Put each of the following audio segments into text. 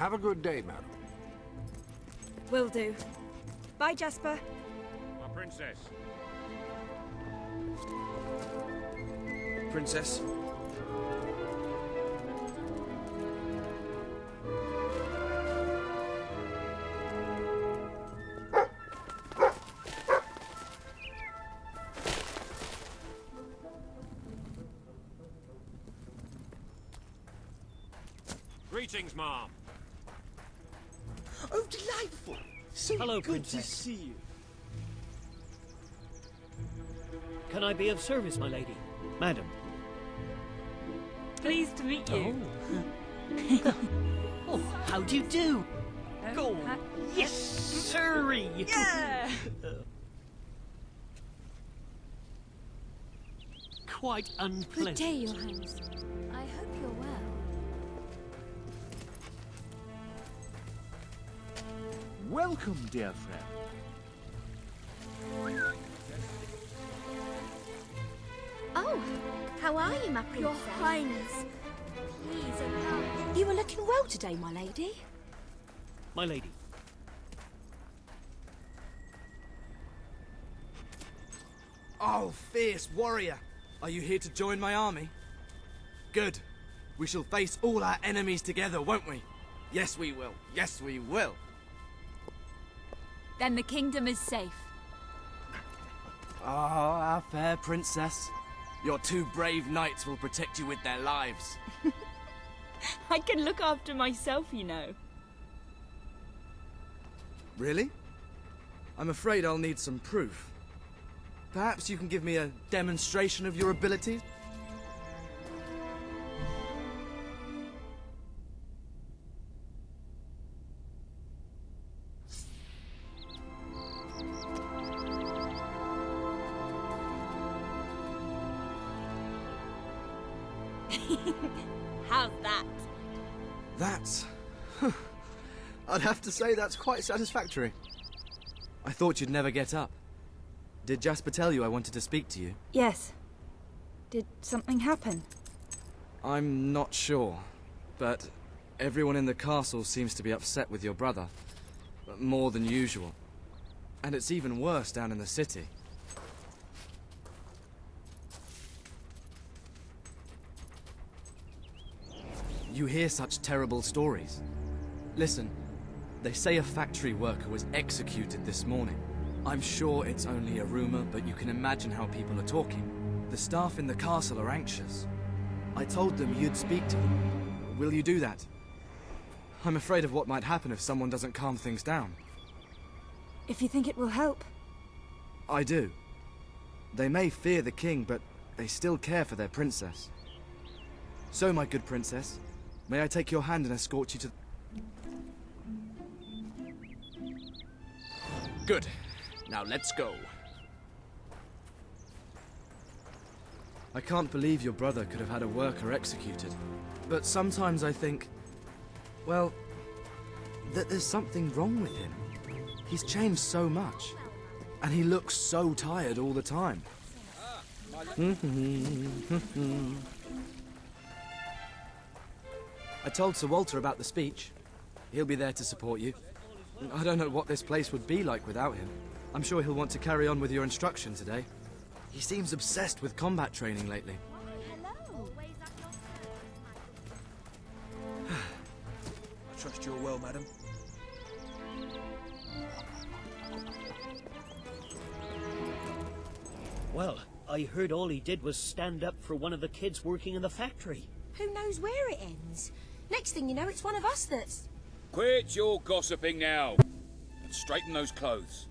Have a good day, madam. Will do. Bye, Jasper. My princess. Princess? Greetings, Mom. Oh, delightful! So Hello, good Princess. to see you. Can I be of service, my lady? Madam. Pleased to meet you. Oh, how do you do? Oh, yes, sirree! Yeah! Quite Good unpleasant. day, Your Highness. I hope you're well. Welcome, dear friend. Oh, how are you, my princess? Your Highness, Please allow. you were looking well today, my lady. My lady. Oh, fierce warrior! Are you here to join my army? Good. We shall face all our enemies together, won't we? Yes, we will. Yes, we will. Then the kingdom is safe. Ah, our fair princess. Your two brave knights will protect you with their lives. I can look after myself, you know. Really? I'm afraid I'll need some proof. Perhaps you can give me a demonstration of your abilities? How's that? That's... I'd have to say that's quite satisfactory. I thought you'd never get up. Did Jasper tell you I wanted to speak to you? Yes. Did something happen? I'm not sure, but everyone in the castle seems to be upset with your brother. More than usual. And it's even worse down in the city. You hear such terrible stories. Listen, they say a factory worker was executed this morning. I'm sure it's only a rumor, but you can imagine how people are talking. The staff in the castle are anxious. I told them you'd speak to them. Will you do that? I'm afraid of what might happen if someone doesn't calm things down. If you think it will help. I do. They may fear the king, but they still care for their princess. So, my good princess, may I take your hand and escort you to... Good. Now let's go. I can't believe your brother could have had a worker executed. But sometimes I think, well, that there's something wrong with him. He's changed so much. And he looks so tired all the time. I told Sir Walter about the speech. He'll be there to support you. I don't know what this place would be like without him. I'm sure he'll want to carry on with your instruction today. He seems obsessed with combat training lately. I trust you're well, madam. Well, I heard all he did was stand up for one of the kids working in the factory. Who knows where it ends? Next thing you know, it's one of us that's... Quit your gossiping now. And straighten those clothes.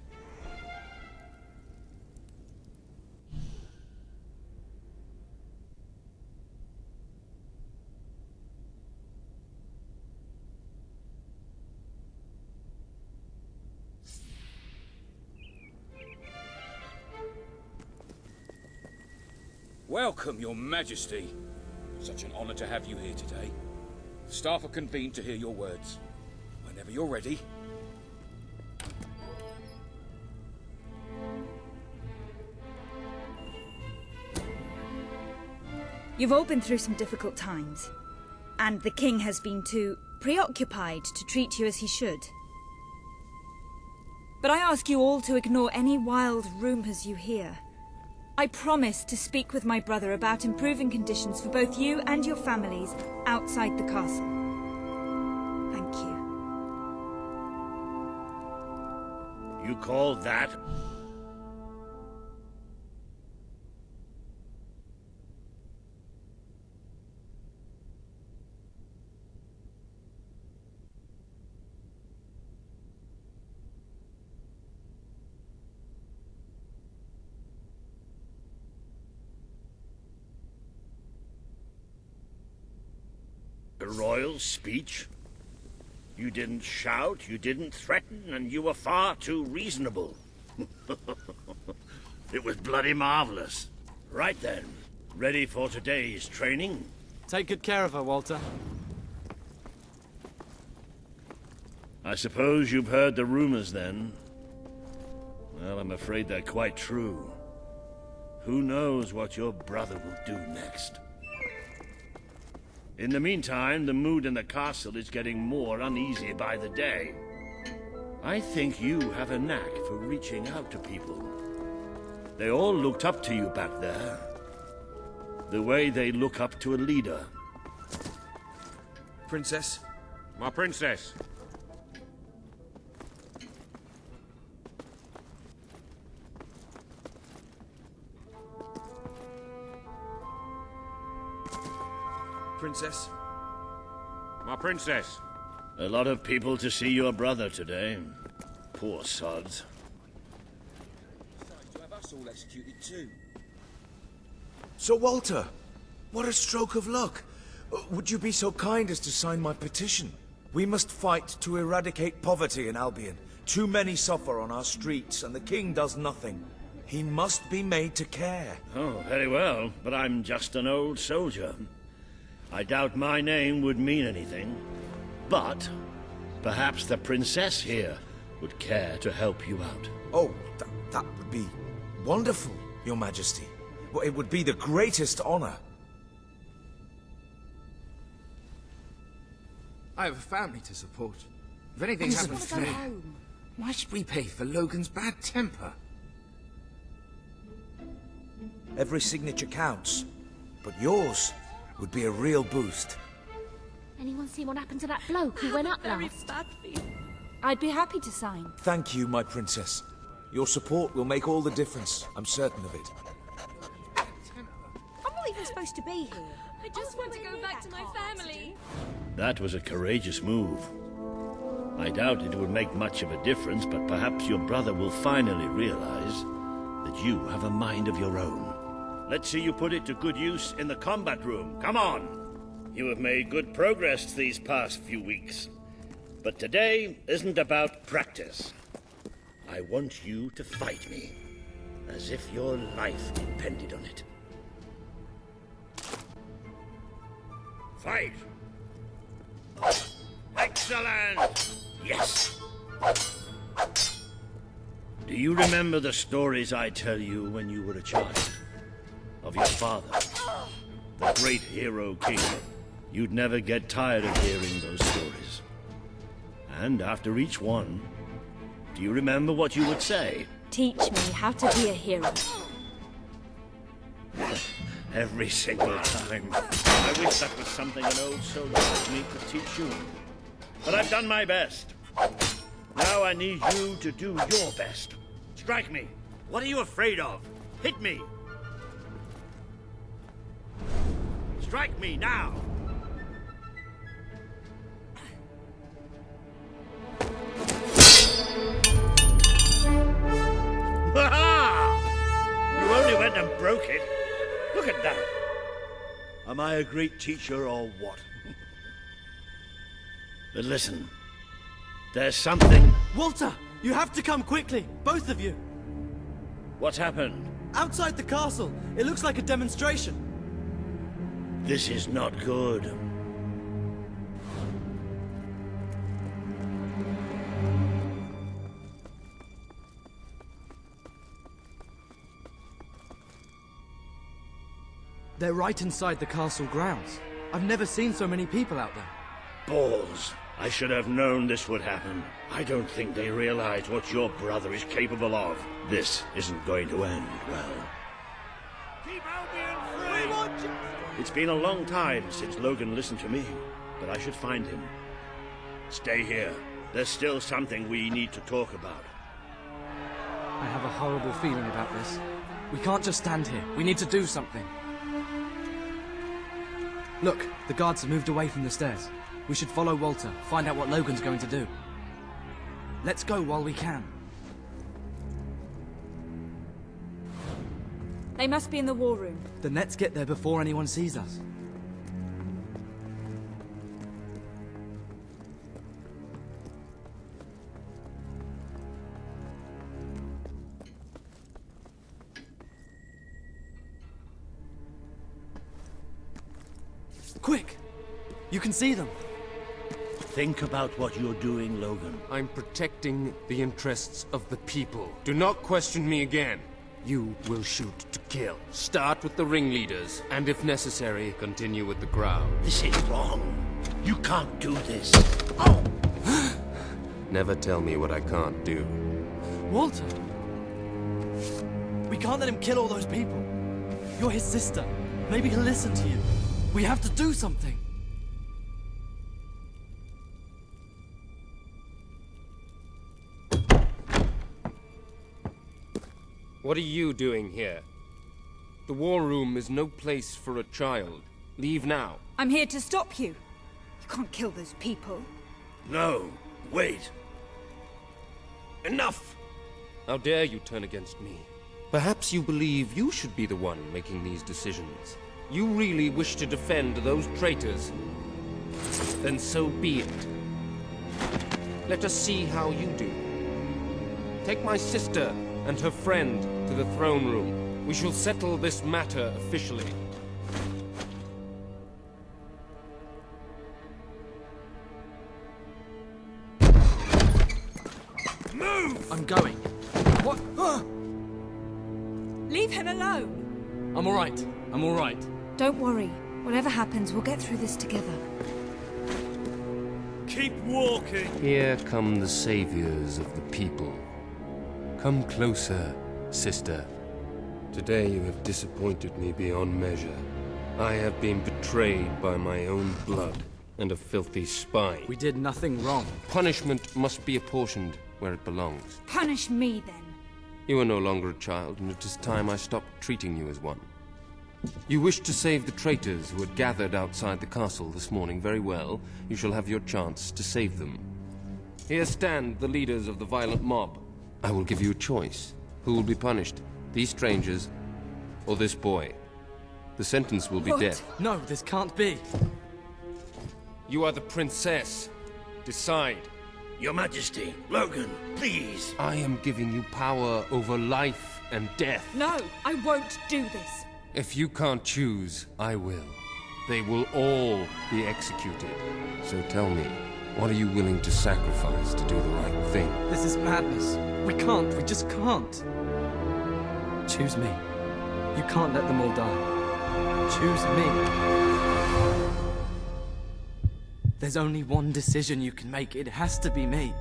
Welcome, Your Majesty. Such an honor to have you here today. The staff are convened to hear your words. Whenever you're ready. You've all been through some difficult times. And the king has been too preoccupied to treat you as he should. But I ask you all to ignore any wild rumors you hear. I promise to speak with my brother about improving conditions for both you and your families outside the castle. Thank you. You call that? A royal speech? You didn't shout, you didn't threaten, and you were far too reasonable. It was bloody marvelous. Right then, ready for today's training? Take good care of her, Walter. I suppose you've heard the rumors then? Well, I'm afraid they're quite true. Who knows what your brother will do next? In the meantime, the mood in the castle is getting more uneasy by the day. I think you have a knack for reaching out to people. They all looked up to you back there. The way they look up to a leader. Princess? My princess. Princess? My princess. A lot of people to see your brother today. Poor sods. To have us all executed too. Sir Walter, what a stroke of luck. Would you be so kind as to sign my petition? We must fight to eradicate poverty in Albion. Too many suffer on our streets, and the king does nothing. He must be made to care. Oh, very well, but I'm just an old soldier. I doubt my name would mean anything. But perhaps the princess here would care to help you out. Oh, that would be wonderful, Your Majesty. Well, it would be the greatest honor. I have a family to support. If anything happens to me, why should we pay for Logan's bad temper? Every signature counts, but yours would be a real boost. Anyone seen what happened to that bloke who went up last? I'd be happy to sign. Thank you, my princess. Your support will make all the difference. I'm certain of it. I'm not even supposed to be here. I just want to go back to my family. That was a courageous move. I doubt it would make much of a difference, but perhaps your brother will finally realize that you have a mind of your own. Let's see you put it to good use in the combat room. Come on! You have made good progress these past few weeks. But today isn't about practice. I want you to fight me, as if your life depended on it. Fight! Excellent! Yes! Do you remember the stories I tell you when you were a child? Of your father, the great hero king? You'd never get tired of hearing those stories. And after each one, do you remember what you would say? Teach me how to be a hero. Every single time. I wish that was something an old soldier like me could teach you. But I've done my best. Now I need you to do your best. Strike me. What are you afraid of? Hit me. Strike me now. Ha-ha! You only went and broke it. Look at that. Am I a great teacher or what? But listen, there's something... Walter! You have to come quickly! Both of you! What's happened? Outside the castle! It looks like a demonstration! This is not good. They're right inside the castle grounds. I've never seen so many people out there. balls. I should have known this would happen. I don't think they realize what your brother is capable of. This isn't going to end well. Keep Albion free! It's been a long time since Logan listened to me, but I should find him. Stay here. There's still something we need to talk about. I have a horrible feeling about this. We can't just stand here. We need to do something. Look, the guards have moved away from the stairs. We should follow Walter, find out what Logan's going to do. Let's go while we can. They must be in the war room. Then let's get there before anyone sees us. Quick! You can see them. Think about what you're doing, Logan. I'm protecting the interests of the people. Do not question me again. You will shoot to kill. Start with the ringleaders, and if necessary, continue with the crowd. This is wrong. You can't do this. Oh! Never tell me what I can't do. Walter! We can't let him kill all those people. You're his sister. Maybe he'll listen to you. We have to do something. What are you doing here? The war room is no place for a child. Leave now. I'm here to stop you. You can't kill those people. No, wait. Enough! How dare you turn against me? Perhaps you believe you should be the one making these decisions. You really wish to defend those traitors? Then so be it. Let us see how you do. Take my sister and her friend to the throne room. We shall settle this matter officially. Move! I'm going. What? Leave him alone. I'm alright. I'm alright. Don't worry. Whatever happens, we'll get through this together. Keep walking! Here come the saviors of the people. Come closer, sister. Today you have disappointed me beyond measure. I have been betrayed by my own blood and a filthy spy. We did nothing wrong. Punishment must be apportioned where it belongs. Punish me, then. You are no longer a child, and it is time I stopped treating you as one. You wish to save the traitors who had gathered outside the castle this morning. Very well. You shall have your chance to save them. Here stand the leaders of the violent mob. I will give you a choice. Who will be punished? These strangers, or this boy? The sentence will be death. No, this can't be. You are the princess. Decide. Your Majesty, Logan, please. I am giving you power over life and death. No, I won't do this. If you can't choose, I will. They will all be executed. So tell me, what are you willing to sacrifice to do the right thing? This is madness. We can't. We just can't. Choose me. You can't let them all die. Choose me. There's only one decision you can make. It has to be me.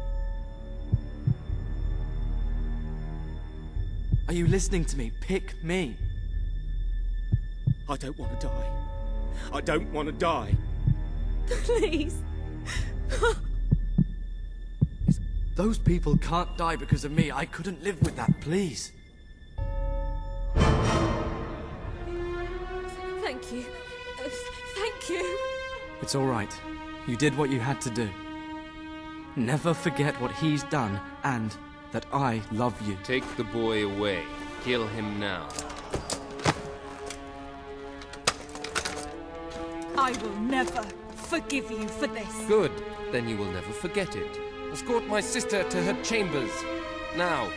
Are you listening to me? Pick me. I don't want to die. I don't want to die. Please. Those people can't die because of me. I couldn't live with that. Please. Thank you. Thank you. It's all right. You did what you had to do. Never forget what he's done, and that I love you. Take the boy away. Kill him now. I will never forgive you for this. Good. Then you will never forget it. Escort my sister to her chambers. Now.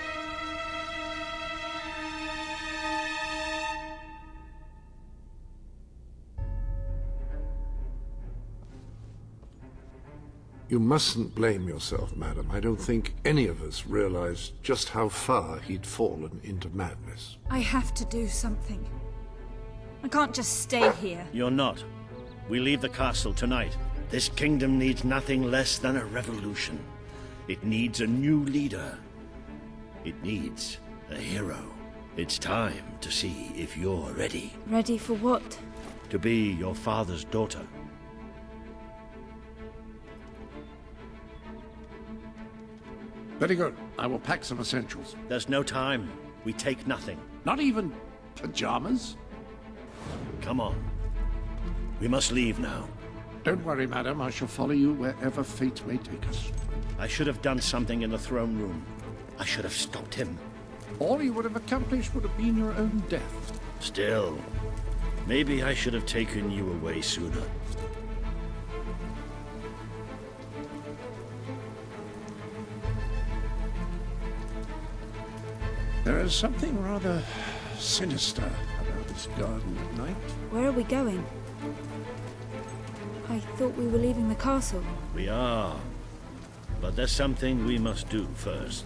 You mustn't blame yourself, madam. I don't think any of us realized just how far he'd fallen into madness. I have to do something. I can't just stay here. You're not. We leave the castle tonight. This kingdom needs nothing less than a revolution. It needs a new leader. It needs a hero. It's time to see if you're ready. Ready for what? To be your father's daughter. Very good. I will pack some essentials. There's no time. We take nothing. Not even pajamas? Come on. We must leave now. Don't worry, madam. I shall follow you wherever fate may take us. I should have done something in the throne room. I should have stopped him. All you would have accomplished would have been your own death. Still, maybe I should have taken you away sooner. There is something rather sinister about this garden at night. Where are we going? I thought we were leaving the castle. We are. But there's something we must do first.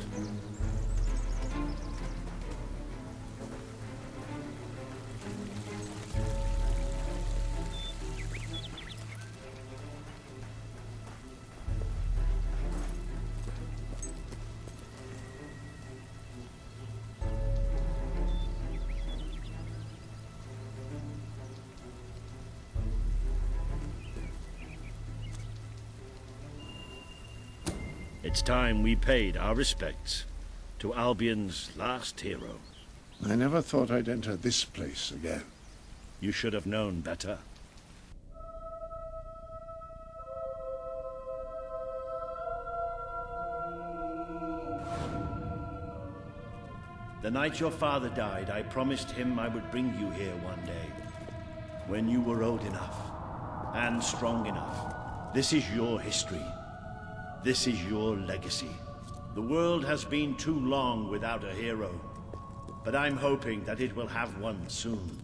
It's time we paid our respects to Albion's last hero. I never thought I'd enter this place again. You should have known better. The night your father died, I promised him I would bring you here one day. When you were old enough and strong enough. This is your history. This is your legacy. The world has been too long without a hero, but I'm hoping that it will have one soon.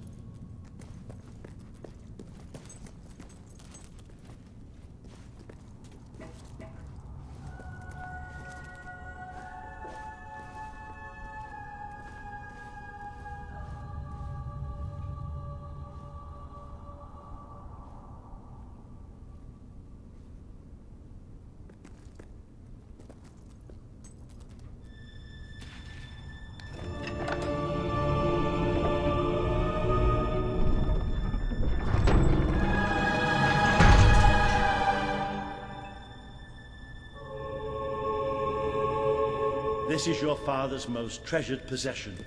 This is your father's most treasured possession,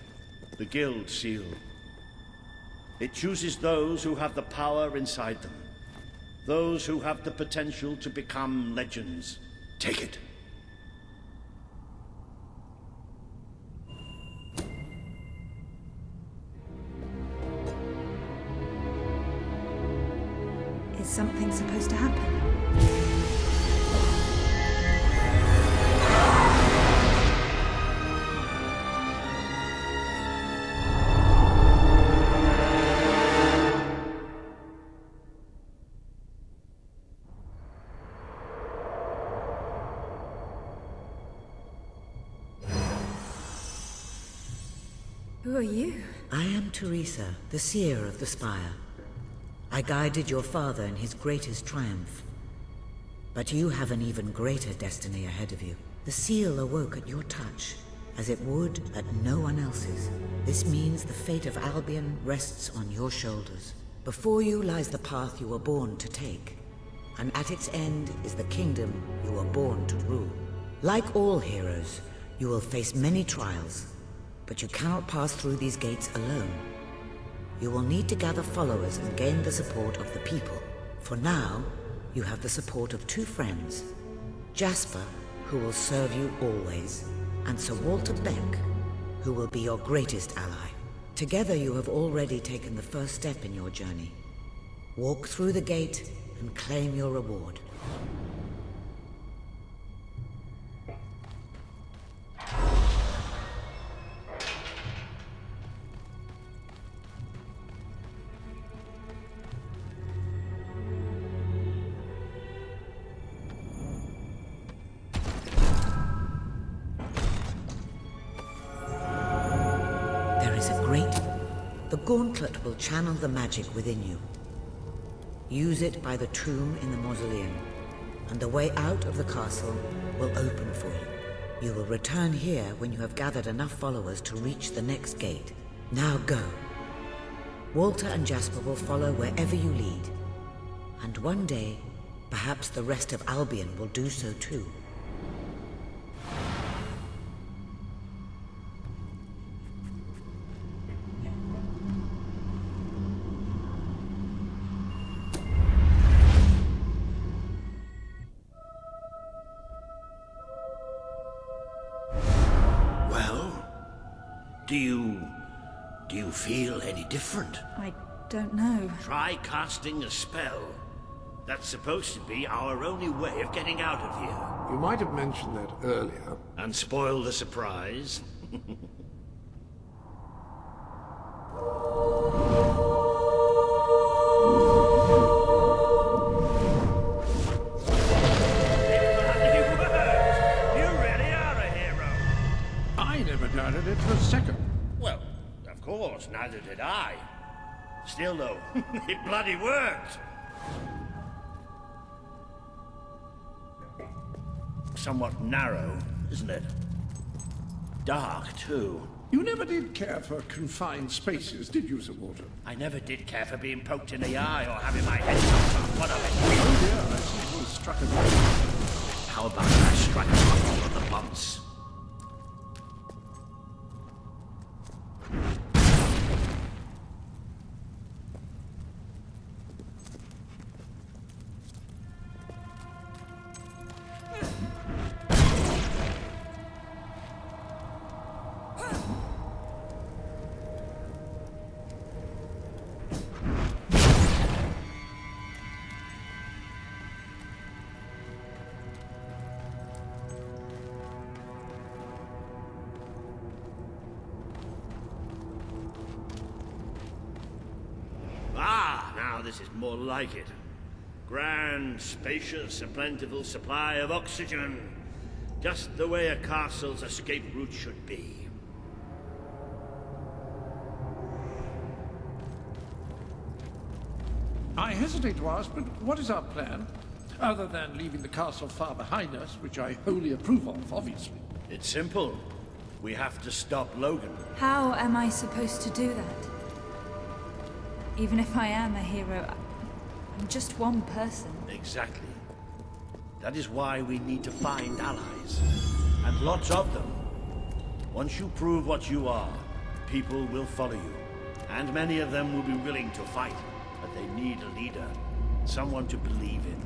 the Guild Seal. It chooses those who have the power inside them, those who have the potential to become legends. Take it. Is something supposed to happen? Who are you? I am Teresa, the seer of the spire. I guided your father in his greatest triumph. But you have an even greater destiny ahead of you. The seal awoke at your touch, as it would at no one else's. This means the fate of Albion rests on your shoulders. Before you lies the path you were born to take, and at its end is the kingdom you were born to rule. Like all heroes, you will face many trials, but you cannot pass through these gates alone. You will need to gather followers and gain the support of the people. For now, you have the support of two friends. Jasper, who will serve you always, and Sir Walter Beck, who will be your greatest ally. Together you have already taken the first step in your journey. Walk through the gate and claim your reward. The gauntlet will channel the magic within you. Use it by the tomb in the mausoleum, and the way out of the castle will open for you. You will return here when you have gathered enough followers to reach the next gate. Now go. Walter and Jasper will follow wherever you lead. And one day, perhaps the rest of Albion will do so too. Do you feel any different? I don't know. Try casting a spell. That's supposed to be our only way of getting out of here. You might have mentioned that earlier. And spoil the surprise. Doubted it for a second. Well, of course, neither did I. Still, though, it bloody worked. Somewhat narrow, isn't it? Dark, too. You never did care for confined spaces, did you, Sir Walter? I never did care for being poked in the eye or having my head chopped off. What of it? Oh dear, I see you have struck a nerve. How about I strike off all of the bumps? This is more like it. Grand, spacious, a plentiful supply of oxygen. Just the way a castle's escape route should be. I hesitate to ask, but what is our plan? Other than leaving the castle far behind us, which I wholly approve of, obviously. It's simple. We have to stop Logan. How am I supposed to do that? Even if I am a hero, I'm just one person. Exactly. That is why we need to find allies. And lots of them. Once you prove what you are, people will follow you. And many of them will be willing to fight. But they need a leader. Someone to believe in.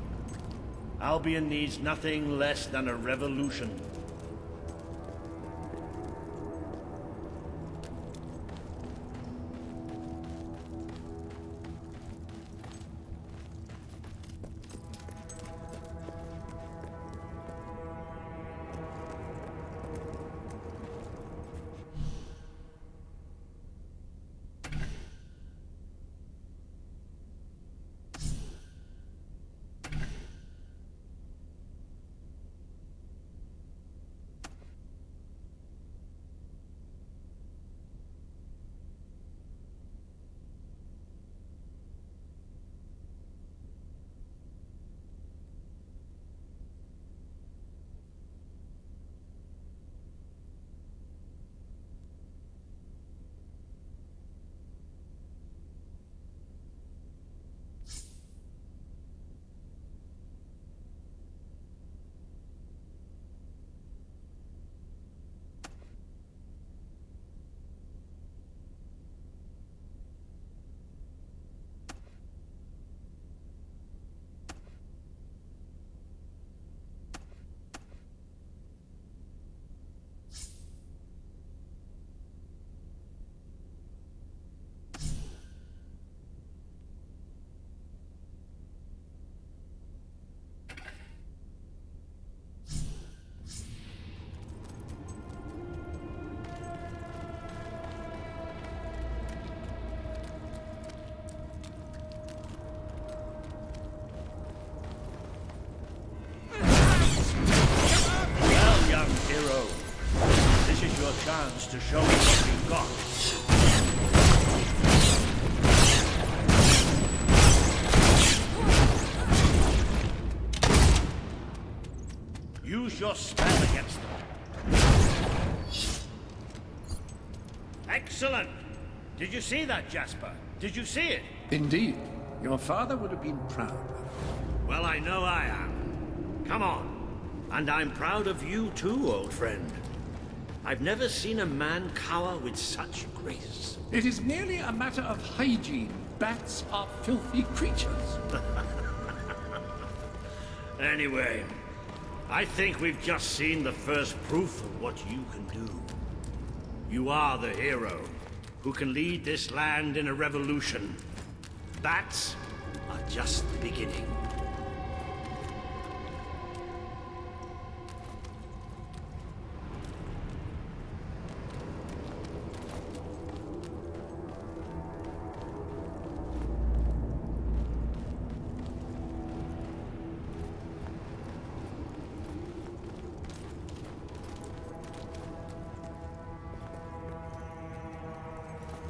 Albion needs nothing less than a revolution. Chance to show me what we've got. use your spell against them. Excellent! Did you see that, Jasper? Did you see it? Indeed. Your father would have been proud. Well, I know I am. Come on. And I'm proud of you too, old friend. I've never seen a man cower with such grace. It is merely a matter of hygiene. Bats are filthy creatures. Anyway, I think we've just seen the first proof of what you can do. You are the hero who can lead this land in a revolution. Bats are just the beginning.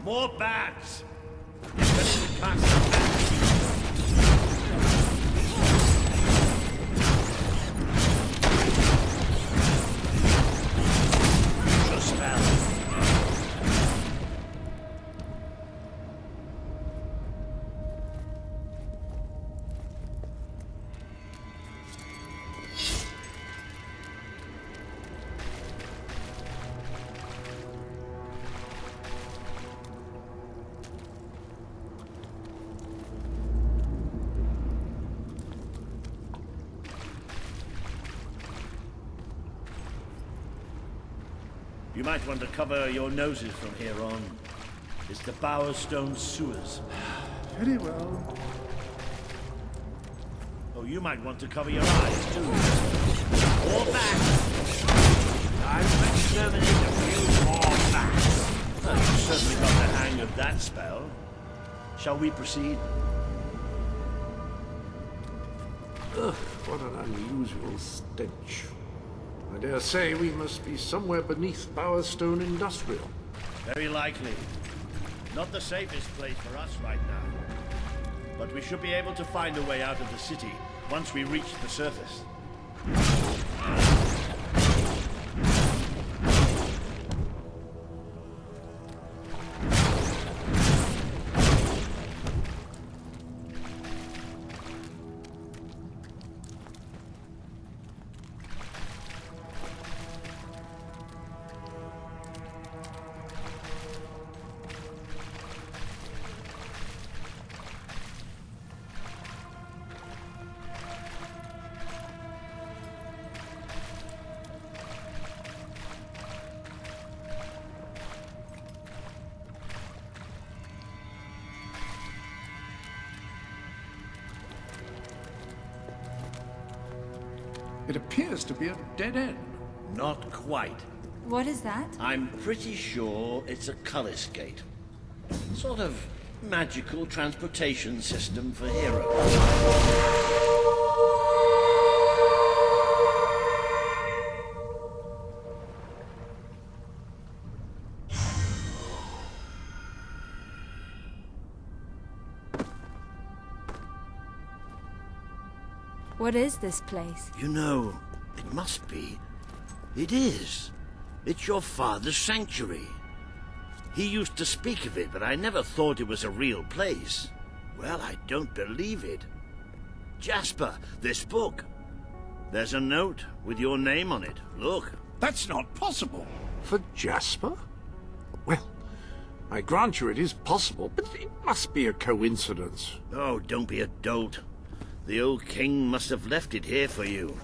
More bats! You might want to cover your noses from here on. It's the Bowerstone sewers. Very well. Oh, you might want to cover your eyes, too. Or bats. I've exterminated a few more bats. Well, you've certainly got the hang of that spell. Shall we proceed? Ugh, what an unusual stench. I dare say we must be somewhere beneath Bowerstone Industrial. Very likely. Not the safest place for us right now. But we should be able to find a way out of the city once we reach the surface. It appears to be a dead end. Not quite. What is that? I'm pretty sure it's a Cullis Gate. Sort of magical transportation system for heroes. What is this place? You know, it must be. It is. It's your father's sanctuary. He used to speak of it, but I never thought it was a real place. Well, I don't believe it. Jasper, this book. There's a note with your name on it. Look. That's not possible. For Jasper? Well, I grant you it is possible, but it must be a coincidence. Oh, don't be a dolt. The old king must have left it here for you.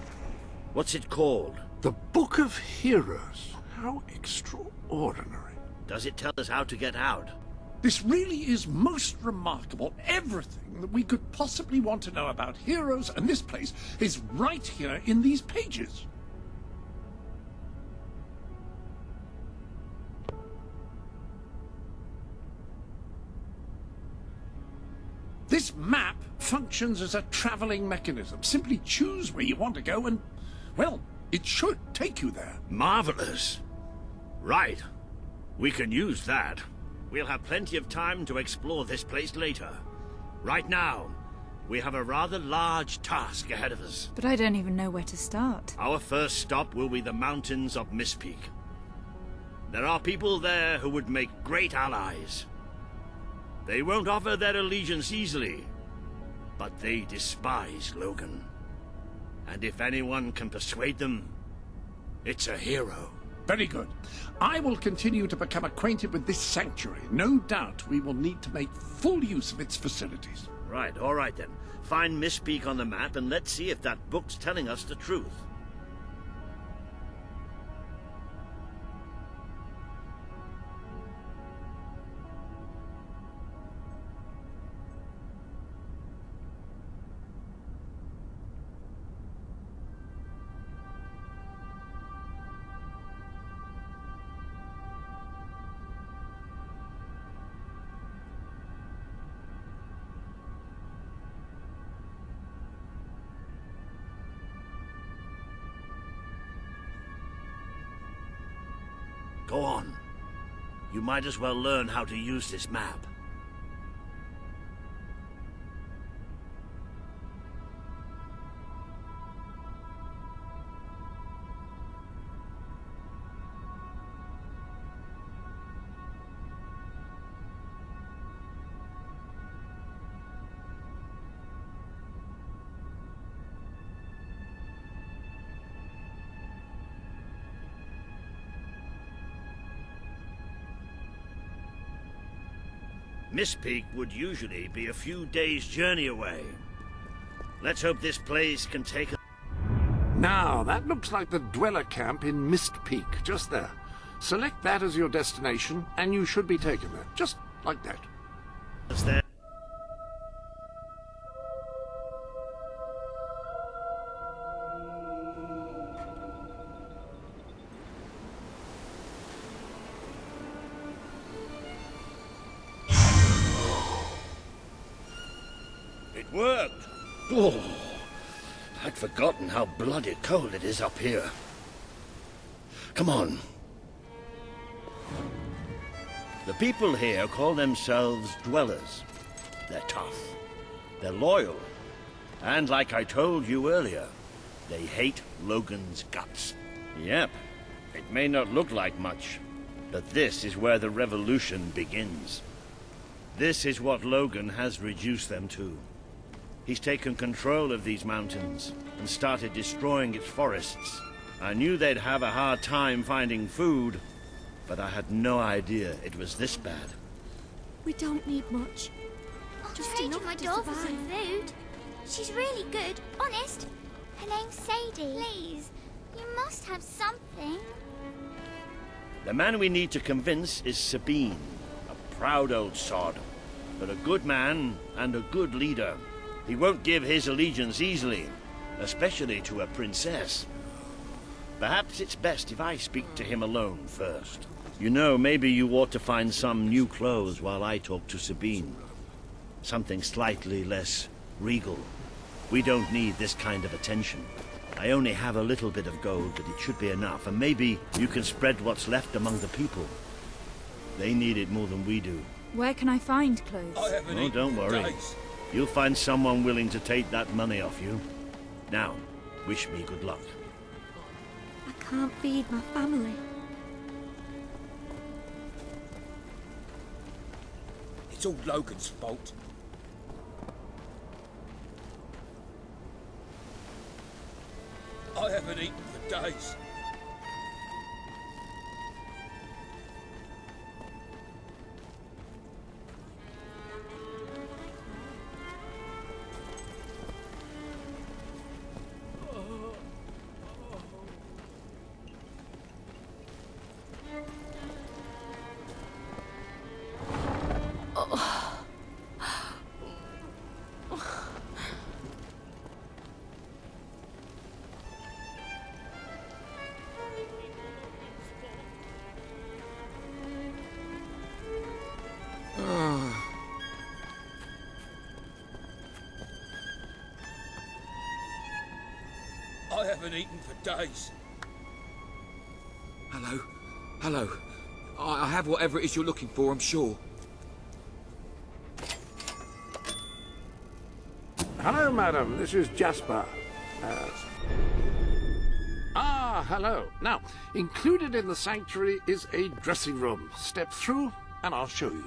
What's it called? The Book of Heroes. How extraordinary. Does it tell us how to get out? This really is most remarkable. Everything that we could possibly want to know about heroes and this place is right here in these pages. This map functions as a traveling mechanism. Simply choose where you want to go and, well, it should take you there. Marvelous. Right. We can use that. We'll have plenty of time to explore this place later. Right now, We have a rather large task ahead of us. But I don't even know where to start. Our first stop will be the mountains of Mistpeak. There are people there who would make great allies. They won't offer their allegiance easily, but they despise Logan. And if anyone can persuade them, it's a hero. Very good. I will continue to become acquainted with this sanctuary. No doubt we will need to make full use of its facilities. Right, all right then. Find Mistpeak on the map and let's see if that book's telling us the truth. Go on. You might as well learn how to use this map. Mistpeak would usually be a few days' journey away. Let's hope this place can take us. Now, that looks like the dweller camp in Mistpeak, just there. Select that as your destination, and you should be taken there, just like that. There. It worked! Oh, I'd forgotten how bloody cold it is up here. Come on. The people here call themselves dwellers. They're tough. They're loyal. And like I told you earlier, they hate Logan's guts. Yep. It may not look like much, but this is where the revolution begins. This is what Logan has reduced them to. He's taken control of these mountains and started destroying its forests. I knew they'd have a hard time finding food, but I had no idea it was this bad. We don't need much. I'll Just trade enough you my to doll for survive. some food. She's really good, honest. Her name's Sadie. Please, you must have something. The man we need to convince is Sabine, a proud old sod, but a good man and a good leader. He won't give his allegiance easily, especially to a princess. Perhaps it's best if I speak to him alone first. You know, maybe you ought to find some new clothes while I talk to Sabine. Something slightly less regal. We don't need this kind of attention. I only have a little bit of gold, but it should be enough, and maybe you can spread what's left among the people. They need it more than we do. Where can I find clothes? Oh, don't worry. You'll find someone willing to take that money off you. Now, wish me good luck. I can't feed my family. It's all Logan's fault. I haven't eaten for days. I haven't eaten for days. Hello? Hello? I have whatever it is you're looking for, I'm sure. Hello, madam. This is Jasper. Hello. Now, included in the sanctuary is a dressing room. Step through, and I'll show you.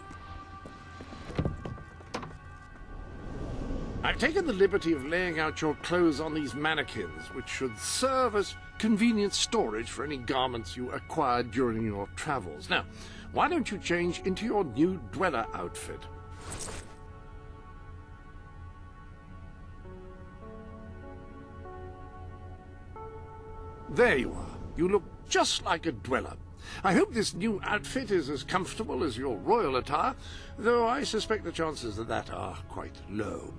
I've taken the liberty of laying out your clothes on these mannequins, which should serve as convenient storage for any garments you acquired during your travels. Now, why don't you change into your new dweller outfit? There you are. You look just like a dweller. I hope this new outfit is as comfortable as your royal attire, though I suspect the chances of that are quite low.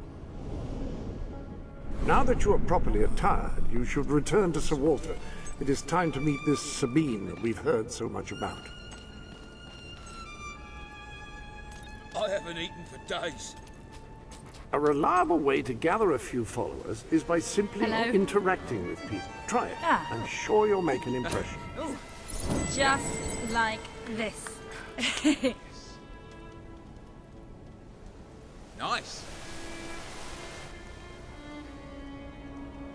Now that you are properly attired, you should return to Sir Walter. It is time to meet this Sabine that we've heard so much about. I haven't eaten for days. A reliable way to gather a few followers is by simply Hello? interacting with people. Try it. Ah. I'm sure you'll make an impression. Just like this. Nice.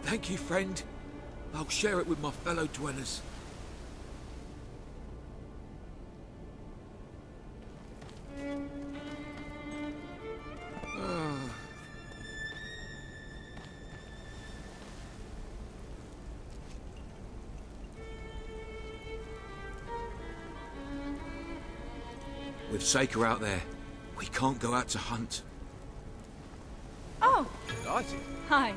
Thank you, friend. I'll share it with my fellow dwellers. With Saker out there, we can't go out to hunt. Oh, Delighted. hi.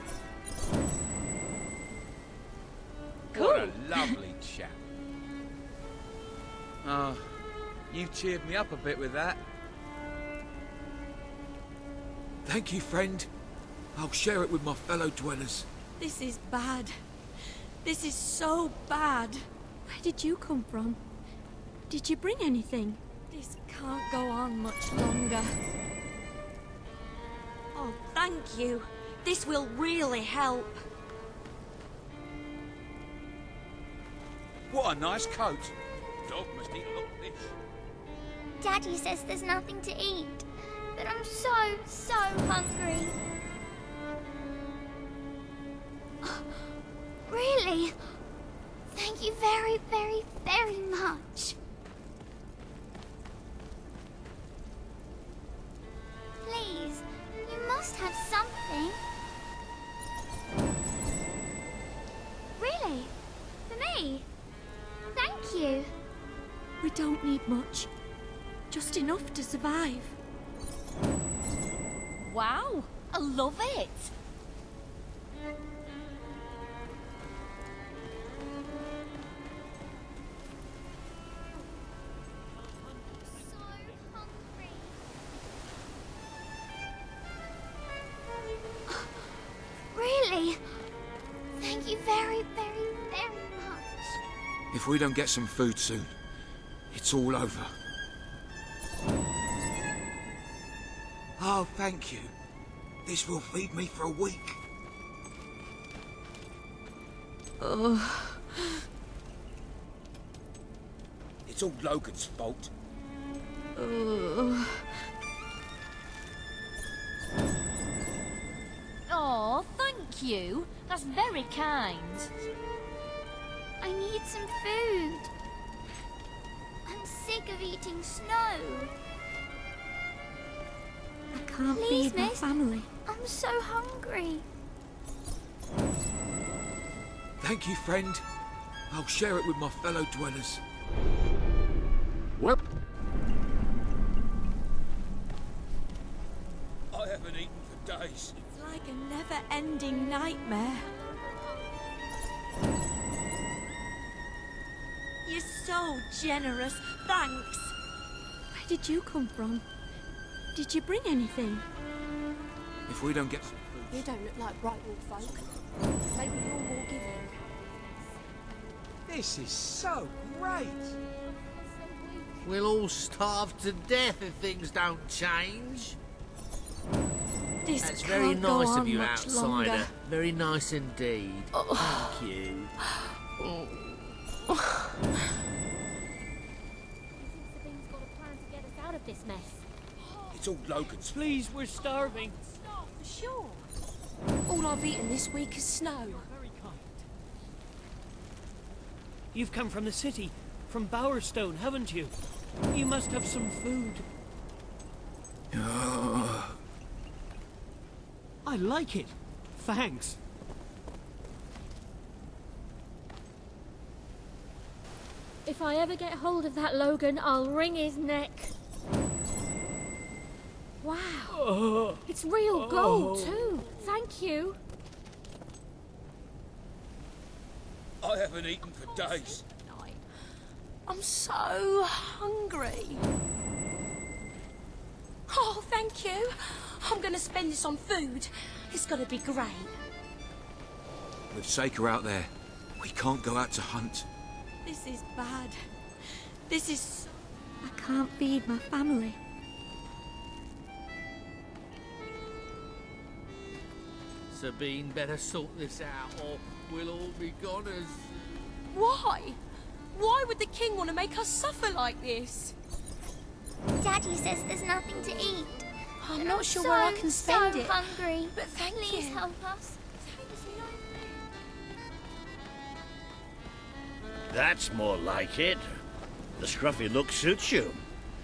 What a lovely chap. Oh, you cheered me up a bit with that. Thank you, friend. I'll share it with my fellow dwellers. This is bad. This is so bad. Where did you come from? Did you bring anything? This can't go on much longer. Oh, thank you. This will really help. What a nice coat. Dog must eat a lot of fish. Daddy says there's nothing to eat, but I'm so hungry. Really? Thank you very, very, very much. Please, you must have something. Really? For me? Thank you. We don't need much. Just enough to survive. Wow, I love it. So hungry. Really? Thank you very, very, very much. If we don't get some food soon, it's all over. Oh, thank you. This will feed me for a week. It's all Logan's fault. Oh, thank you. That's very kind. I need some food. I'm sick of eating snow. I can't Please, feed my miss. family. I'm so hungry. Thank you, friend. I'll share it with my fellow dwellers. Well, I haven't eaten for days. It's like a never-ending nightmare. You're so generous. Thanks. Where did you come from? Did you bring anything? If we don't get some food... You don't look like Brightwall folk. Maybe you're more giving. This is so great. We'll all starve to death if things don't change. This That's can't very go nice on of you, much outsider. longer. Very nice indeed. Thank you. Sabine's got a plan to get us out of this mess. It's all Logan's fault. Please, we're starving. Sure. All I've eaten this week is snow. You've come from the city, from Bowerstone, haven't you? You must have some food. I like it. Thanks. If I ever get hold of that Logan, I'll wring his neck. Wow. It's real gold, too. Thank you. I haven't eaten for days. I'm so hungry. Oh, thank you. I'm going to spend this on food. It's going to be great. With Saker out there, we can't go out to hunt. This is bad. This is so... I can't feed my family. Sabine better sort this out or we'll all be goners. Why? Why would the king want to make us suffer like this? Daddy says there's nothing to eat. I'm And not sure where I can spend so it. hungry. But thank Please you. help us. That's more like it. The scruffy look suits you.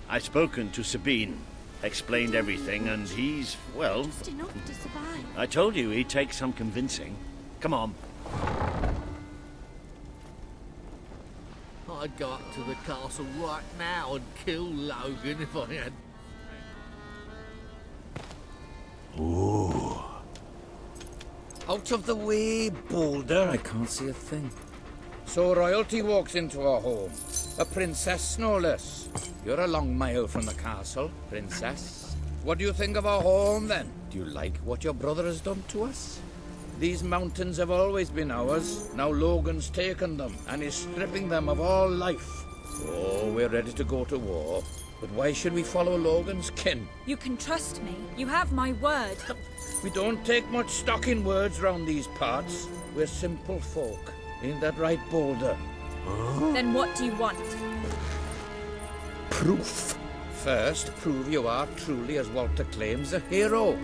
I've spoken to Sabine, explained everything, and he's, well... Just enough to survive. I told you he'd take some convincing. Come on. I'd go up to the castle right now and kill Logan if I had... Ooh. Out of the way, Boulder. I can't see a thing. So royalty walks into our home. A princess, no less. You're a long mile from the castle, princess. What do you think of our home, then? Do you like what your brother has done to us? These mountains have always been ours. Now Logan's taken them, and is stripping them of all life. Oh, we're ready to go to war. But why should we follow Logan's kin? You can trust me. You have my word. We don't take much stock in words round these parts. We're simple folk. Ain't that right, Boulder? Then what do you want? Proof. First, prove you are truly, as Walter claims, a hero.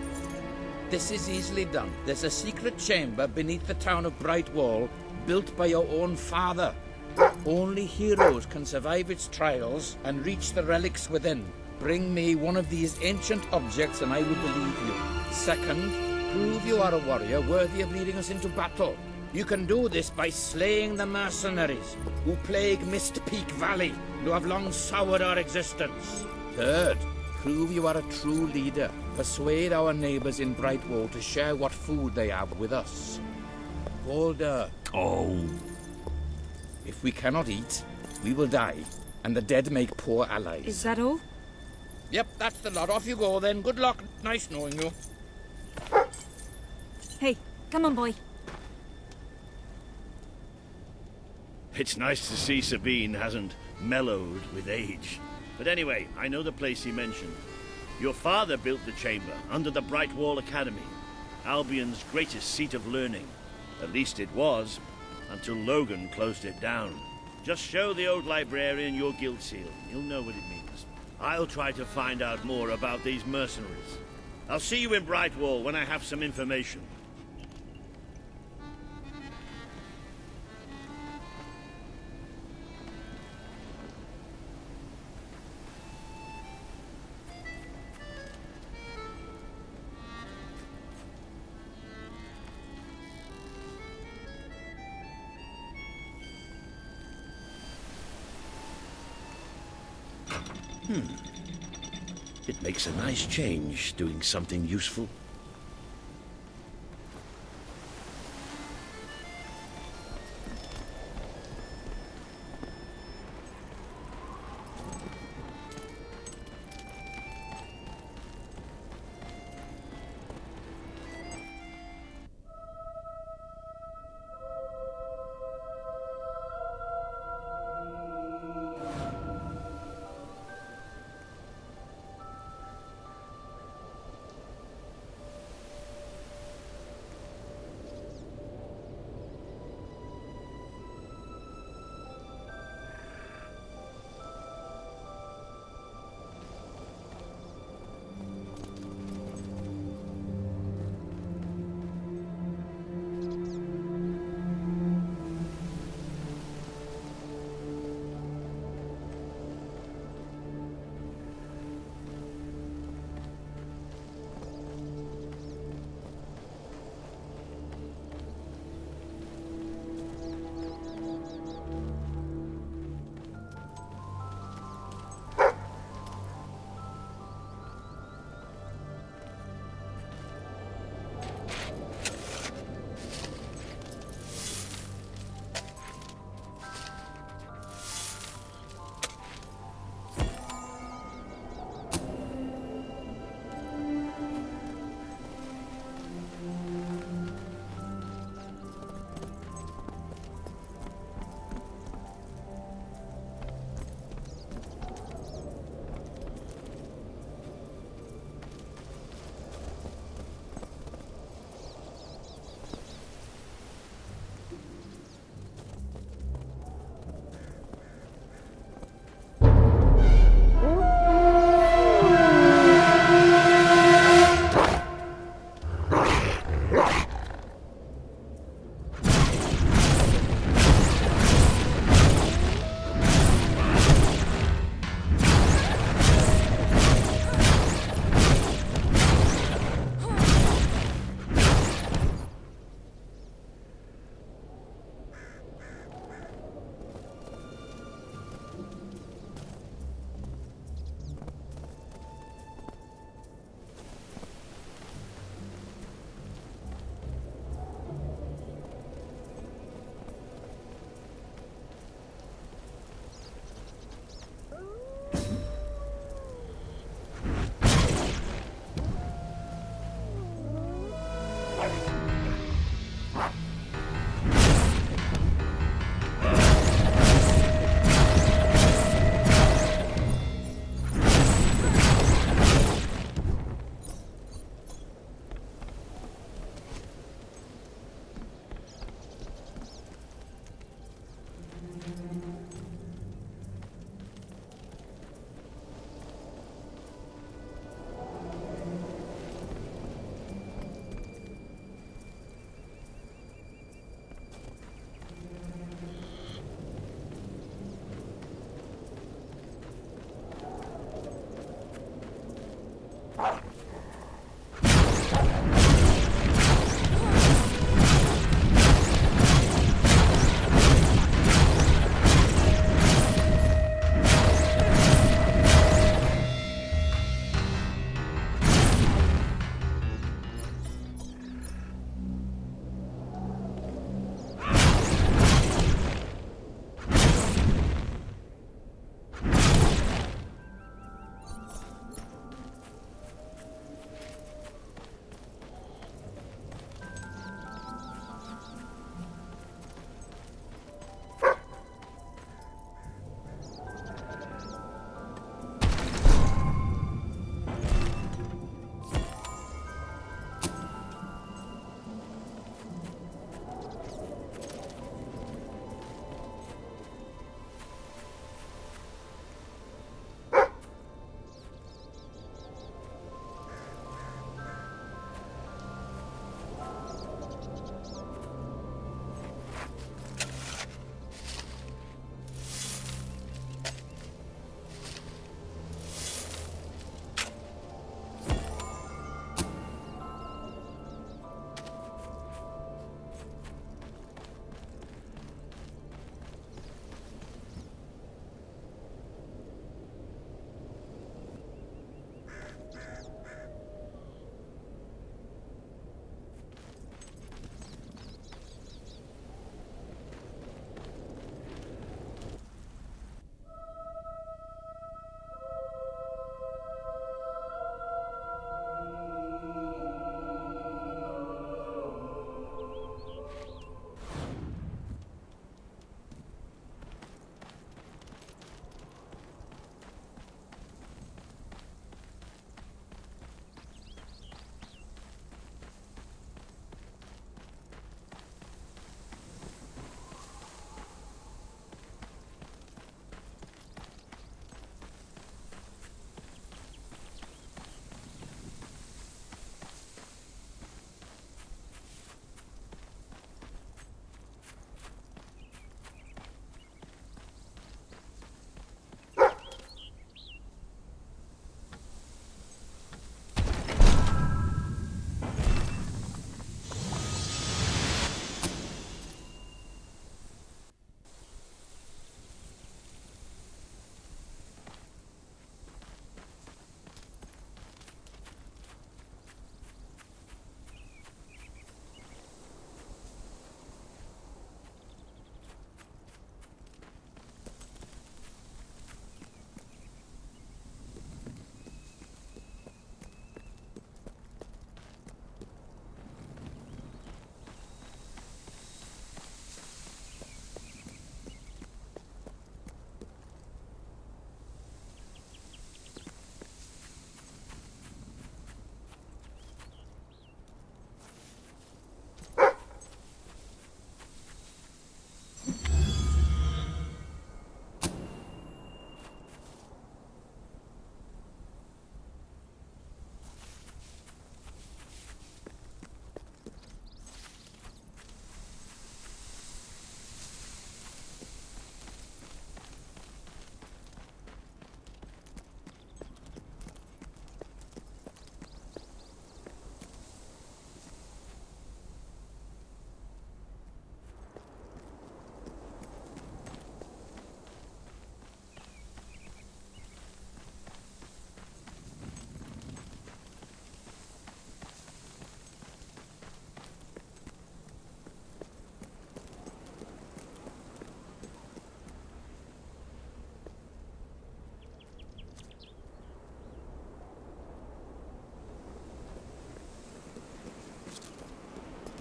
This is easily done. There's a secret chamber beneath the town of Brightwall, built by your own father. Only heroes can survive its trials and reach the relics within. Bring me one of these ancient objects and I will believe you. Second, prove you are a warrior worthy of leading us into battle. You can do this by slaying the mercenaries who plague Mist Peak Valley, who have long soured our existence. Third, prove you are a true leader. Persuade our neighbors in Brightwall to share what food they have with us. Boulder. Oh. If we cannot eat, we will die, and the dead make poor allies. Is that all? Yep, that's the lot. Off you go then. Good luck. Nice knowing you. Hey, come on, boy. It's nice to see Sabine hasn't mellowed with age. But anyway, I know the place he mentioned. Your father built the chamber under the Brightwall Academy, Albion's greatest seat of learning. At least it was, until Logan closed it down. Just show the old librarian your guild seal. He'll know what it means. I'll try to find out more about these mercenaries. I'll see you in Brightwall when I have some information. It makes a nice change, doing something useful.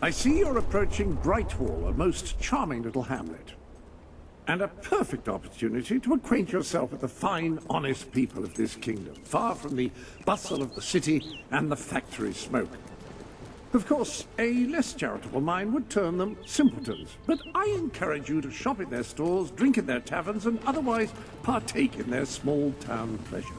I see you're approaching Brightwall, a most charming little hamlet. And a perfect opportunity to acquaint yourself with the fine, honest people of this kingdom, far from the bustle of the city and the factory smoke. Of course, a less charitable mind would term them simpletons, but I encourage you to shop in their stores, drink in their taverns, and otherwise partake in their small-town pleasures.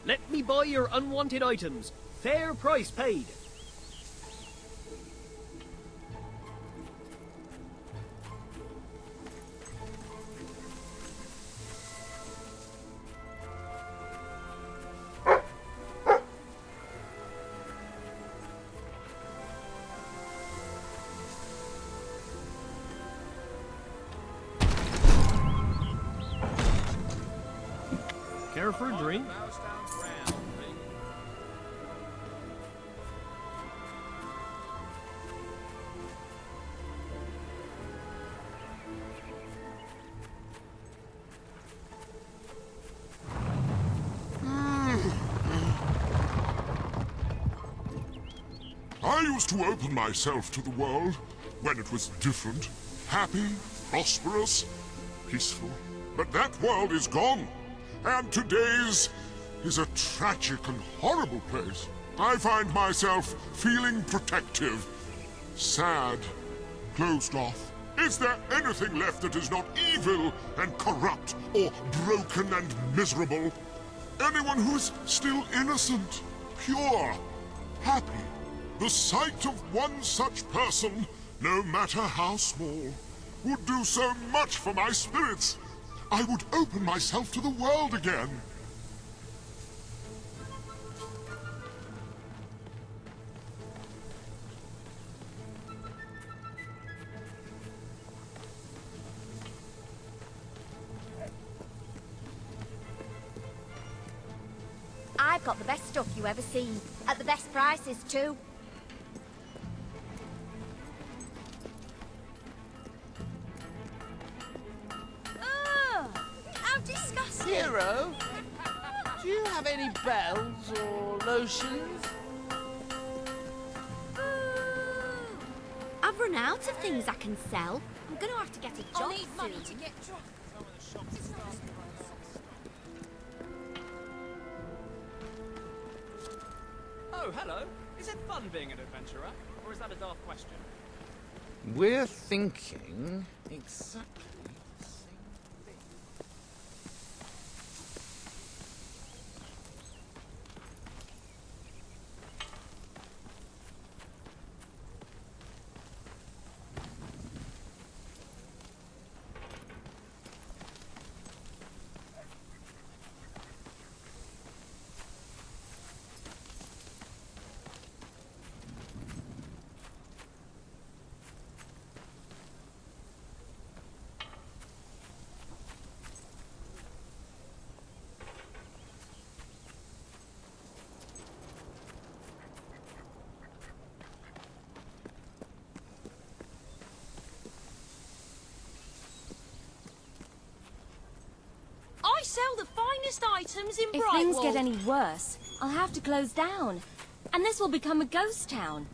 Let me buy your unwanted items. Fair price paid. Care for a drink? I used to open myself to the world when it was different, happy, prosperous, peaceful. But that world is gone, and today's is a tragic and horrible place. I find myself feeling protective, sad, closed off. Is there anything left that is not evil and corrupt or broken and miserable? Anyone who is still innocent, pure, happy? The sight of one such person, no matter how small, would do so much for my spirits. I would open myself to the world again. I've got the best stuff you ever seen, at the best prices too. How disgusting! Hero, do you have any bells or lotions? I've run out of things I can sell. I'm gonna have to get a job I'll need money soon. to get drunk. Oh, hello. Is it fun being an adventurer? Or is that a daft question? We're thinking exactly the same thing. I sell the finest items in If Brightwall. things get any worse, I'll have to close down. And this will become a ghost town.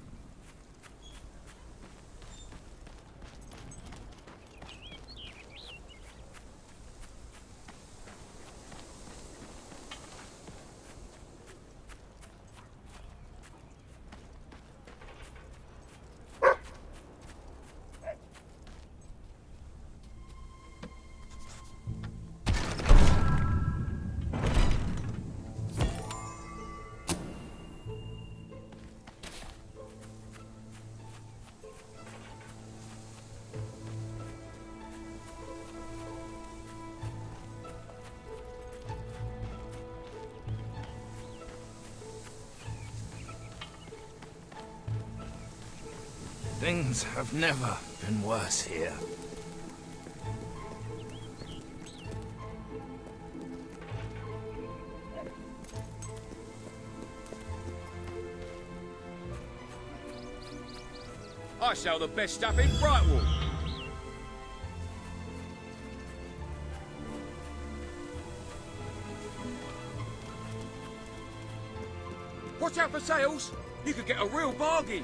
Things have never been worse here. I sell the best stuff in Brightwall. Watch out for sales. You could get a real bargain.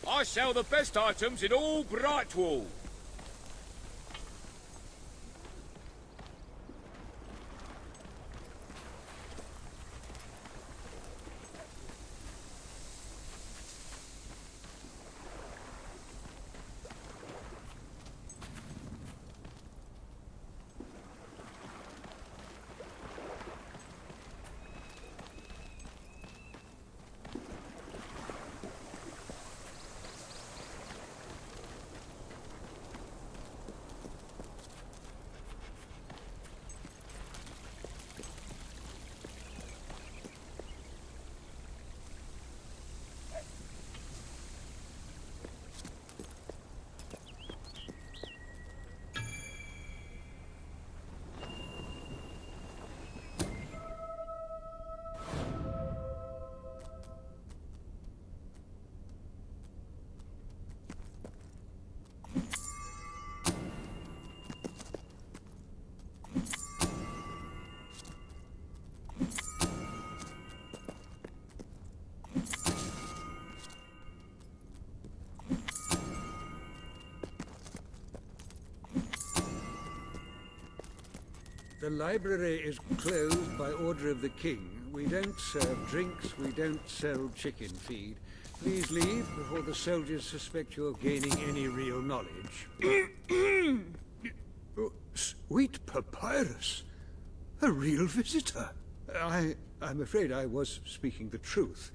I sell the best items in all Brightwall. The library is closed by order of the king. We don't serve drinks, we don't sell chicken feed. Please leave before the soldiers suspect you're gaining any real knowledge. Oh, sweet papyrus! A real visitor! I'm afraid I was speaking the truth.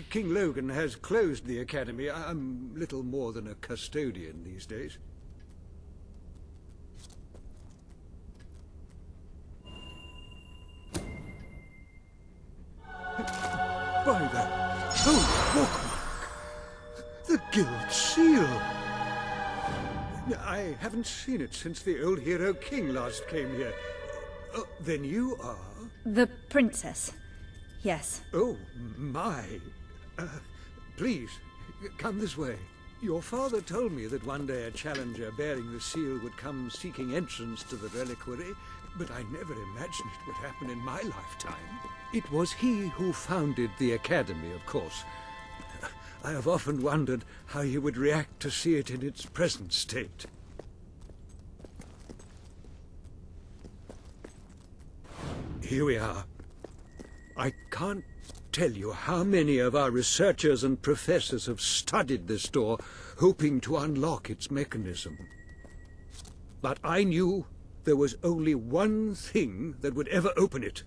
King Logan has closed the academy. I'm little more than a custodian these days. By the holy bookmark! The Guild Seal! I haven't seen it since the old hero King last came here. Oh, then you are... The princess. Yes. Oh, my. Please, come this way. Your father told me that one day a challenger bearing the seal would come seeking entrance to the reliquary, but I never imagined it would happen in my lifetime. It was he who founded the academy, of course. I have often wondered how he would react to see it in its present state. Here we are. I can't tell you how many of our researchers and professors have studied this door, hoping to unlock its mechanism. But I knew there was only one thing that would ever open it.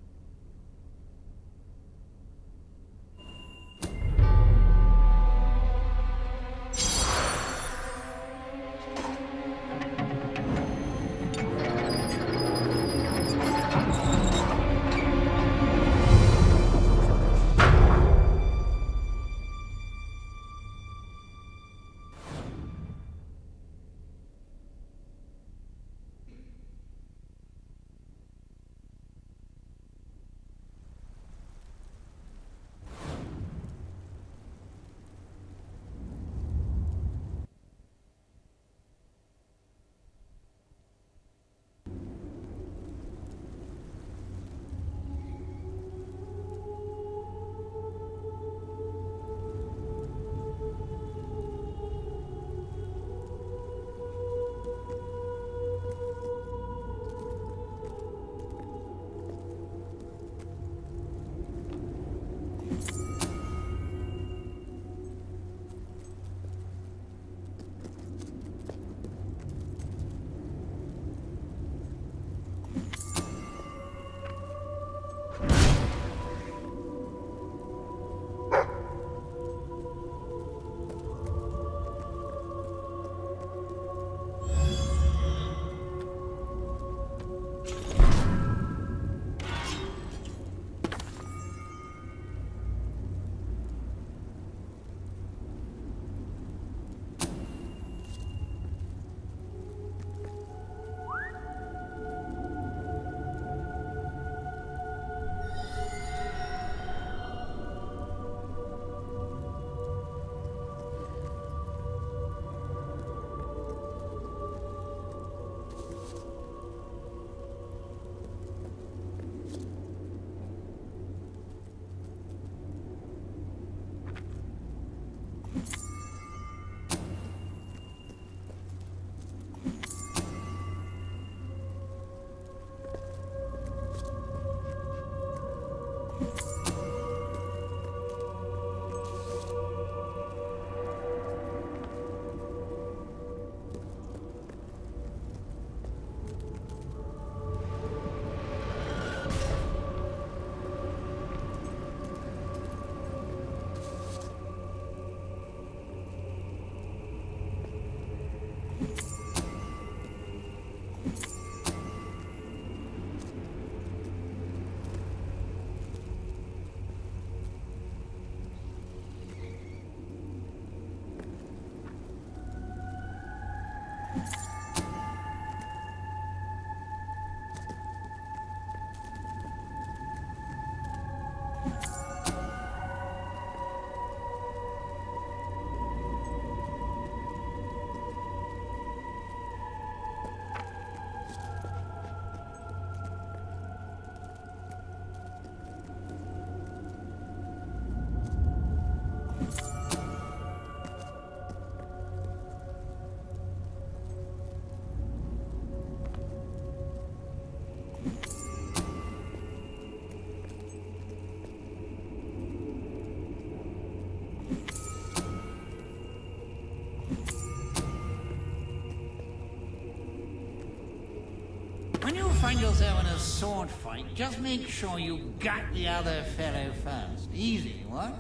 find yourself in a sword fight, just make sure you gut the other fellow first. Easy, what?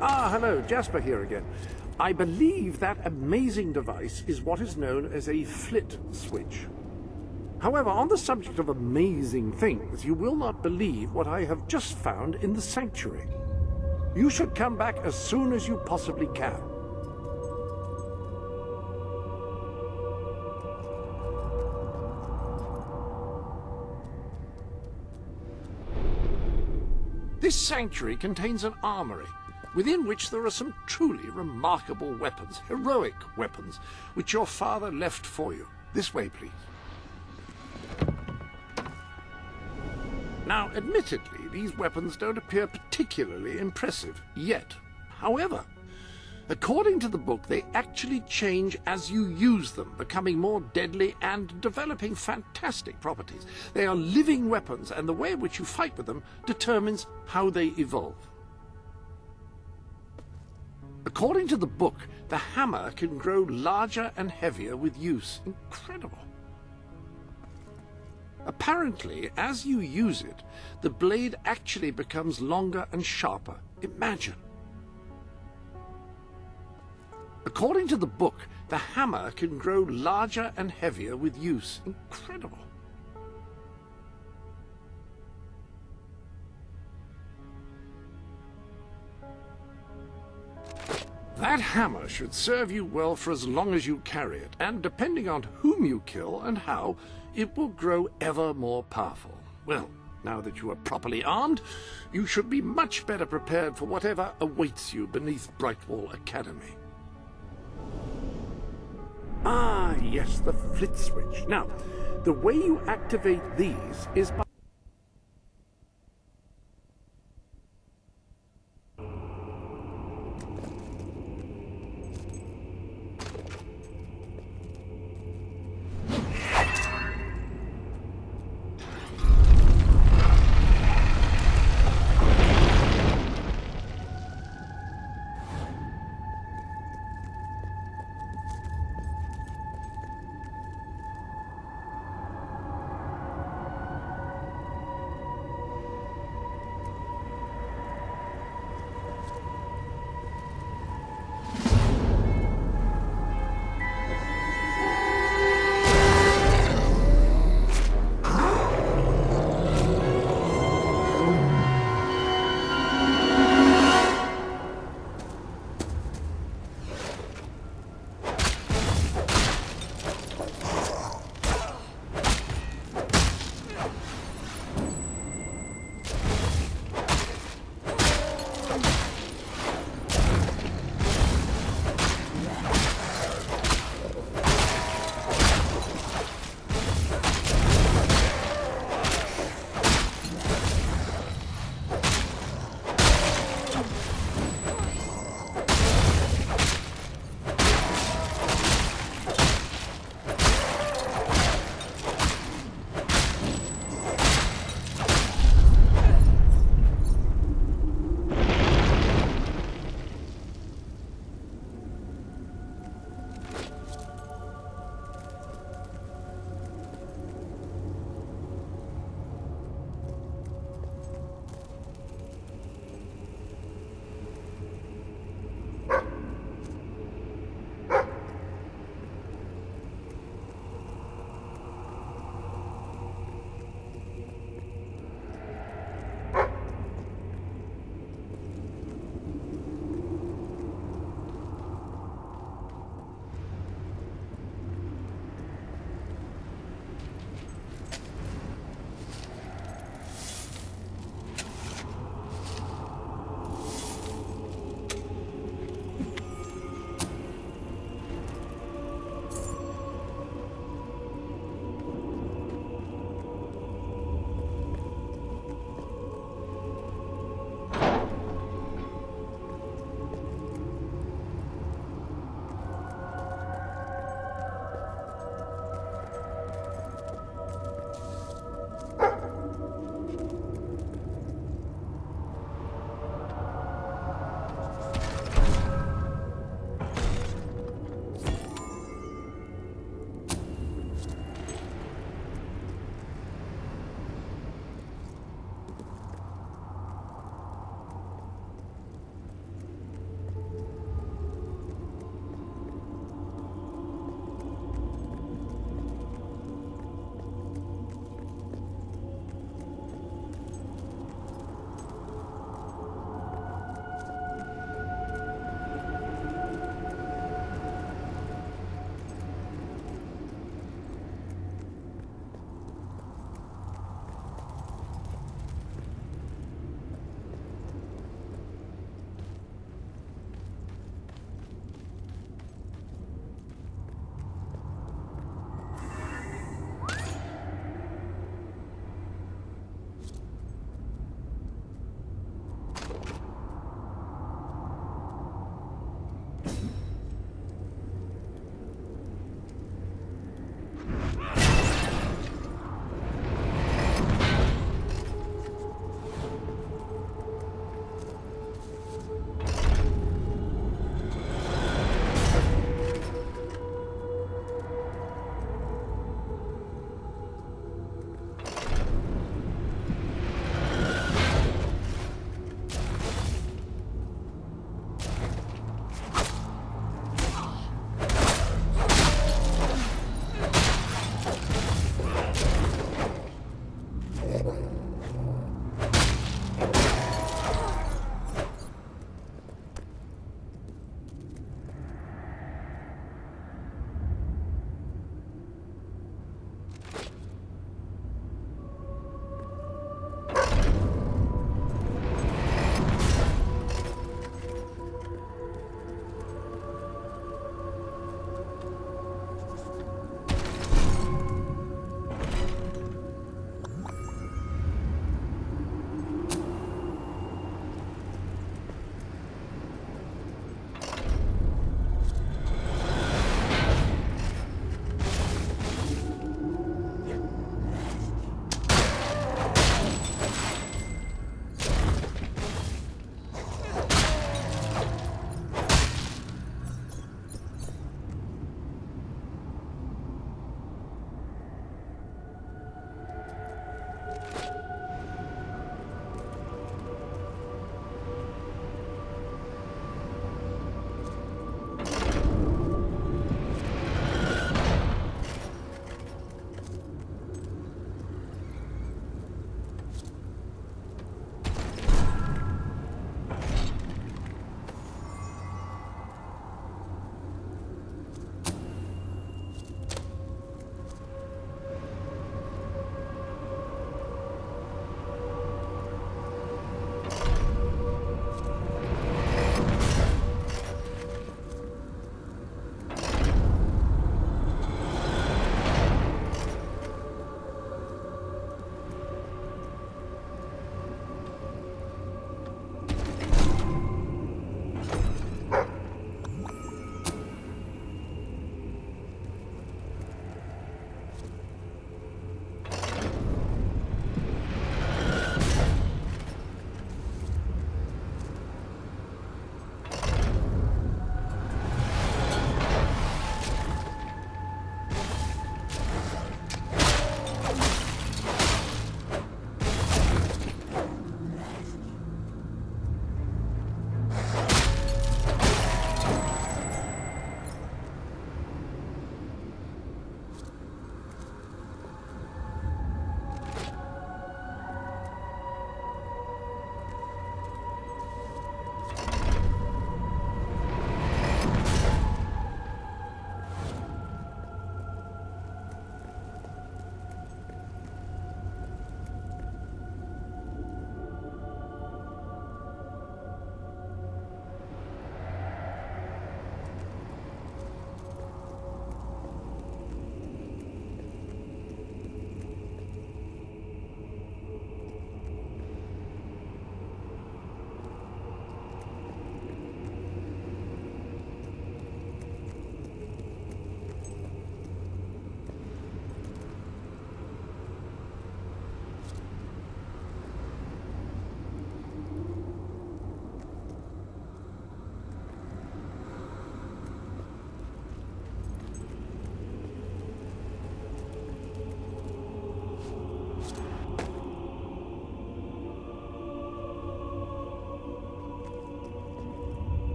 Ah, hello, Jasper here again. I believe that amazing device is what is known as a flit switch. However, on the subject of amazing things, you will not believe what I have just found in the sanctuary. You should come back as soon as you possibly can. This sanctuary contains an armory, within which there are some truly remarkable weapons, heroic weapons, which your father left for you. This way, please. Now, admittedly, these weapons don't appear particularly impressive yet. However, according to the book, they actually change as you use them, becoming more deadly and developing fantastic properties. They are living weapons, and the way in which you fight with them determines how they evolve. According to the book, the hammer can grow larger and heavier with use. Incredible. Apparently, as you use it, the blade actually becomes longer and sharper. Imagine. According to the book, the hammer can grow larger and heavier with use. Incredible. That hammer should serve you well for as long as you carry it, and depending on whom you kill and how, it will grow ever more powerful. Well, now that you are properly armed, you should be much better prepared for whatever awaits you beneath Brightwall Academy. Ah, yes, the flit switch. Now, the way you activate these is by...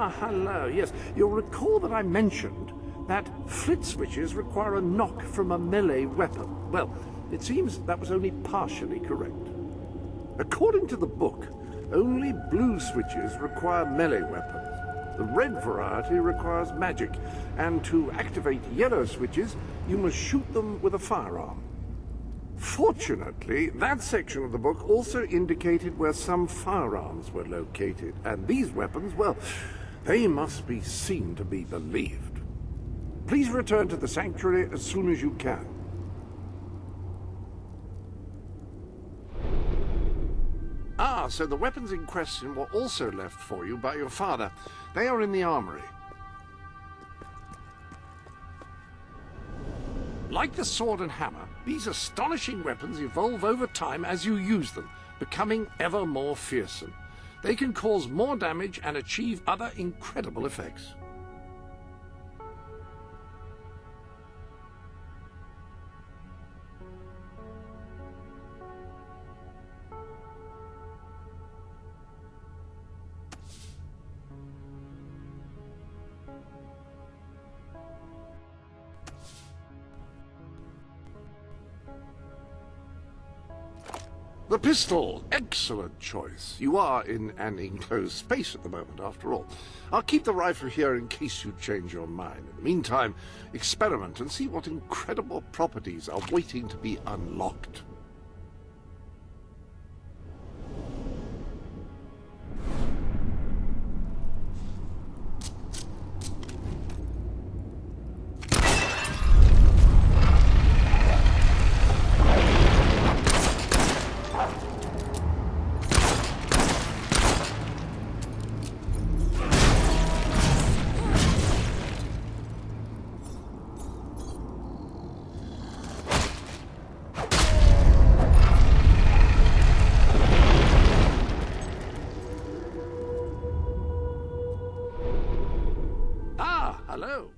Ah, hello. Yes, you'll recall that I mentioned that flit switches require a knock from a melee weapon. Well, it seems that was only partially correct. According to the book, only blue switches require melee weapons. The red variety requires magic, and to activate yellow switches, you must shoot them with a firearm. Fortunately, that section of the book also indicated where some firearms were located, and these weapons, well, they must be seen to be believed. Please return to the sanctuary as soon as you can. Ah, so the weapons in question were also left for you by your father. They are in the armory. Like the sword and hammer, these astonishing weapons evolve over time as you use them, becoming ever more fearsome. They can cause more damage and achieve other incredible effects. The pistol! Excellent choice. You are in an enclosed space at the moment, after all. I'll keep the rifle here in case you change your mind. In the meantime, experiment and see what incredible properties are waiting to be unlocked. Hello.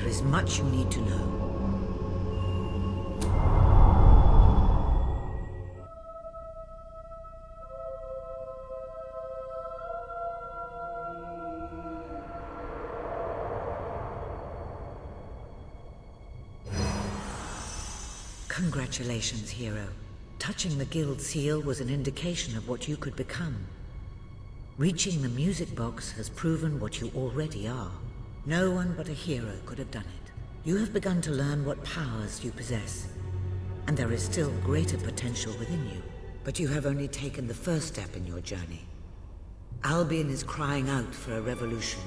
There is much you need to know. Congratulations, hero. Touching the guild seal was an indication of what you could become. Reaching the music box has proven what you already are. No one but a hero could have done it. You have begun to learn what powers you possess, and there is still greater potential within you. But you have only taken the first step in your journey. Albion is crying out for a revolution,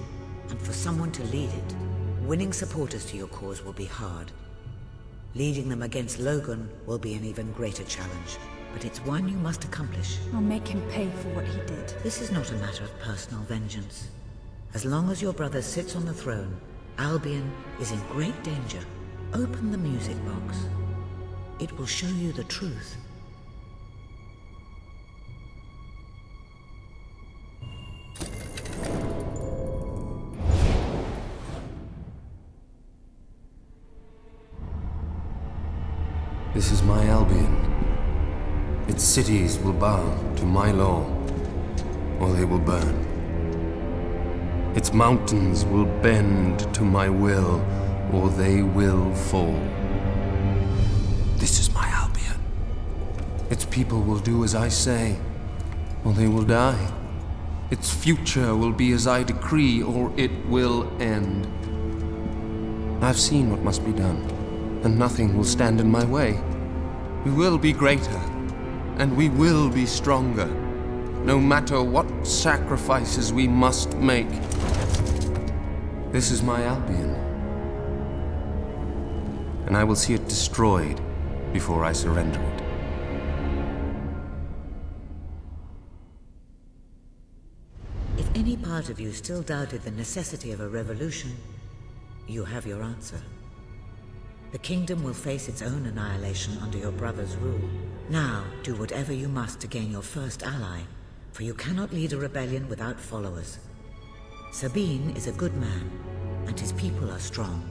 and for someone to lead it. Winning supporters to your cause will be hard. Leading them against Logan will be an even greater challenge, but it's one you must accomplish. I'll make him pay for what he did. This is not a matter of personal vengeance. As long as your brother sits on the throne, Albion is in great danger. Open the music box. It will show you the truth. This is my Albion. Its cities will bow to my law, or they will burn. Its mountains will bend to my will, or they will fall. This is my Albion. Its people will do as I say, or they will die. Its future will be as I decree, or it will end. I've seen what must be done, and nothing will stand in my way. We will be greater, and we will be stronger, no matter what sacrifices we must make. This is my Albion, and I will see it destroyed before I surrender it. If any part of you still doubted the necessity of a revolution, you have your answer. The kingdom will face its own annihilation under your brother's rule. Now, do whatever you must to gain your first ally, for you cannot lead a rebellion without followers. Sabine is a good man, and his people are strong.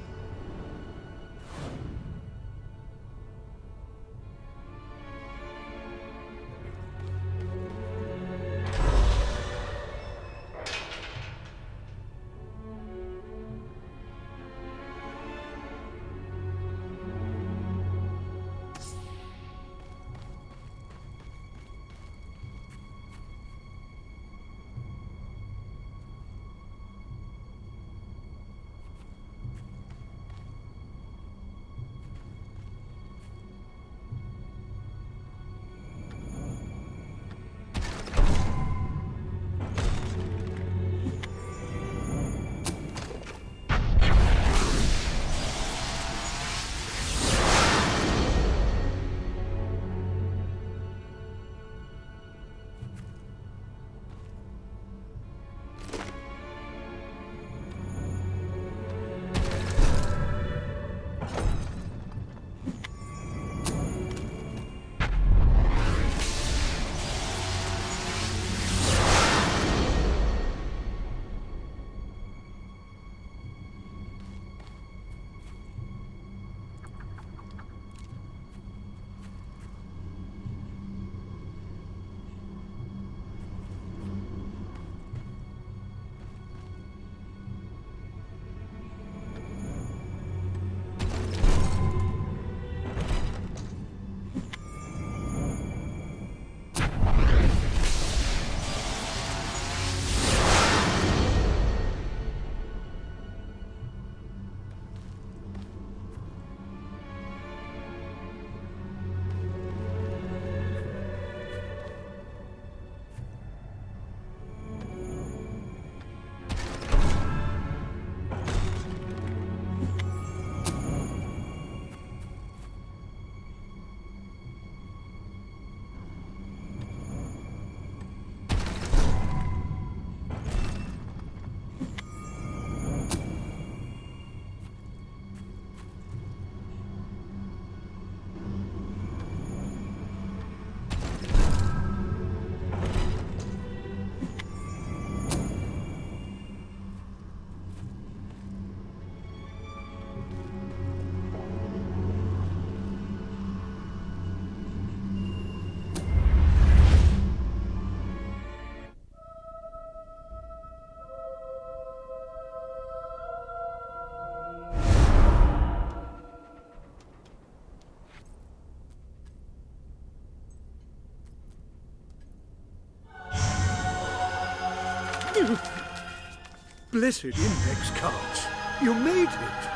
blessed index cards. You made it.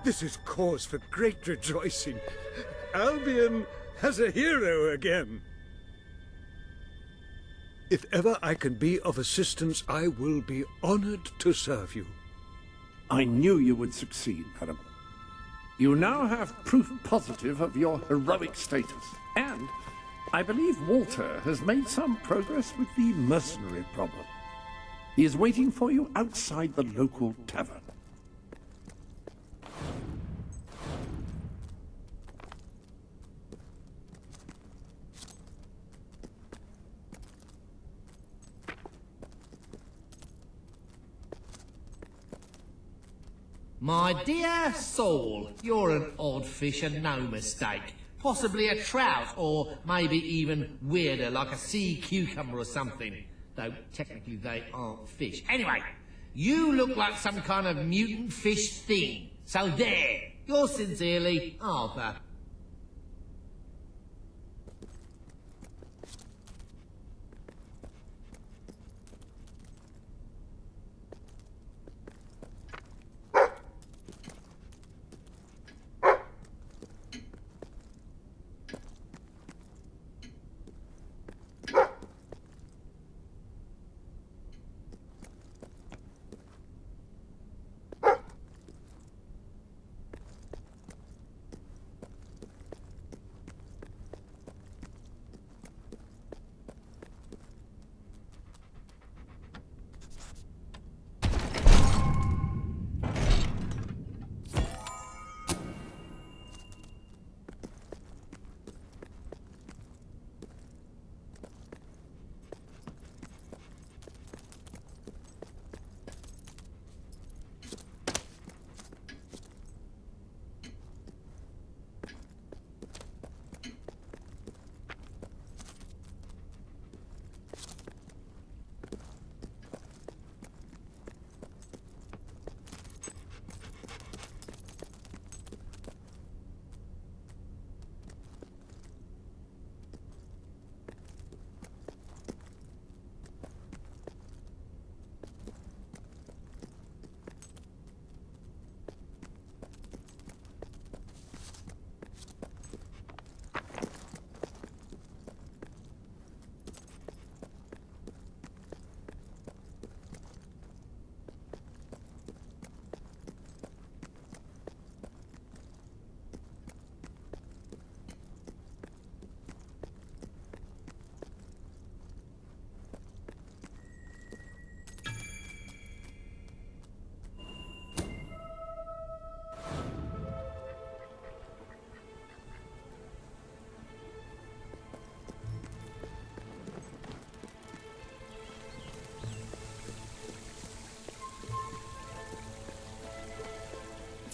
This is cause for great rejoicing. Albion has a hero again. If ever I can be of assistance, I will be honored to serve you. I knew you would succeed, madam. You now have proof positive of your heroic status, and I believe Walter has made some progress with the mercenary problem. He is waiting for you outside the local tavern. My dear Saul, you're an odd fish and no mistake. Possibly a trout, or maybe even weirder, like a sea cucumber or something. Though technically they aren't fish. Anyway, you look like some kind of mutant fish thing. So there, yours sincerely, Arthur.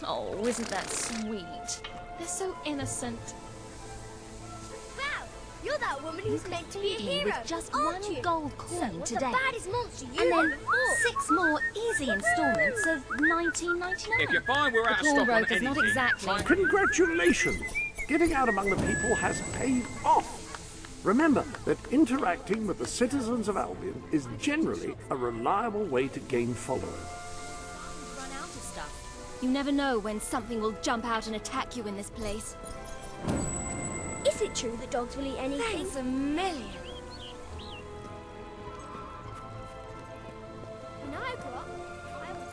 Oh, isn't that sweet? They're so innocent. Wow, you're that woman who's meant to be a hero, with just aren't one you? gold coin So, what's today. the baddest monster you And ever then fought? 6 more easy installments of $19.99. If you find we're out of The stock call on rope is not anything, exactly. Congratulations! Getting out among the people has paid off. Remember that interacting with the citizens of Albion is generally a reliable way to gain followers. Run out of stuff. You never know when something will jump out and attack you in this place. Is it true that dogs will eat anything? Thanks a million. When I grow up, I will...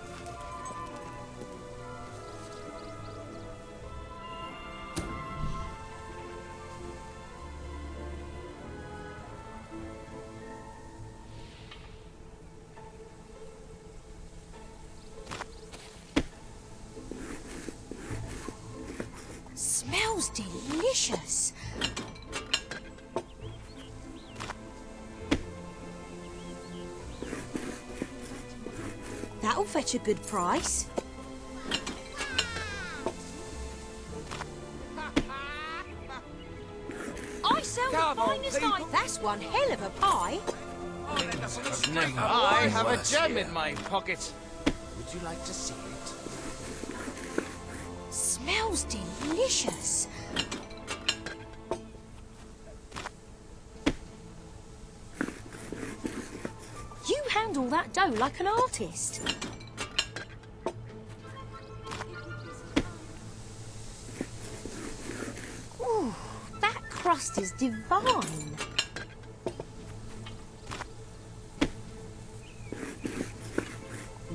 Smells delicious. That'll fetch a good price. I sell Come the on, finest people. knife. That's one hell of a pie. I have a gem in my pocket. Would you like to see it? Smells delicious. You handle that that dough like an artist. Ooh, that crust is divine.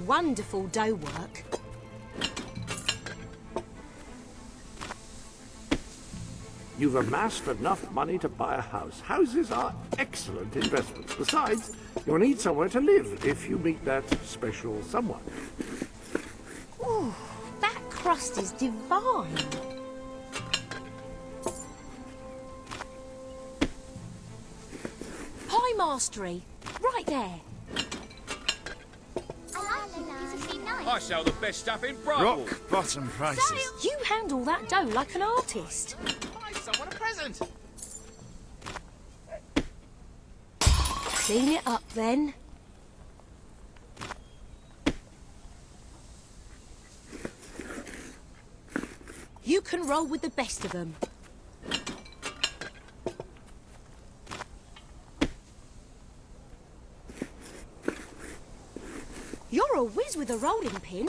Wonderful dough work. You've amassed enough money to buy a house. Houses are excellent investments. Besides, you'll need somewhere to live if you meet that special someone. Ooh, that crust is divine. Pie mastery, right there. I sell the best stuff in Brightwall. Rock bottom prices. You handle that dough like an artist. Buy someone a present. Clean it up then. You can roll with the best of them. You're a whiz with a rolling pin.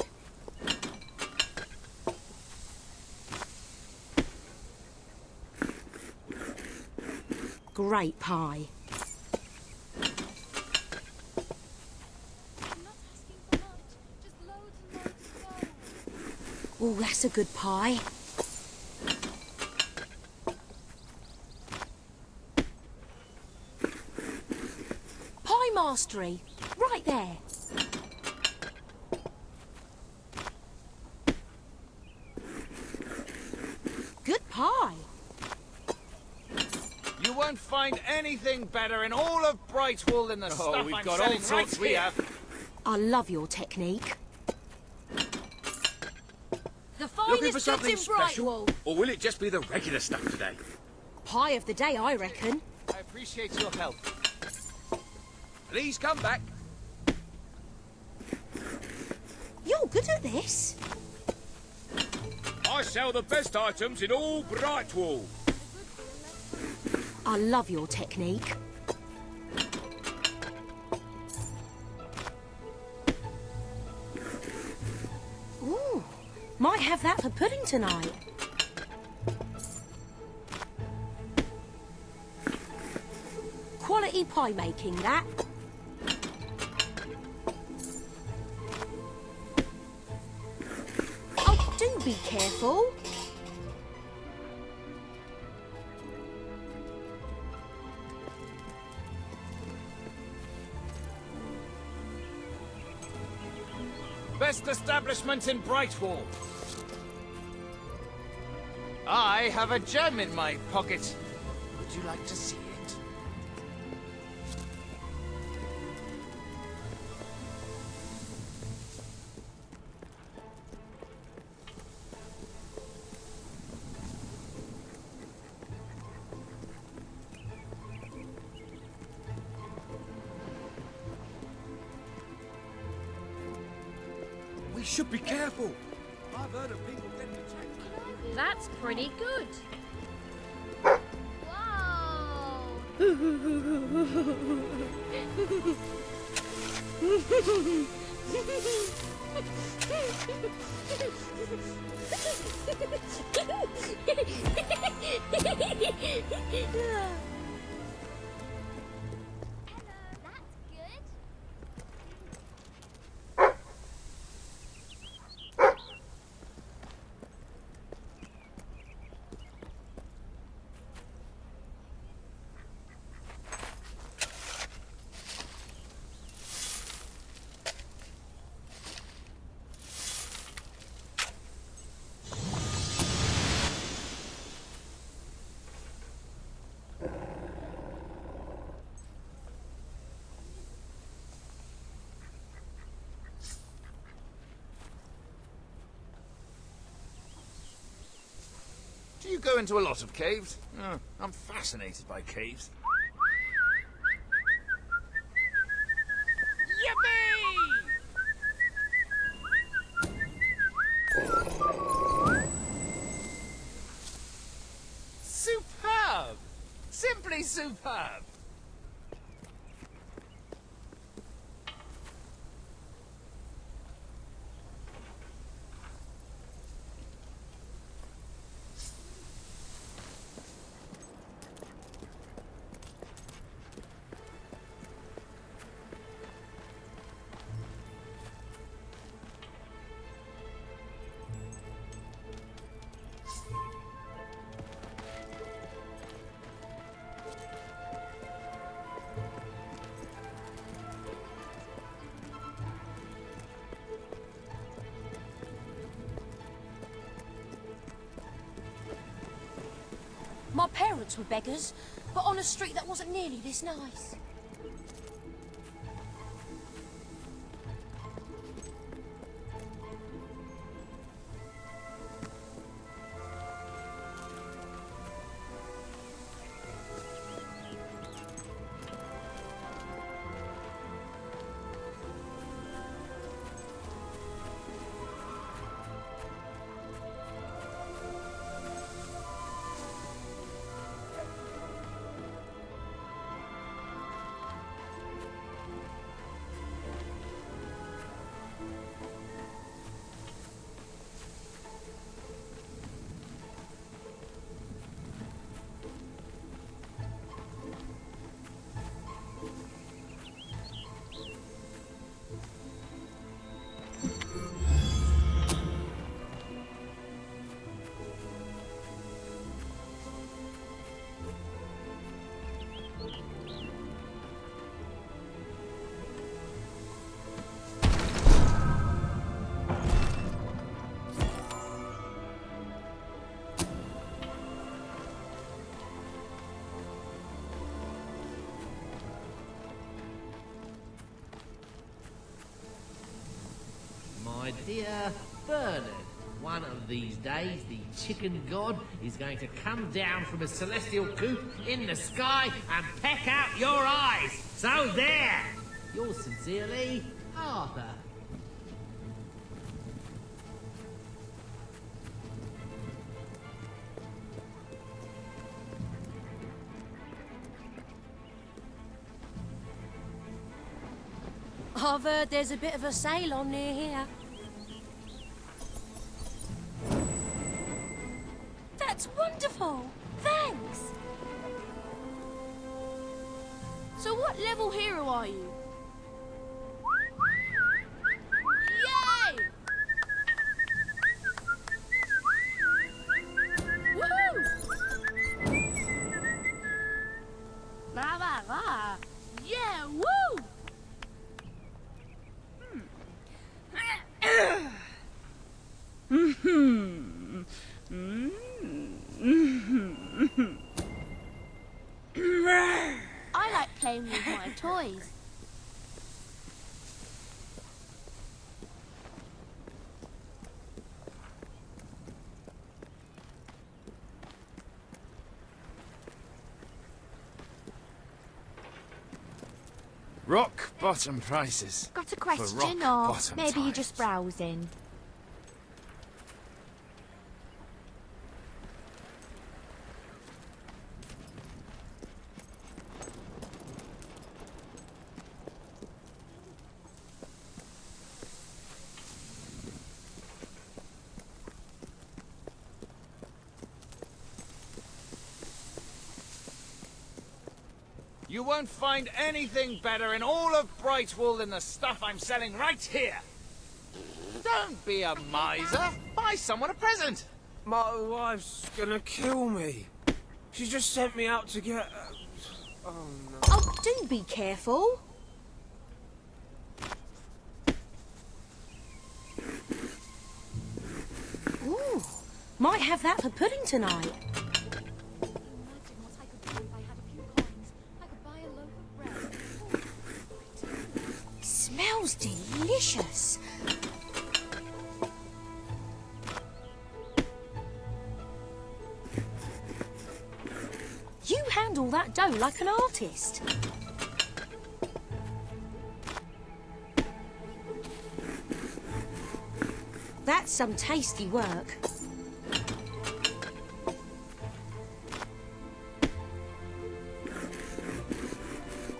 Great pie. Oh, that's a good pie. Pie mastery, right there. Good pie. You won't find anything better in all of Brightwall than the stuff we've I'm got selling all sorts right we here. have. I love your technique. The Looking for finest goods something in special? Brightwall. Or will it just be the regular stuff today? Pie of the day, I reckon. I appreciate your help. Please come back. You're good at this. I sell the best items in all Brightwall. I love your technique. Ooh, might have that for pudding tonight. Quality pie making, that. Oh, do be careful. Best establishment in Brightwall. I have a gem in my pocket. Would you like to see it? We should be careful. I've heard of people getting attacked. That's pretty good. Do you go into a lot of caves? Oh, I'm fascinated by caves. Yippee! Superb! Simply superb! My parents were beggars, but on a street that wasn't nearly this nice. My dear Bernard, one of these days the chicken god is going to come down from a celestial coop in the sky and peck out your eyes. So there! Yours sincerely, Arthur. I've heard there's a bit of a sale on near here. That's wonderful! Thanks! So what level hero are you? Yay! Woohoo! Rah, rah, rah. Yeah, woo! I like playing with my toys. Rock bottom prices. Got a For question, rock or bottom maybe you're times. just browsing? You won't find anything better in all of Brightwool than the stuff I'm selling right here. Don't be a miser. Buy someone a present. My wife's gonna kill me. She just sent me out to get... oh, no. Oh, do be careful. Ooh, might have that for pudding tonight. Smells delicious. You handle that dough like an artist. That's some tasty work.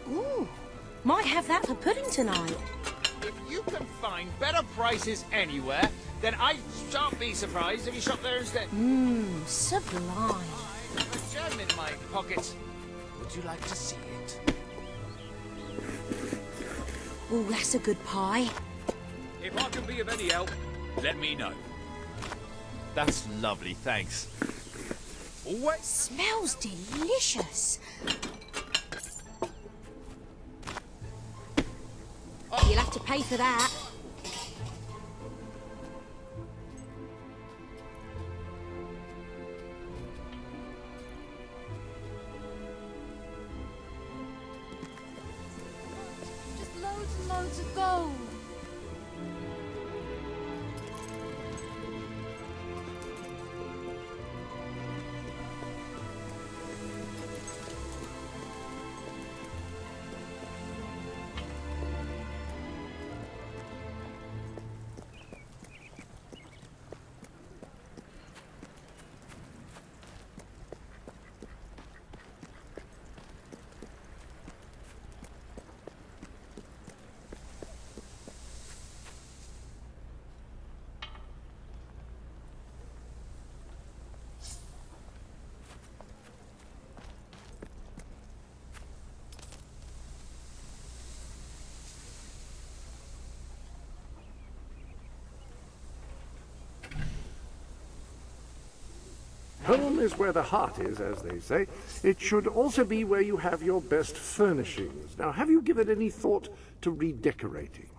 Ooh, might have that for pudding tonight. If you can find better prices anywhere, then I shan't be surprised if you shop there instead. Mmm, sublime. I have a gem in my pocket. Would you like to see it? Oh, that's a good pie. If I can be of any help, let me know. That's lovely, thanks. What? Smells delicious. You'll have to pay for that. gold. Home is where the heart is, as they say. It should also be where you have your best furnishings. Now, have you given any thought to redecorating?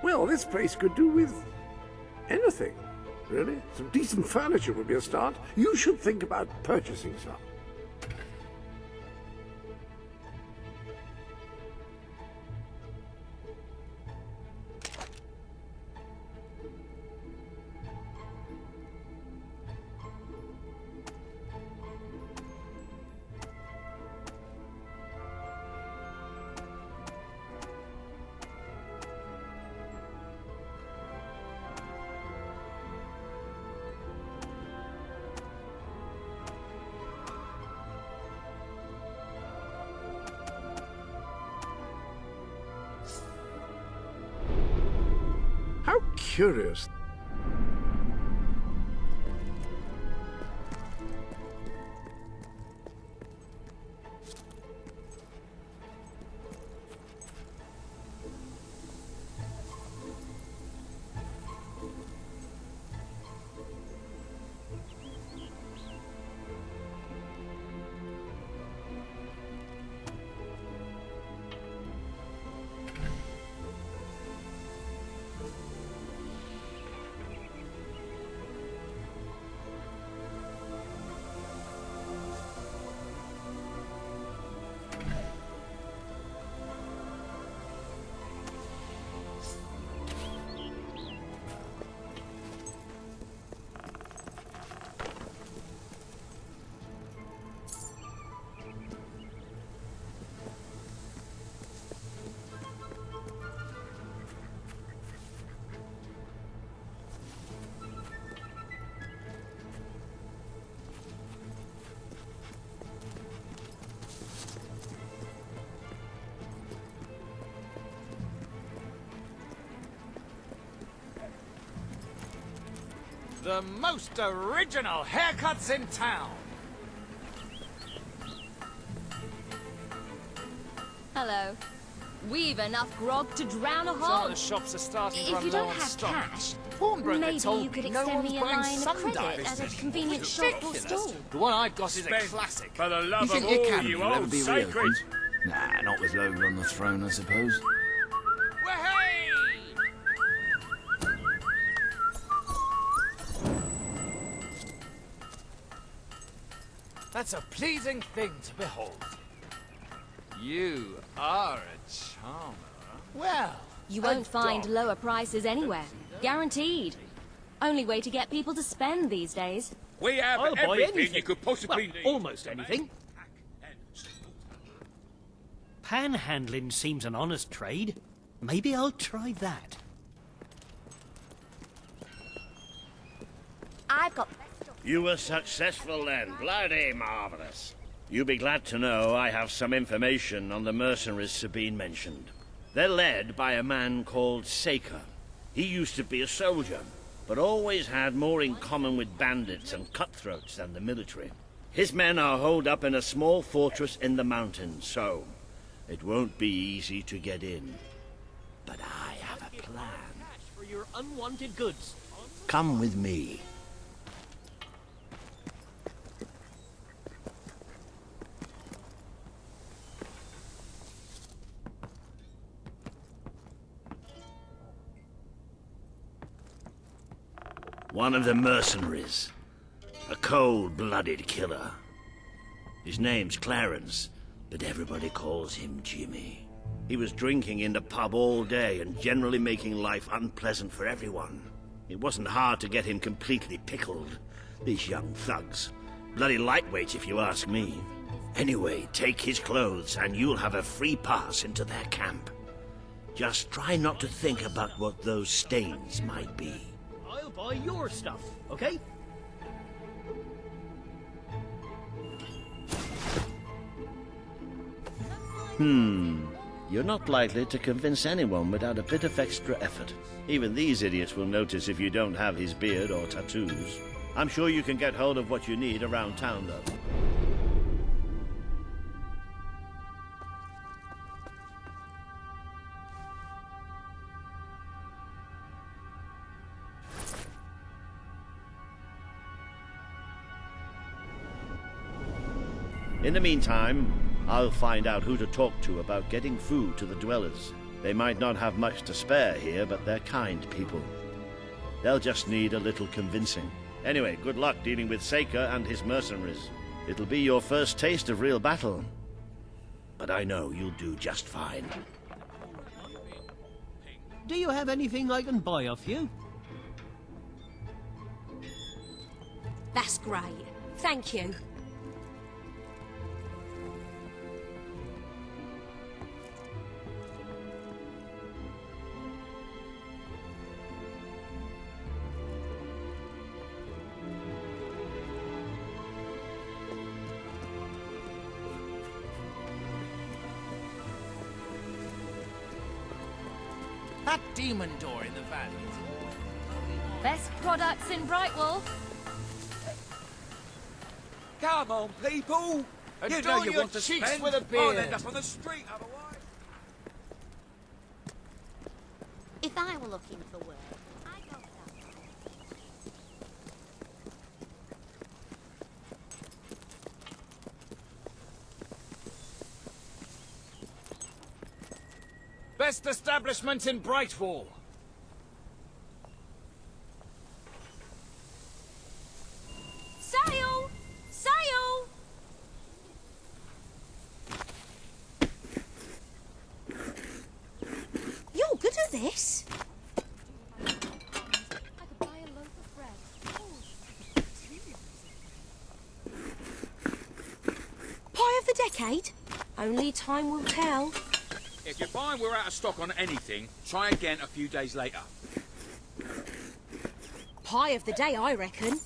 Well, this place could do with anything, really. Some decent furniture would be a start. You should think about purchasing some. How curious. The most original haircuts in town. Hello. We've enough grog to drown a Some hog. of the shops are starting to If run you low don't on have stock. cash, Pawnbroker maybe told you could me no extend one's me a buying line of sundials. credit at a convenient shop or Ridiculous. store. The one I've got is a classic. For the You love think of the all Academy you will ever old be sacred. reopened? Nah, not with Logan on the throne, I suppose. That's a pleasing thing to behold. You are a charmer. Well, You won't find lower prices anywhere. Guaranteed. Only way to get people to spend these days. We have I'll buy everything anything. you could possibly Well, need. almost anything. Panhandling seems an honest trade. Maybe I'll try that. I've got... You were successful then. Bloody marvelous. You'll be glad to know I have some information on the mercenaries Sabine mentioned. They're led by a man called Saker. He used to be a soldier, but always had more in common with bandits and cutthroats than the military. His men are holed up in a small fortress in the mountains, so it won't be easy to get in. But I have a plan. For your unwanted goods. Come with me. One of the mercenaries. A cold-blooded killer. His name's Clarence, but everybody calls him Jimmy. He was drinking in the pub all day and generally making life unpleasant for everyone. It wasn't hard to get him completely pickled. These young thugs. Bloody lightweights, if you ask me. Anyway, take his clothes and you'll have a free pass into their camp. Just try not to think about what those stains might be. I'll buy your stuff, okay? You're not likely to convince anyone without a bit of extra effort. Even these idiots will notice if you don't have his beard or tattoos. I'm sure you can get hold of what you need around town, though. In the meantime, I'll find out who to talk to about getting food to the dwellers. They might not have much to spare here, but they're kind people. They'll just need a little convincing. Anyway, good luck dealing with Saker and his mercenaries. It'll be your first taste of real battle. But I know you'll do just fine. Do you have anything I can buy off you? That's great. Thank you. That demon door in the valley. Best products in Brightwall. Come on, people! You know you want to spend. with a beard. I'll end up on the street otherwise. If I were looking for work, I'd go south. Best establishment in Brightwall. Sail! Sail! You're good at this. I could buy a loaf of bread. Pie of the decade? Only time will tell. If you find we're out of stock on anything, try again a few days later. Pie of the day, I reckon.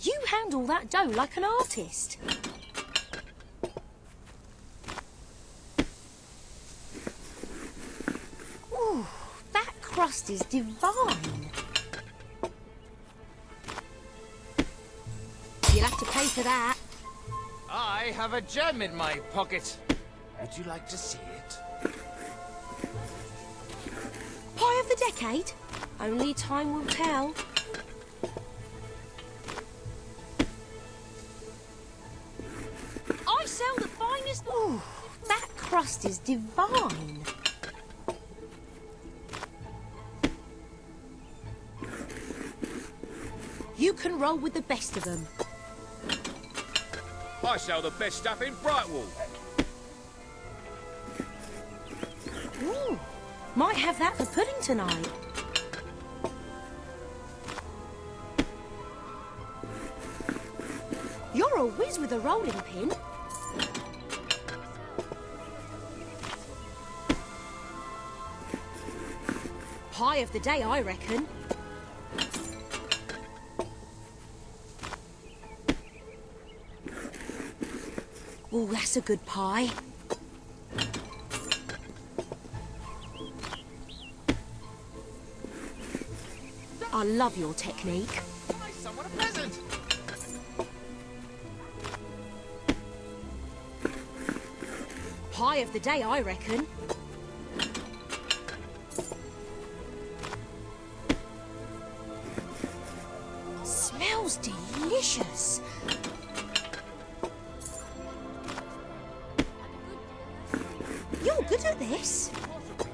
You handle that dough like an artist. Ooh, that crust is divine. You'll have to pay for that. I have a gem in my pocket. Would you like to see it? Pie of the decade? Only time will tell. I sell the finest... Ooh, that crust is divine. You can roll with the best of them. I sell the best stuff in Brightwall. Ooh, might have that for pudding tonight. You're a whiz with a rolling pin. Pie of the day, I reckon. Oh, that's a good pie. I love your technique. Buy someone a present. Pie of the day, I reckon. Smells delicious. You're good at this.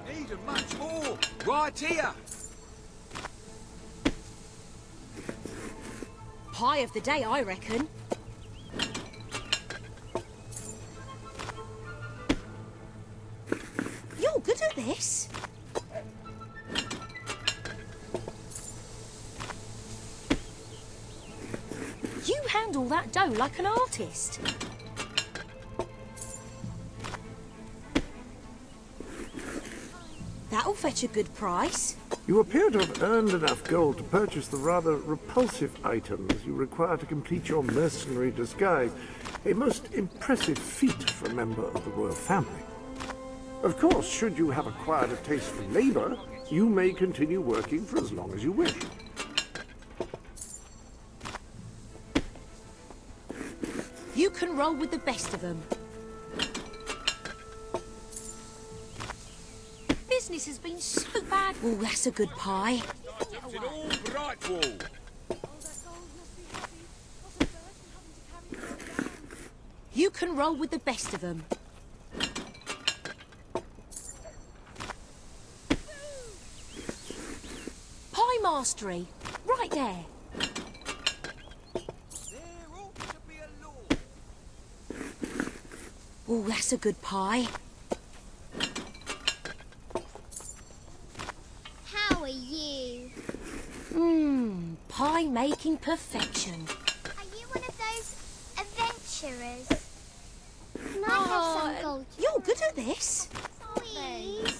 Need and much more. Right here. Pie of the day, I reckon. You're good at this. You handle that dough like an artist. That'll fetch a good price. You appear to have earned enough gold to purchase the rather repulsive items you require to complete your mercenary disguise. A most impressive feat for a member of the royal family. Of course, should you have acquired a taste for labor, you may continue working for as long as you wish. You can roll with the best of them. Business has been so bad. Oh, that's a good pie. It's all Brightwall. You can roll with the best of them. Pie mastery, right there. Oh, that's a good pie. How are you? Pie making perfection. Are you one of those adventurers? Can I have some gold? You're good at this. Please.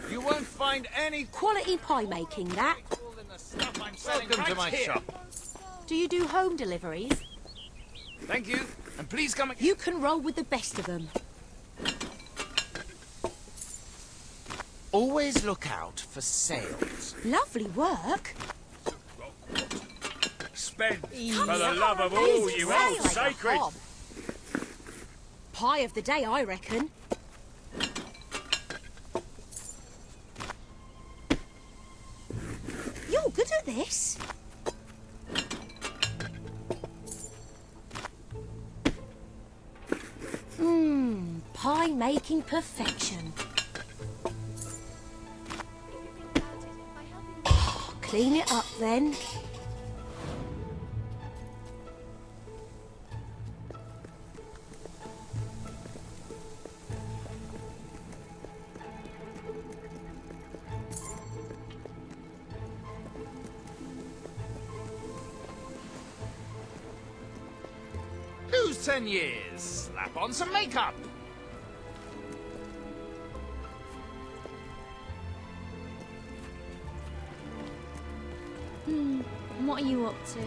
You won't find any Quality pie making, that. in the stuff I'm selling. Welcome to right my here. shop. Do you do home deliveries? Thank you, and please come again. You can roll with the best of them. Always look out for sales. Lovely work. Spend Come for the on, love of please, all you say hold like a sacred. hob. Pie of the day, I reckon. You're good at this. Pie making perfection. Clean it up then. Lose 10 years. Slap on some makeup. What are you up to?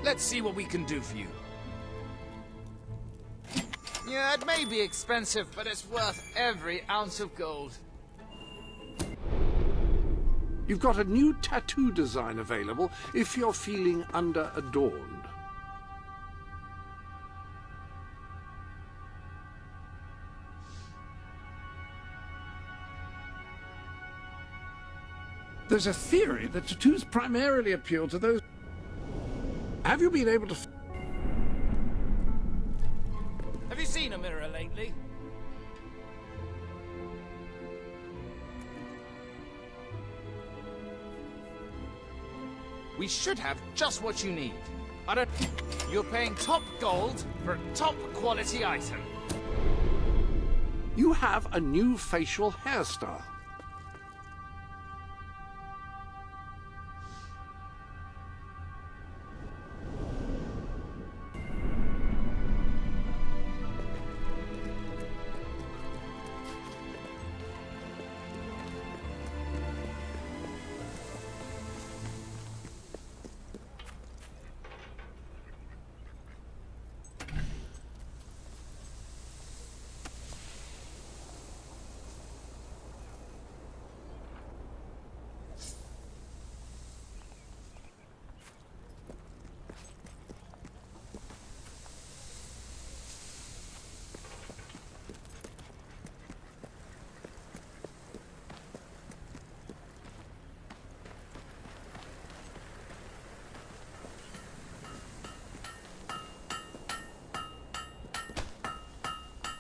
Let's see what we can do for you. Yeah, it may be expensive, but it's worth every ounce of gold. You've got a new tattoo design available if you're feeling under-adorned. There's a theory that tattoos primarily appeal to those... Have you been able to... Have you seen a mirror lately? We should have just what you need. I don't... You're paying top gold for a top quality item. You have a new facial hairstyle.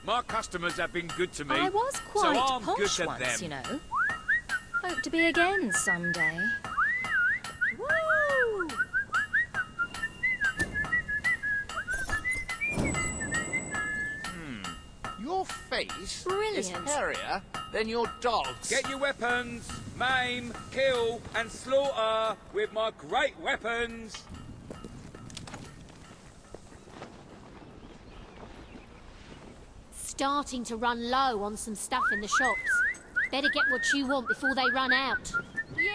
My customers have been good to me. I was so quite I'm good posh to once, them. you know. Hope to be again someday. Woo! Your face Brilliant. is hairier than your dog's. Get your weapons, maim, kill, and slaughter with my great weapons. Starting to run low on some stuff in the shops. Better get what you want before they run out. Yay!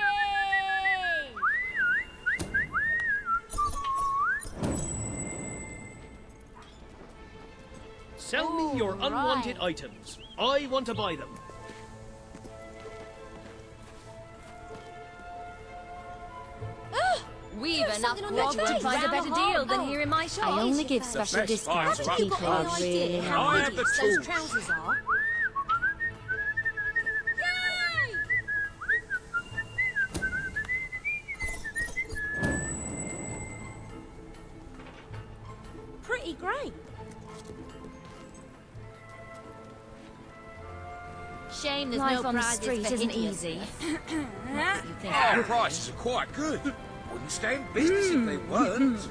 Sell me your unwanted items. I want to buy them. We've There's enough something on the grog to tray. find a better deal than Oh. here in my shop. I only give special best discounts to finds people right. who really how I have the hideous those tools. trousers are? Pretty great. Shame there's Life no on the prizes street for isn't idiots. easy. Our prices are quite good. Wouldn't stay in business if they weren't.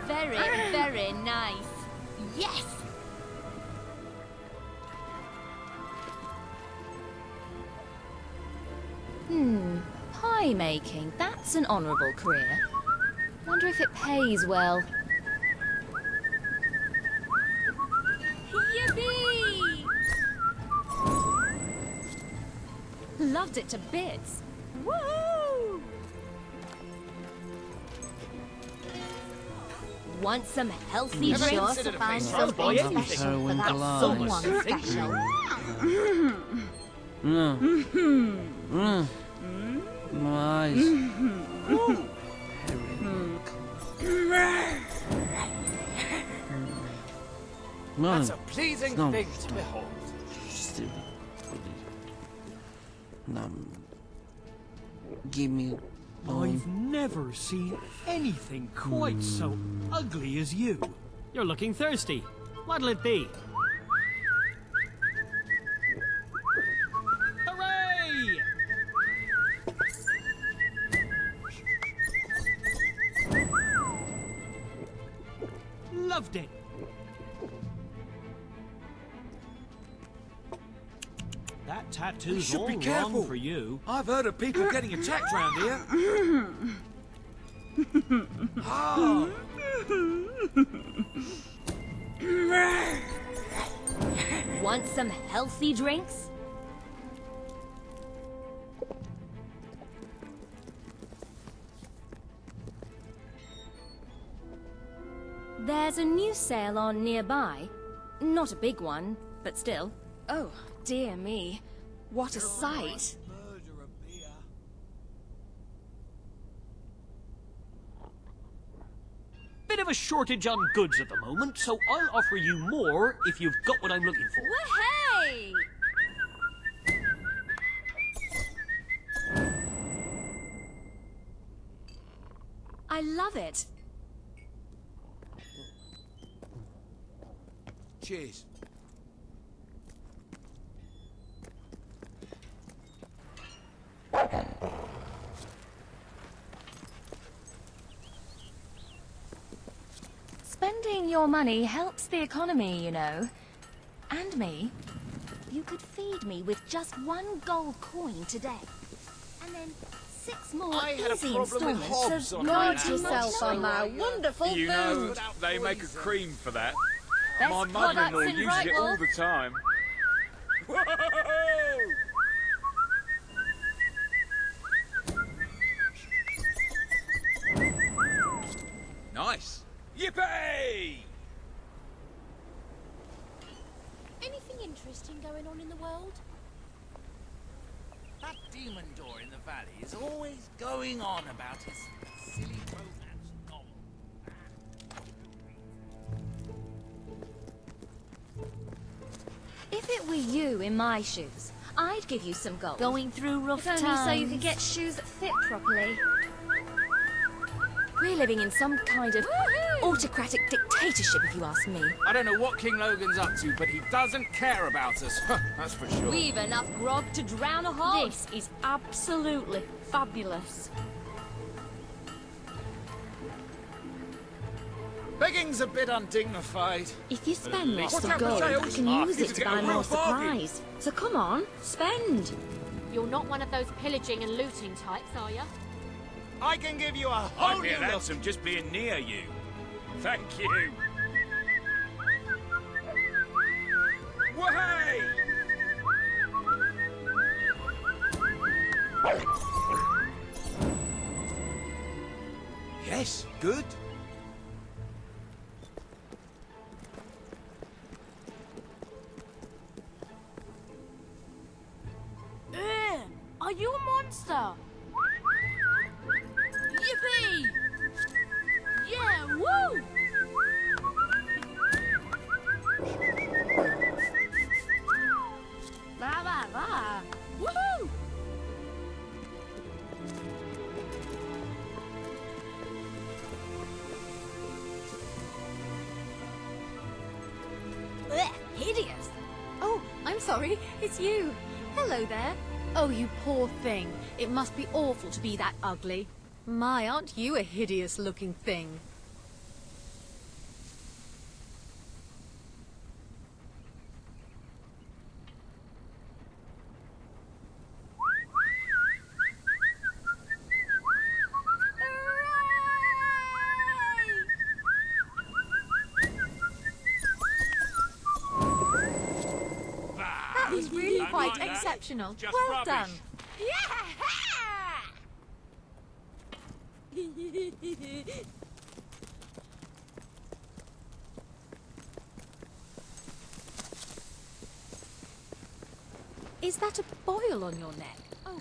Very, very nice. Yes! Pie making, that's an honourable career. Wonder if it pays well. Yippee! Loved it to bits. Woo! Want some healthy Be sure drinks? to find I'll buy something anything. special for that Someone someone special. special. My eyes. That's a pleasing No. thing to behold. Stupid. Give me. I've never seen anything quite so ugly as you. You're looking thirsty. What'll it be? Hooray! Loved it. That We tattoo's should all be careful. wrong for you. I've heard of people getting attacked round here. Oh. Want some healthy drinks? There's a new sale on nearby. Not a big one, but still. Oh, dear me. What a sight. Bit of a shortage on goods at the moment, so I'll offer you more if you've got what I'm looking for. Wahey! I love it. Cheers. Spending your money helps the economy, you know. And me. You could feed me with just 1 gold coin today. And then 6 more I had a easy problem with installments hobs of on gorge my yourself on my wonderful You know, food. they make a cream for that. Best My mother-in-law products in uses it all Brightwell. the time. Whoa! Nice. Yippee! Anything interesting going on in the world? That demon door in the valley is always going on about his silly romance novel. If it were you in my shoes, I'd give you some gold. Going through rough If only times. so you could get shoes that fit properly. We're living in some kind of autocratic dictatorship, if you ask me. I don't know what King Logan's up to, but he doesn't care about us. That's for sure. We've enough grog to drown a horse. This is absolutely fabulous. Begging's a bit undignified. If you spend least lots What of gold, happened to you can sales? use You it could to get a buy real more bargain. supplies. So come on, spend. You're not one of those pillaging and looting types, are you? I can give you a I whole feel new look. handsome just being near you. Thank you. Way! Yes, good. Are you a monster? Yippee! Yeah, woo! Blah, blah, blah. Woohoo! Blech, hideous. Oh, I'm sorry. It's you. Hello there. Oh, you poor thing. It must be awful to be that ugly. My, aren't you a hideous-looking thing? That was really Don't quite mind that. exceptional. Just Well rubbish. done. Is that a boil on your neck? Oh,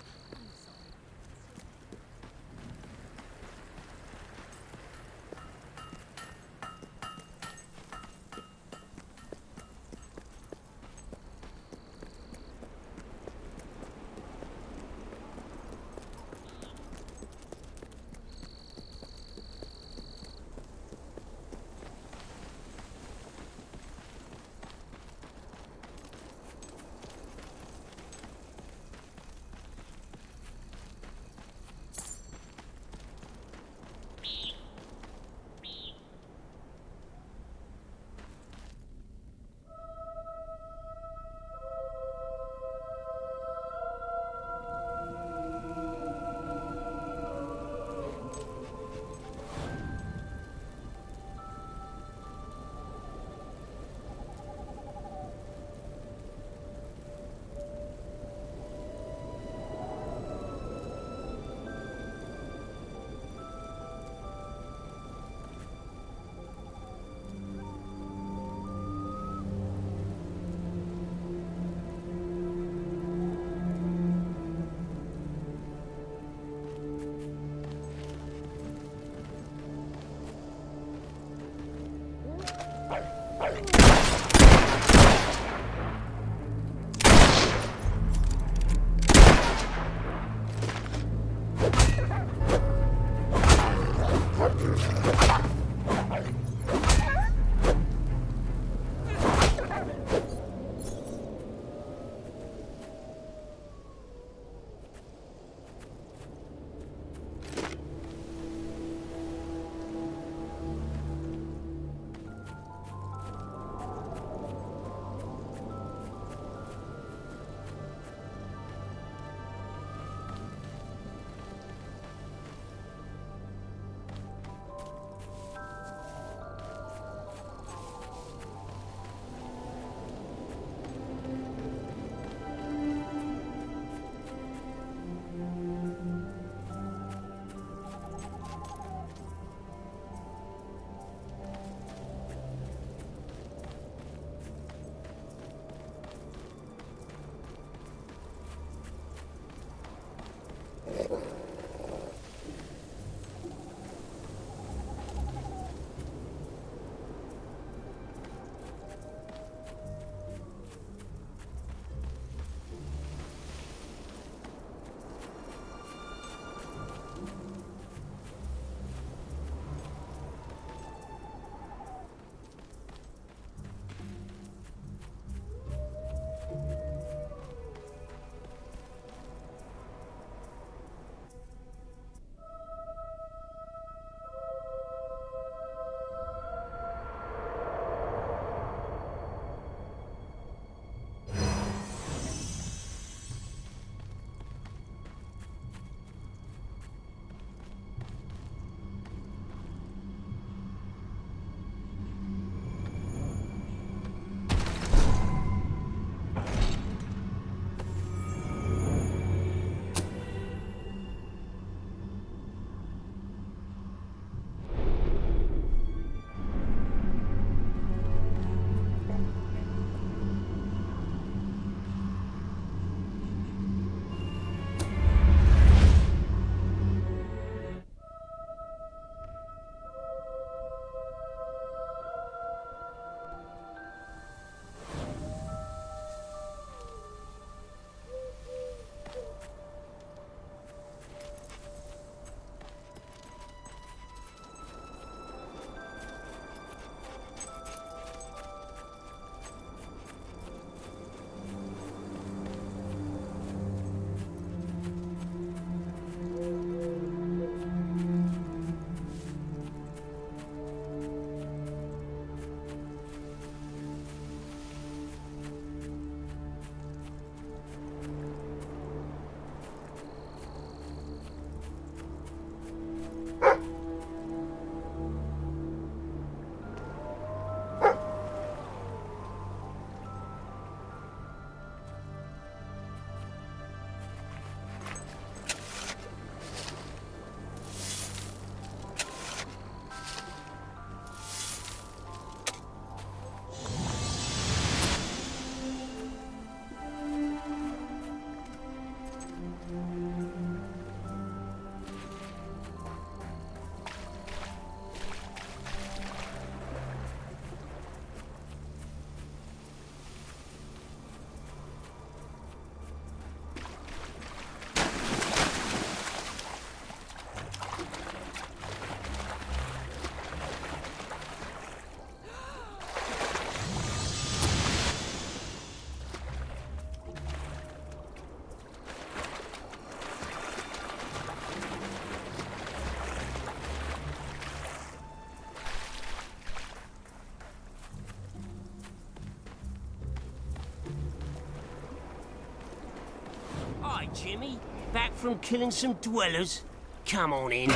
Jimmy? Back from killing some dwellers? Come on in.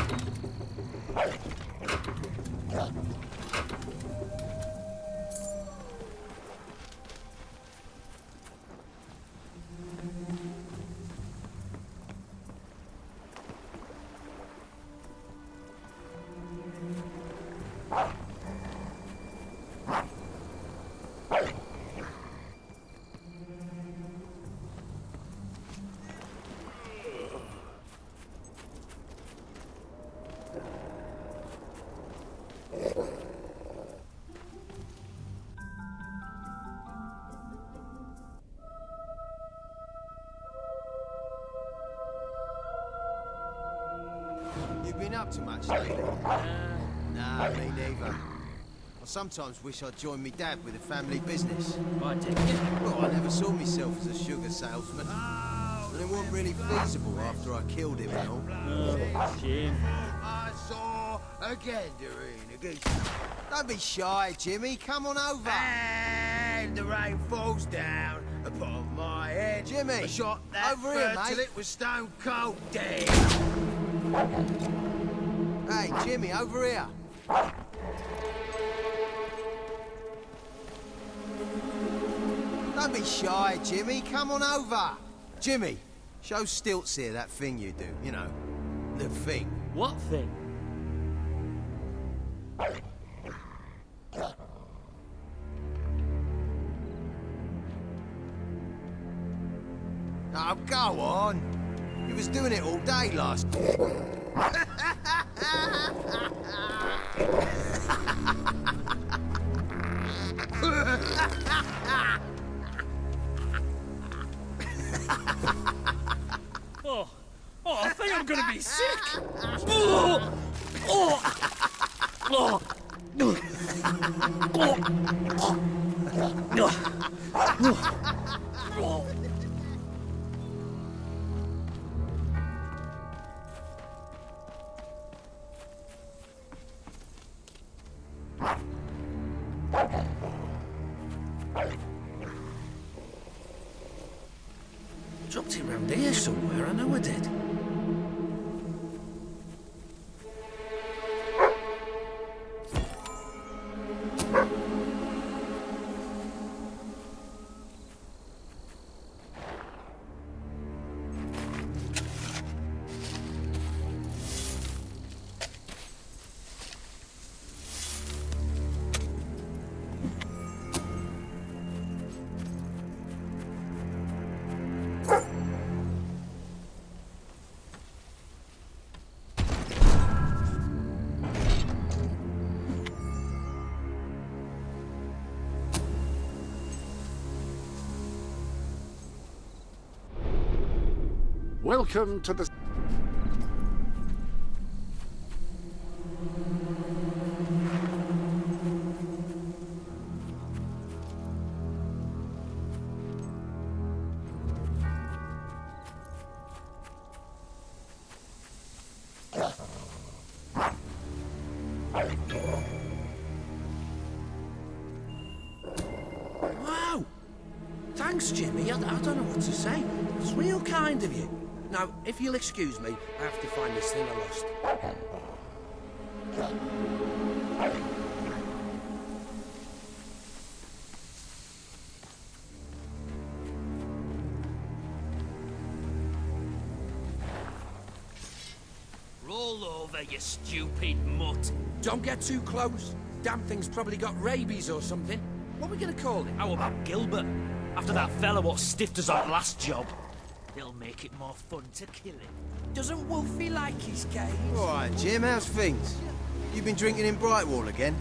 You been up to much lately? Nah, me neither. I sometimes wish I'd joined me dad with a family business. Why did Well, I never saw myself as a sugar salesman. And it wasn't really feasible after I killed him and all. Jim. I saw again, Doreen. Don't be shy, Jimmy. Come on over. And the rain falls down upon my head. Jimmy, I shot that over here, mate, till it was stone cold dead. Hey, Jimmy, over here. Don't be shy, Jimmy. Come on over. Jimmy, show Stilts here that thing you do. You know, the thing. What thing? Oh, go on. He was doing it all day last... Oh, I think I'm gonna be sick. Oh, oh, oh, oh. Dropped it round here somewhere, I know I did. Welcome to the... Wow! Thanks, Jimmy. I don't know what to say. It's real kind of you. Now, if you'll excuse me, I have to find this thing I lost. Roll over, you stupid mutt. Don't get too close. Damn thing's probably got rabies or something. What are we gonna call it? How about Gilbert? After that fella what stiffed us on last job. They'll make it more fun to kill him. Doesn't Wolfie like his games? All right, Jim, how's things? You've been drinking in Brightwall again?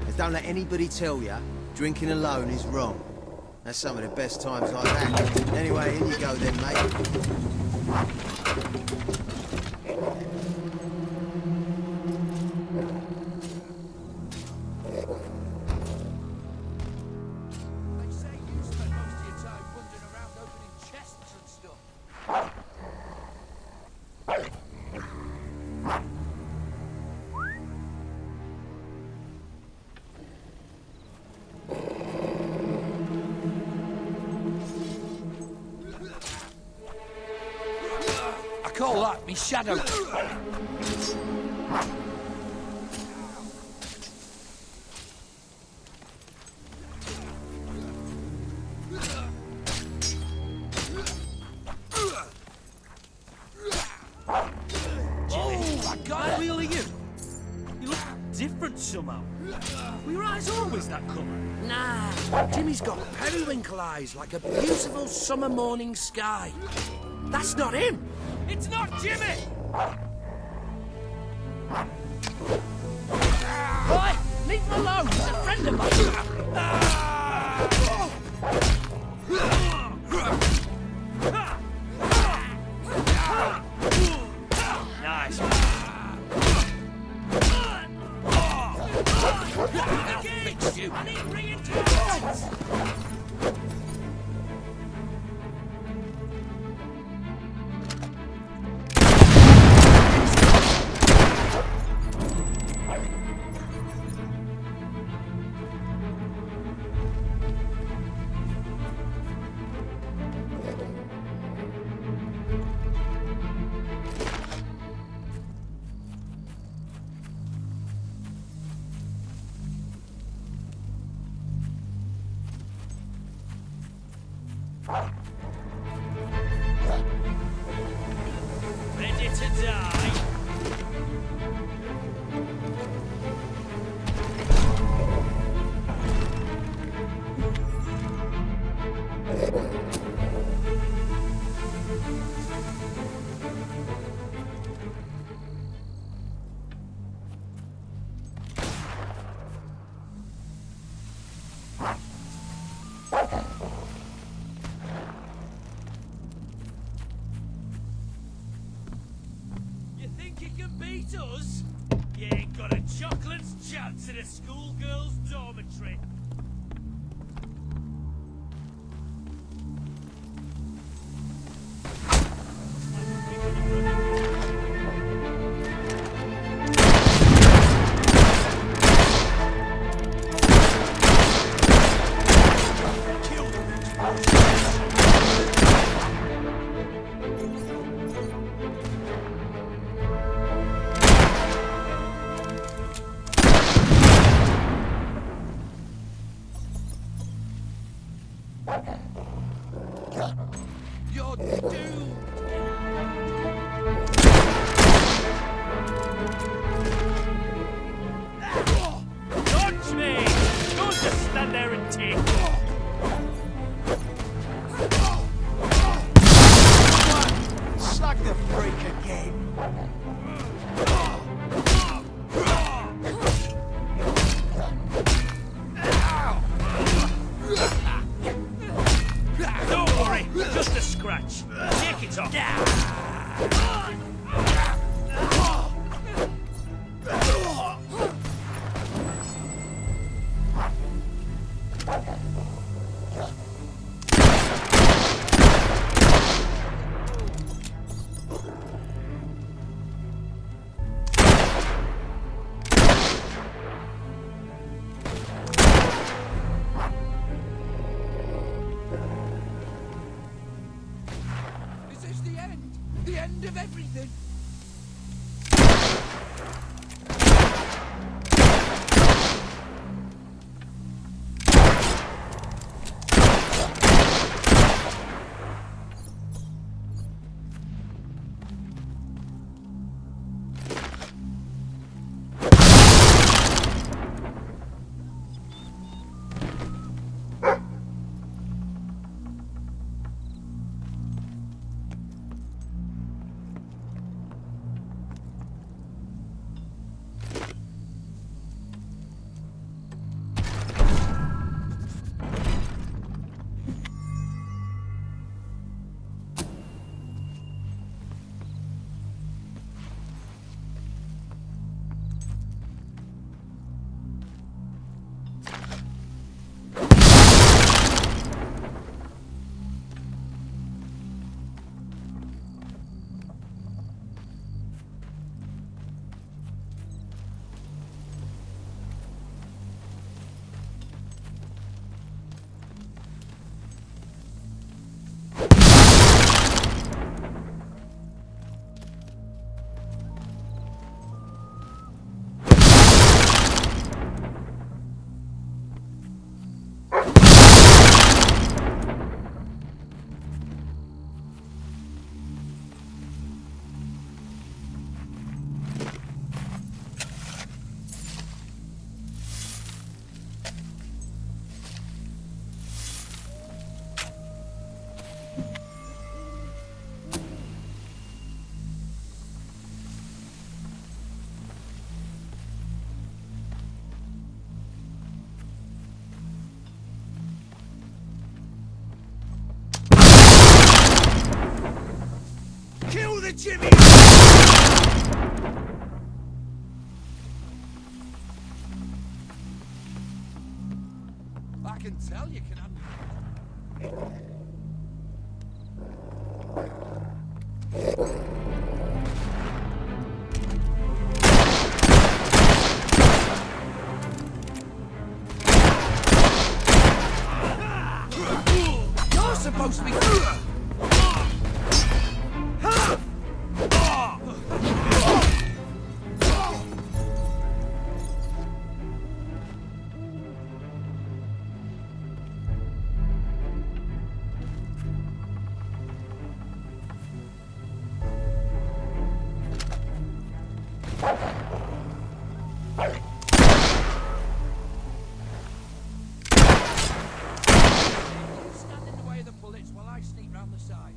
And don't let anybody tell you drinking alone is wrong. That's some of the best times I've had. Anyway, in you go then, mate. call that me shadow. Oh, I got it. Really, you? You look different somehow. Were your eyes always that colour? Nah, Jimmy's got periwinkle eyes like a beautiful summer morning sky. That's not him. It's not Jimmy! Boy, leave him alone. He's a friend of mine. Nice. I'll fix you. I need reinforcements! Ready to die? You think you can beat us? You ain't got a chocolate's chance in a schoolgirl's dormitory. You're doomed! Dodge me! Don't just stand there and take. Slug the freak again. Don't worry, just a scratch. Take it off. Is this the end? The end of everything? Jimmy! I can tell you can You're supposed to be. Stand in the way of the bullets while I sneak round the side.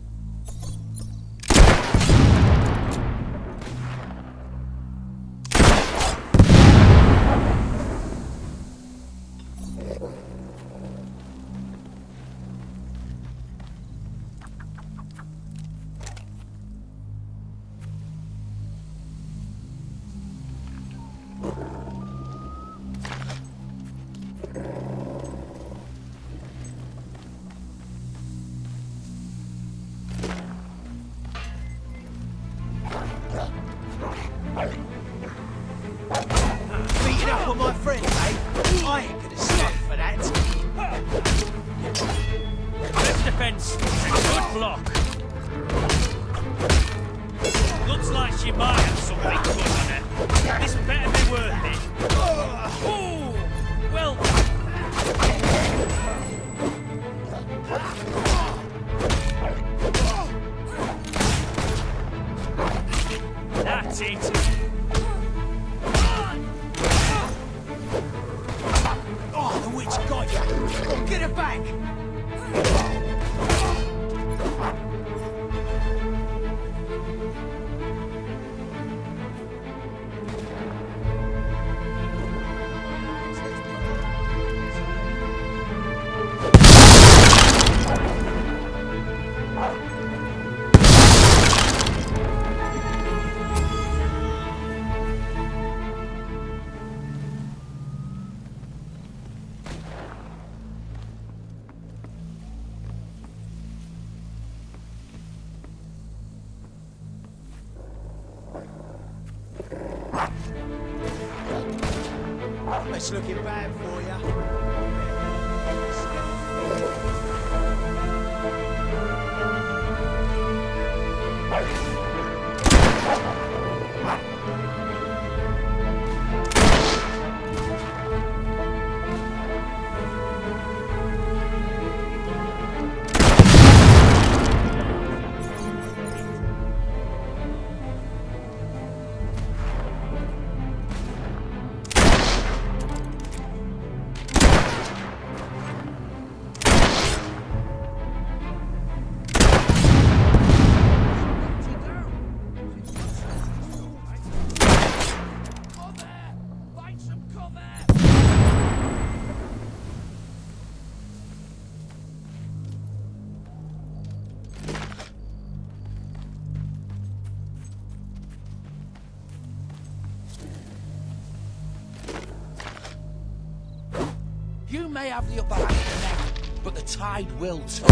Beating up on my friend, eh? I ain't gonna stand for that. First defense. Good block. Looks like she might have something good on her. This better be worth it. Ooh! Well. That's it. Oh, the witch got you. Oh, get her back. It's looking bad for you. You may have the upper hand now, but the tide will turn.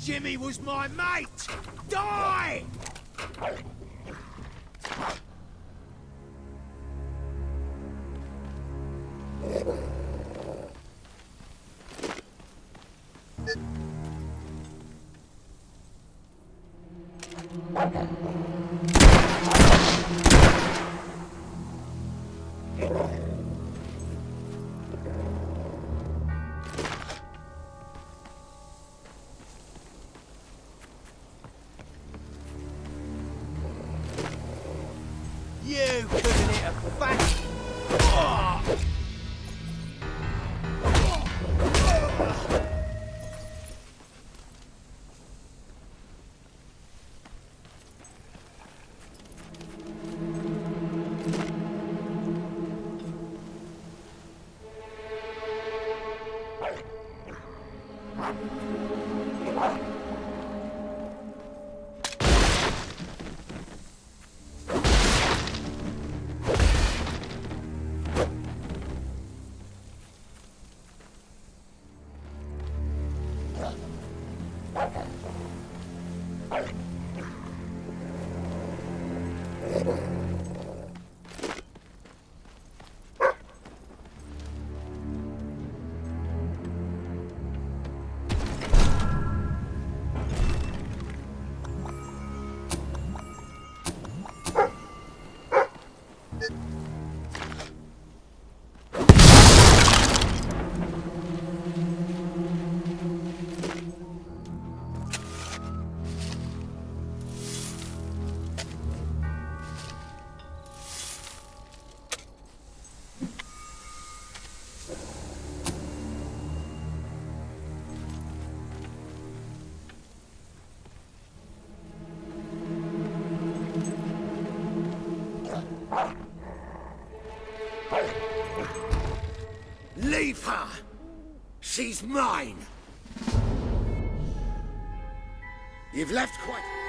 Jimmy was my mate! Die! Who couldn't hit a fat... Oh! Leave her! She's mine! You've left quite...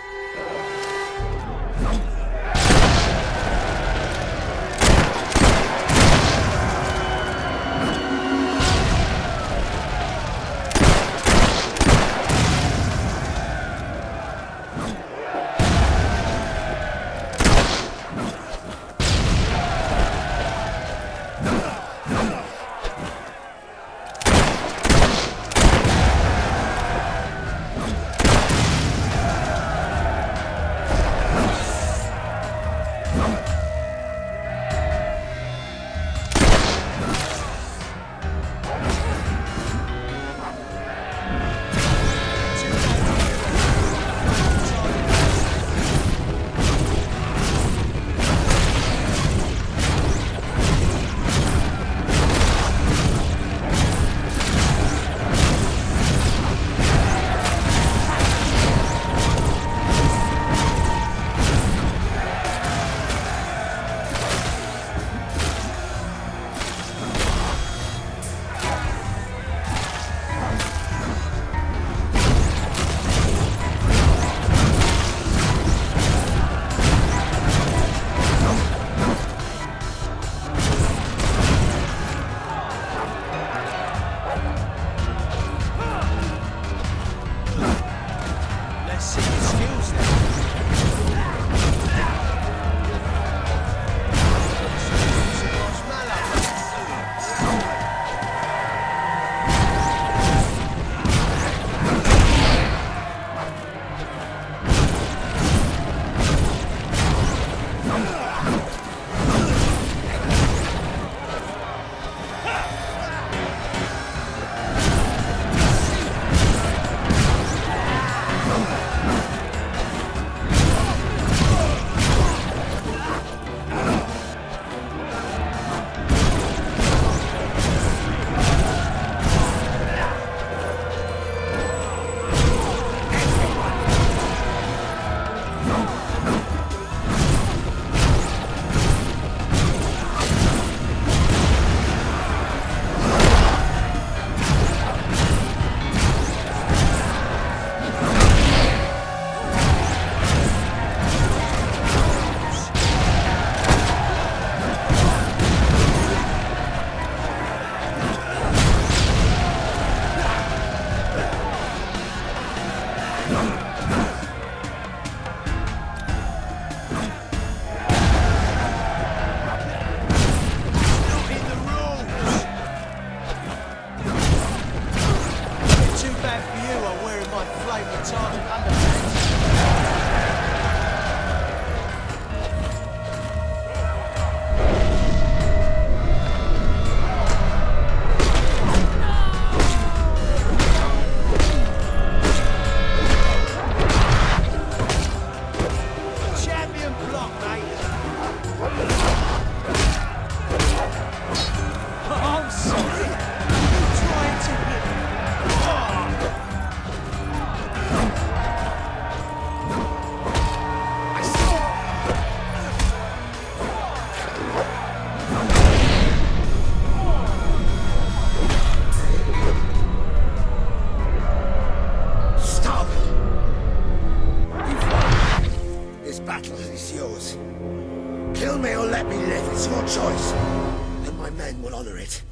me or let me live. It's your choice. And my men will honor it.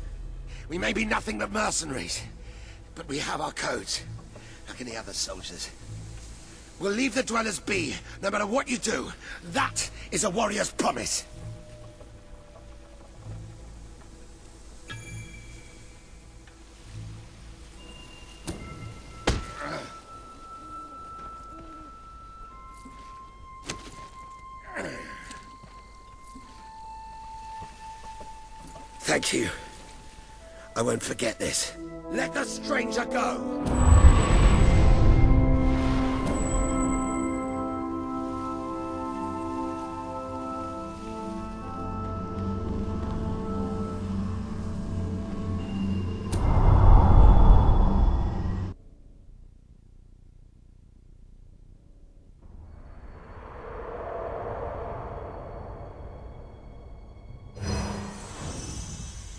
We may be nothing but mercenaries, but we have our codes, like any other soldiers. We'll leave the dwellers be, no matter what you do. That is a warrior's promise. Thank you. I won't forget this. Let the stranger go!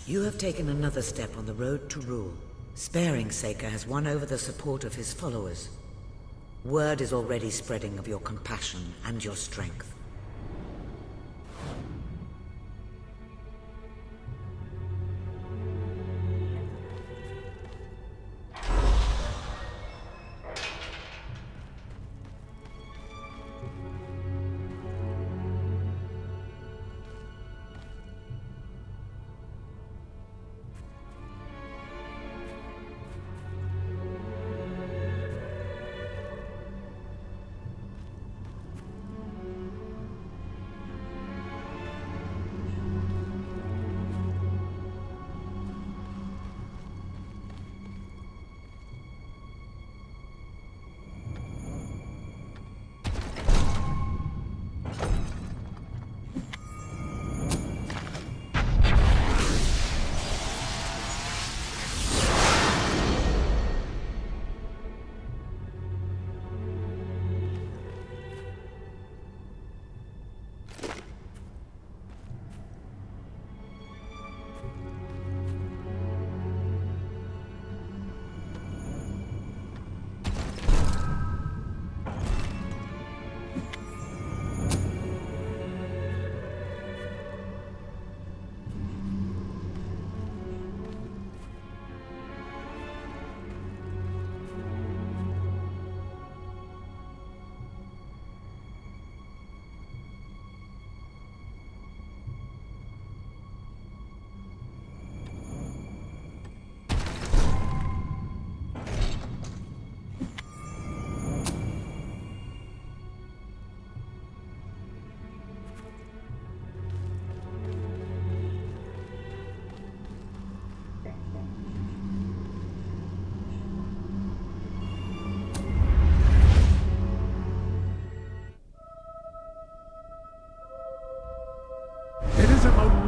You have taken another step on the road to rule. Sparing Saker has won over the support of his followers. Word is already spreading of your compassion and your strength.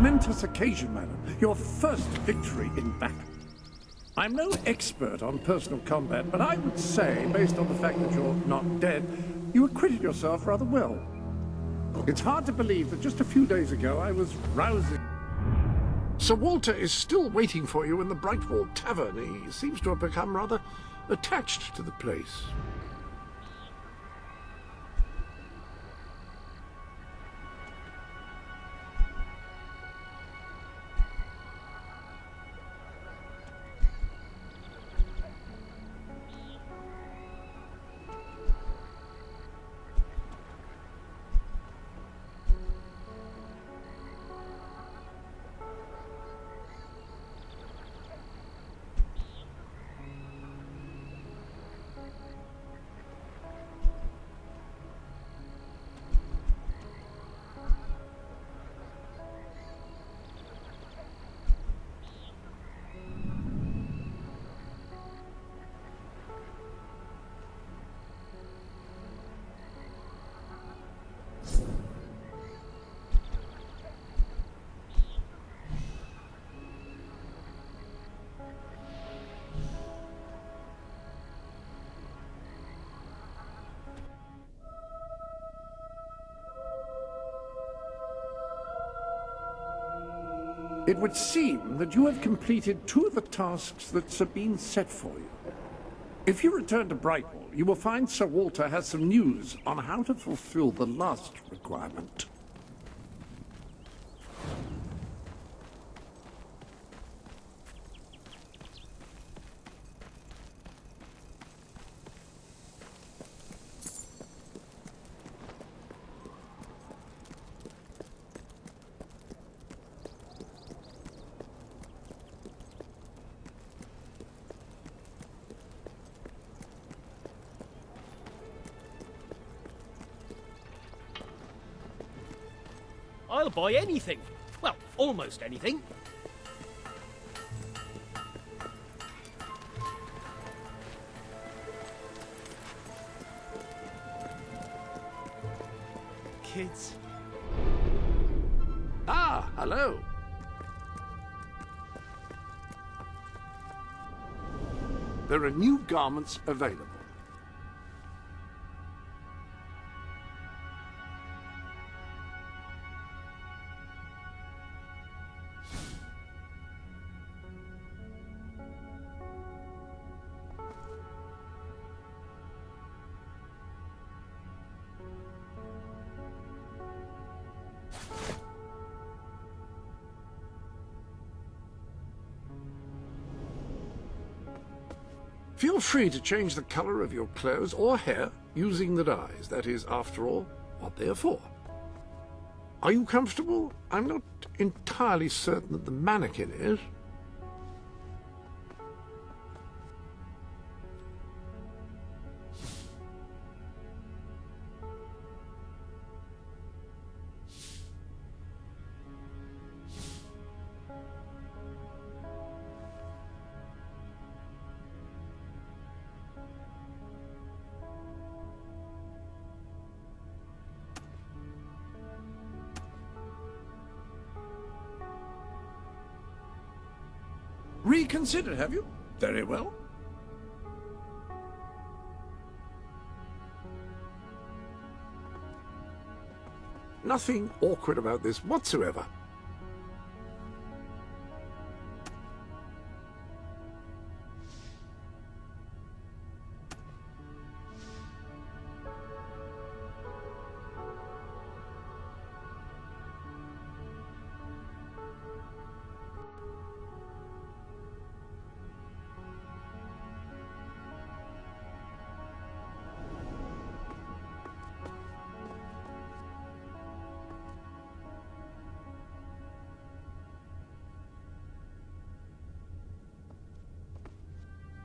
Momentous occasion, madam. Your first victory in battle. I'm no expert on personal combat, but I would say, based on the fact that you're not dead, you acquitted yourself rather well. It's hard to believe that just a few days ago I was rousing... Sir Walter is still waiting for you in the Brightwall Tavern. He seems to have become rather attached to the place. It would seem that you have completed 2 of the tasks that Sabine set for you. If you return to Brightwall, you will find Sir Walter has some news on how to fulfill the last requirement. I'll buy anything. Well, almost anything. Kids. Ah, hello. There are new garments available. Feel free to change the color of your clothes or hair using the dyes. That is, after all, what they are for. Are you comfortable? I'm not entirely certain that the mannequin is. Reconsidered, have you? Very well. Nothing awkward about this whatsoever.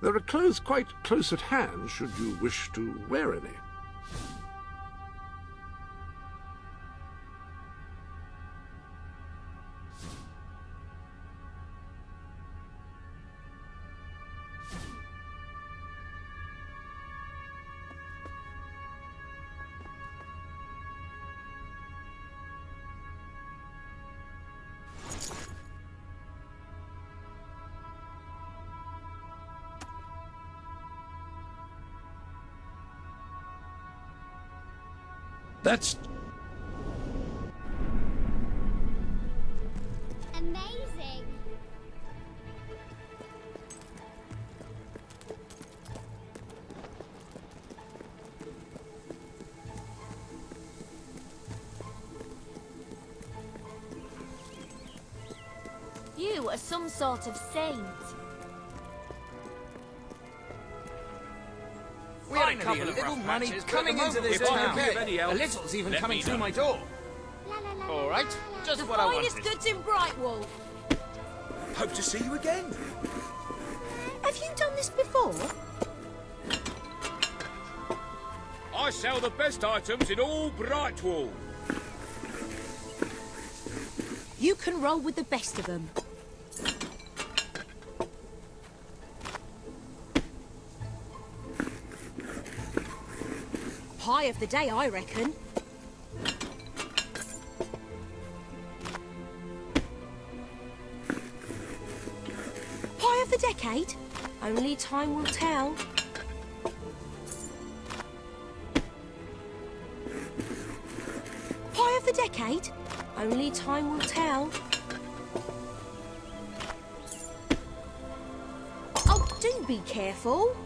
There are clothes quite close at hand, should you wish to wear any. That's... Amazing. You are some sort of saint. We had a couple of little money coming into this town. A little's even coming through my door. All right, just what I wanted. The finest goods in Brightwall. Hope to see you again. Have you done this before? I sell the best items in all Brightwall. You can roll with the best of them. Pie of the day, I reckon. Pie of the decade? Only time will tell. Pie of the decade? Only time will tell. Oh, do be careful.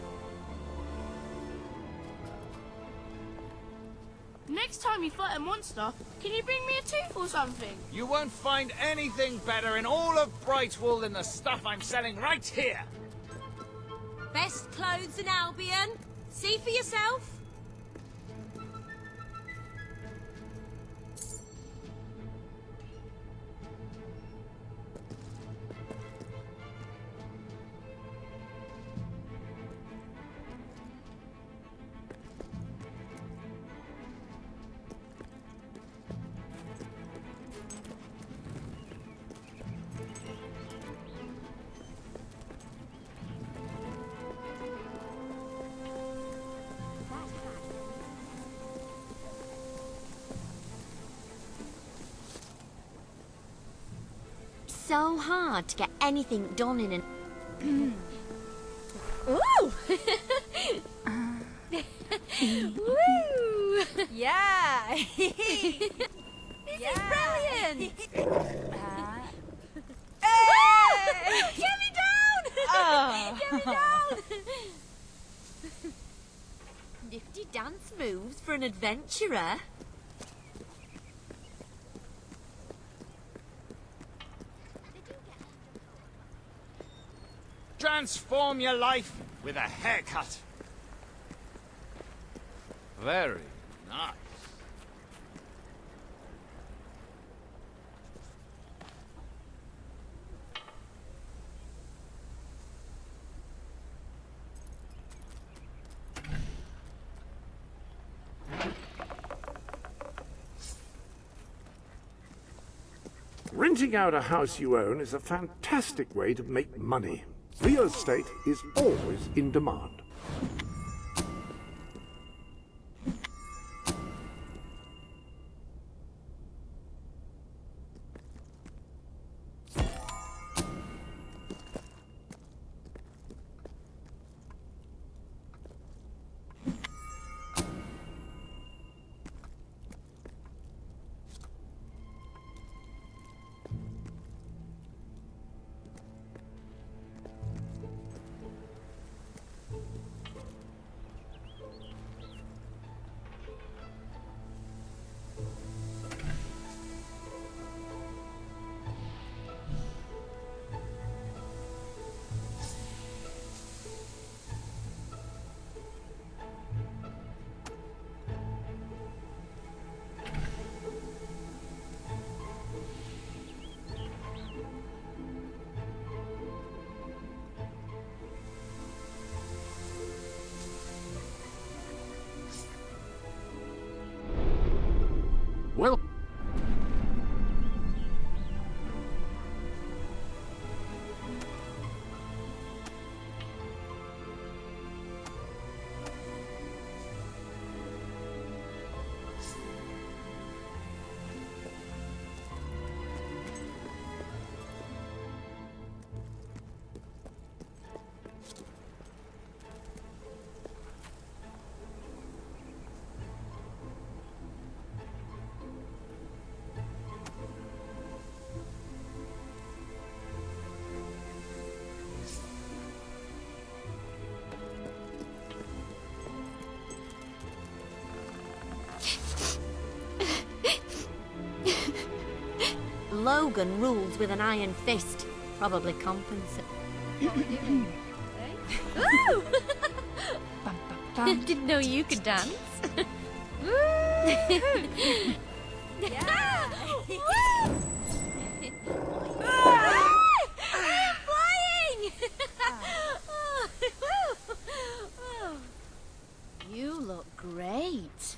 Next time you fight a monster, can you bring me a tooth or something? You won't find anything better in all of Brightwall than the stuff I'm selling right here. Best clothes in Albion. See for yourself. so hard to get anything done in an... Ooh! Woo! Yeah! This is brilliant! Hey! Get me down! Get me down! Nifty dance moves for an adventurer. Transform your life with a haircut. Very nice. Renting out a house you own is a fantastic way to make money. Real estate is always in demand. Well, Logan rules with an iron fist. Probably compensate. Ooh! Didn't know you could dance. Yeah! Flying! You look great.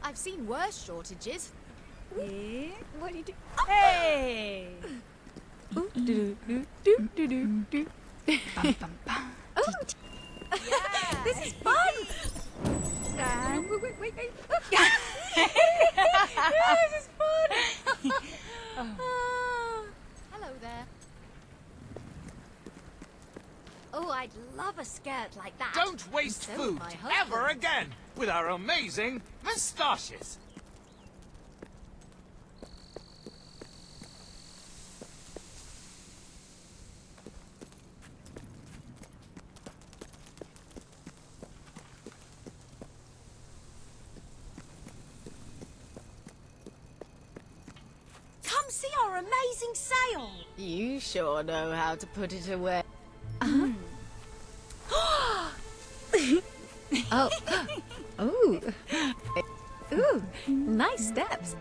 I've seen worse shortages. Yeah? What do you do? Hey! Ooh, do do do do do do. Bum, bum, bum. Oh! Yeah! This is fun! And... Wait. Yeah, this is fun! Hello there. Oh, I'd love a skirt like that. Don't waste And so would food my husband. ever again with our amazing moustaches. Come see our amazing sale. You sure know how to put it away. Oh. Ooh. Ooh. Nice steps.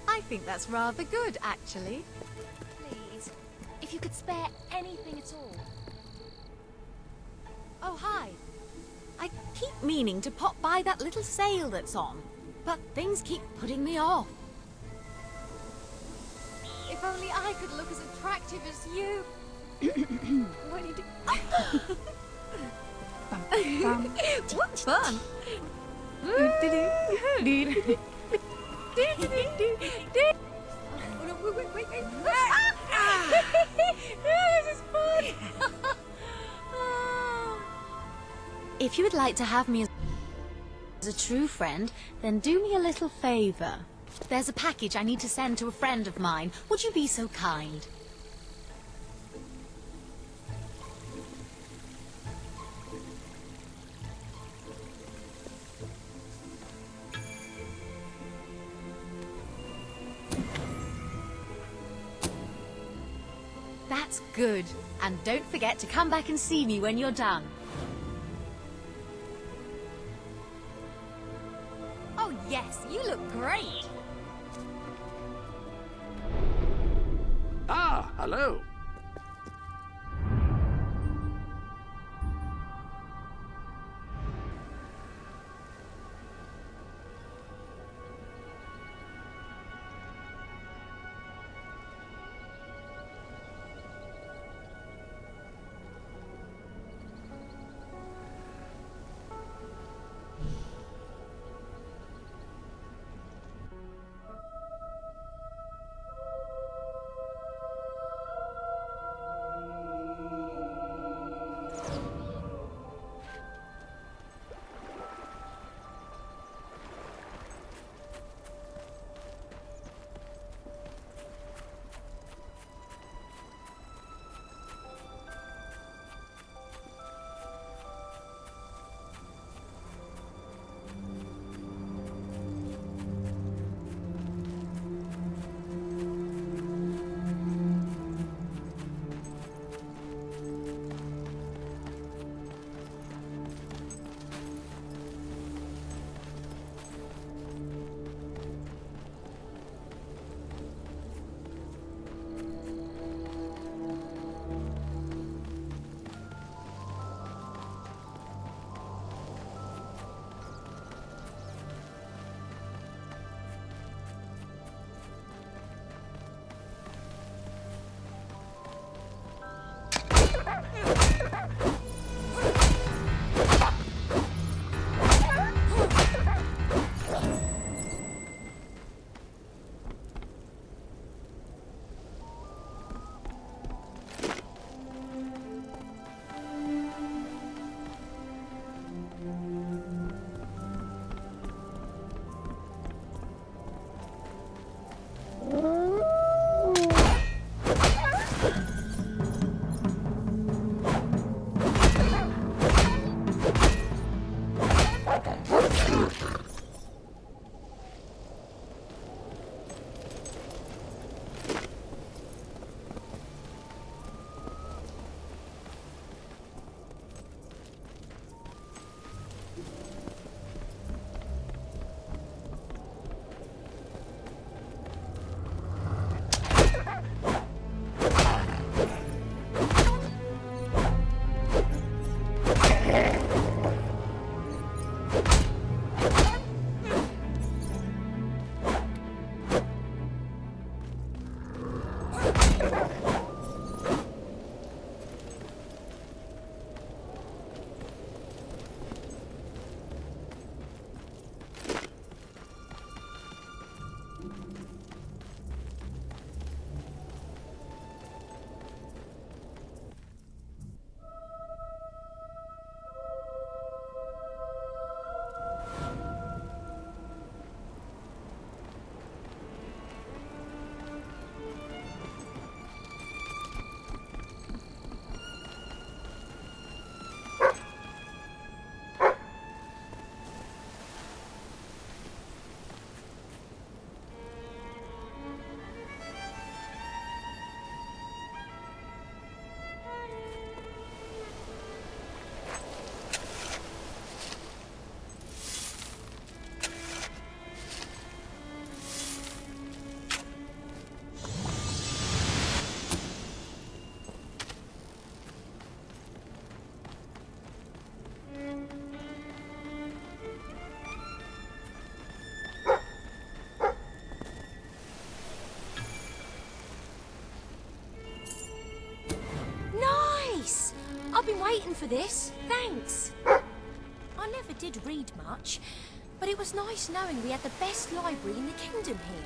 I think that's rather good, actually. Please, if you could spare anything at all. Oh, hi. I keep meaning to pop by that little sale that's on, but things keep putting me off. If only I could look as attractive as you. What do you do? What fun! Wait. This is fun! If you would like to have me as a true friend, then do me a little favor. There's a package I need to send to a friend of mine. Would you be so kind? That's good. And don't forget to come back and see me when you're done. Oh yes, you look great! Ah, hello. I've been waiting for this. Thanks. I never did read much, but it was nice knowing we had the best library in the kingdom here.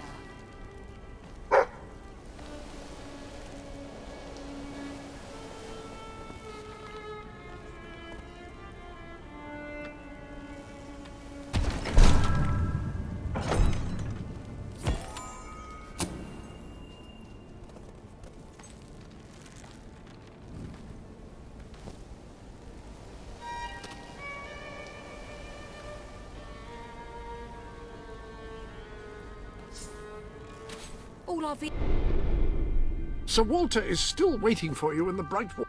All I've... Sir Walter is still waiting for you in the Bright Wall.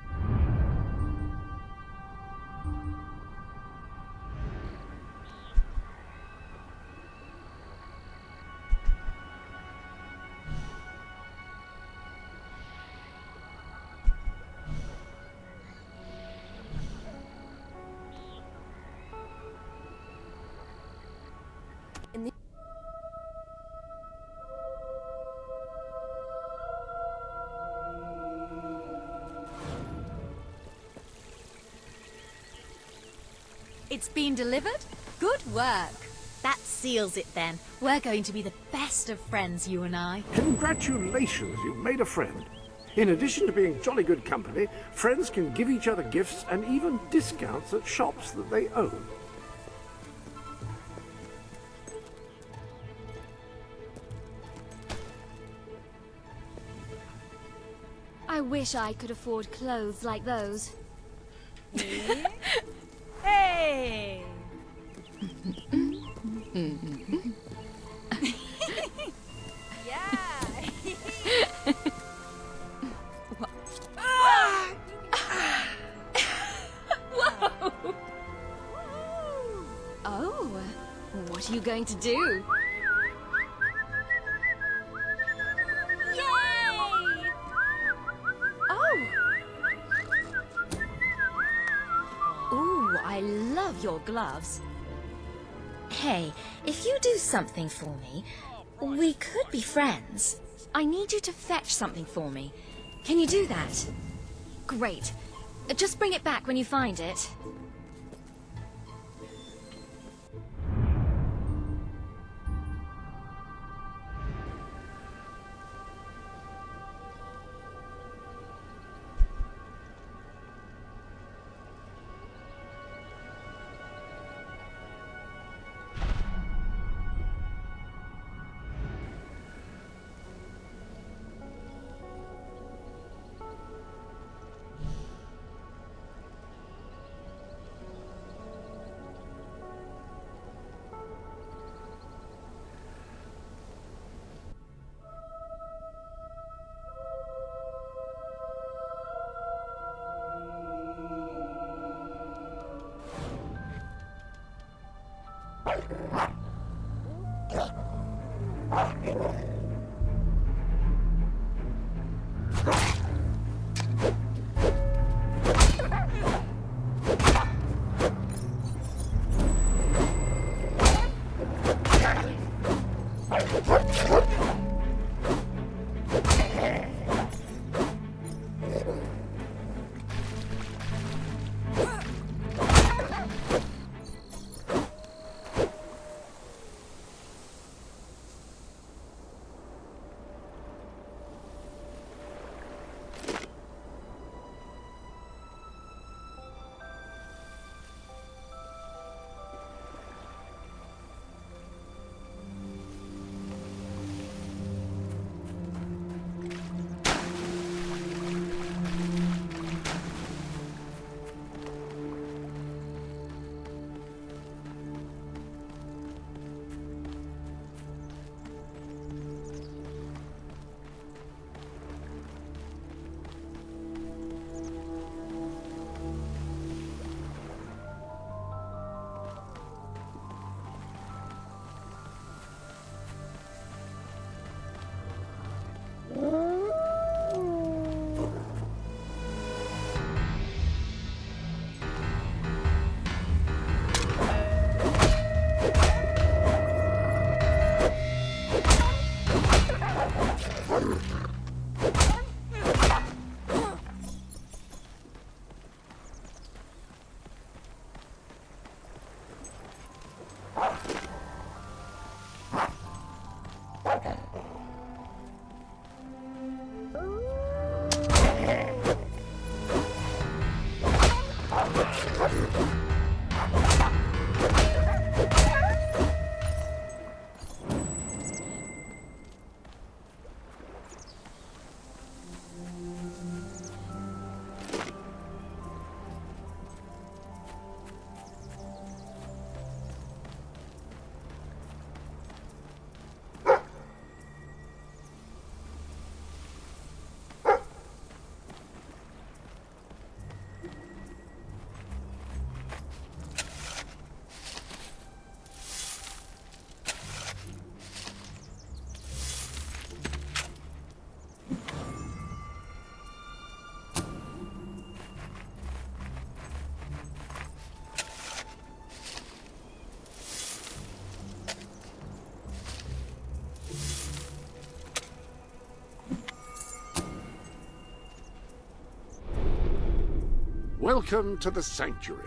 It's been delivered? Good work. That seals it then. We're going to be the best of friends, you and I. Congratulations, you've made a friend. In addition to being jolly good company, friends can give each other gifts and even discounts at shops that they own. I wish I could afford clothes like those. Hey! Yeah! Whoa! Oh, what are you going to do? I love your gloves. Hey, if you do something for me, we could be friends. I need you to fetch something for me. Can you do that? Great. Just bring it back when you find it. Welcome to the sanctuary.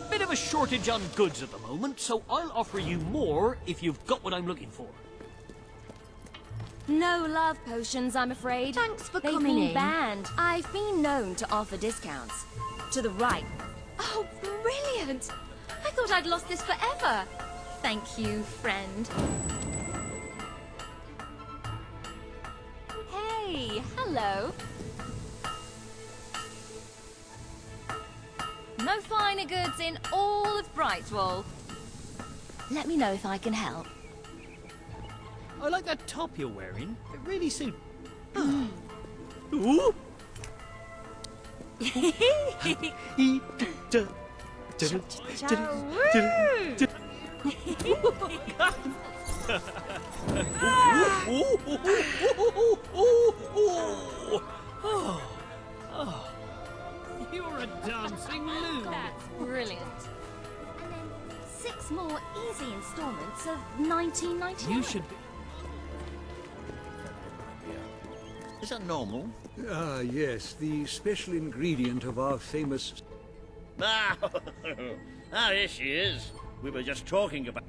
Bit of a shortage on goods at the moment, so I'll offer you more if you've got what I'm looking for. No love potions, I'm afraid. Thanks for They've coming been in. banned. I've been known to offer discounts. To the right. Oh, brilliant! I thought I'd lost this forever. Thank you, friend. Hey, hello. No finer goods in all of Brightwall. Let me know if I can help. I like that top you're wearing. It really suits. Ooh! You're a dancing loon. That's brilliant. And then 6 more easy installments of 19.99. You should be. Is that normal? Ah, yes, the special ingredient of our famous... Ah, here she is. We were just talking about...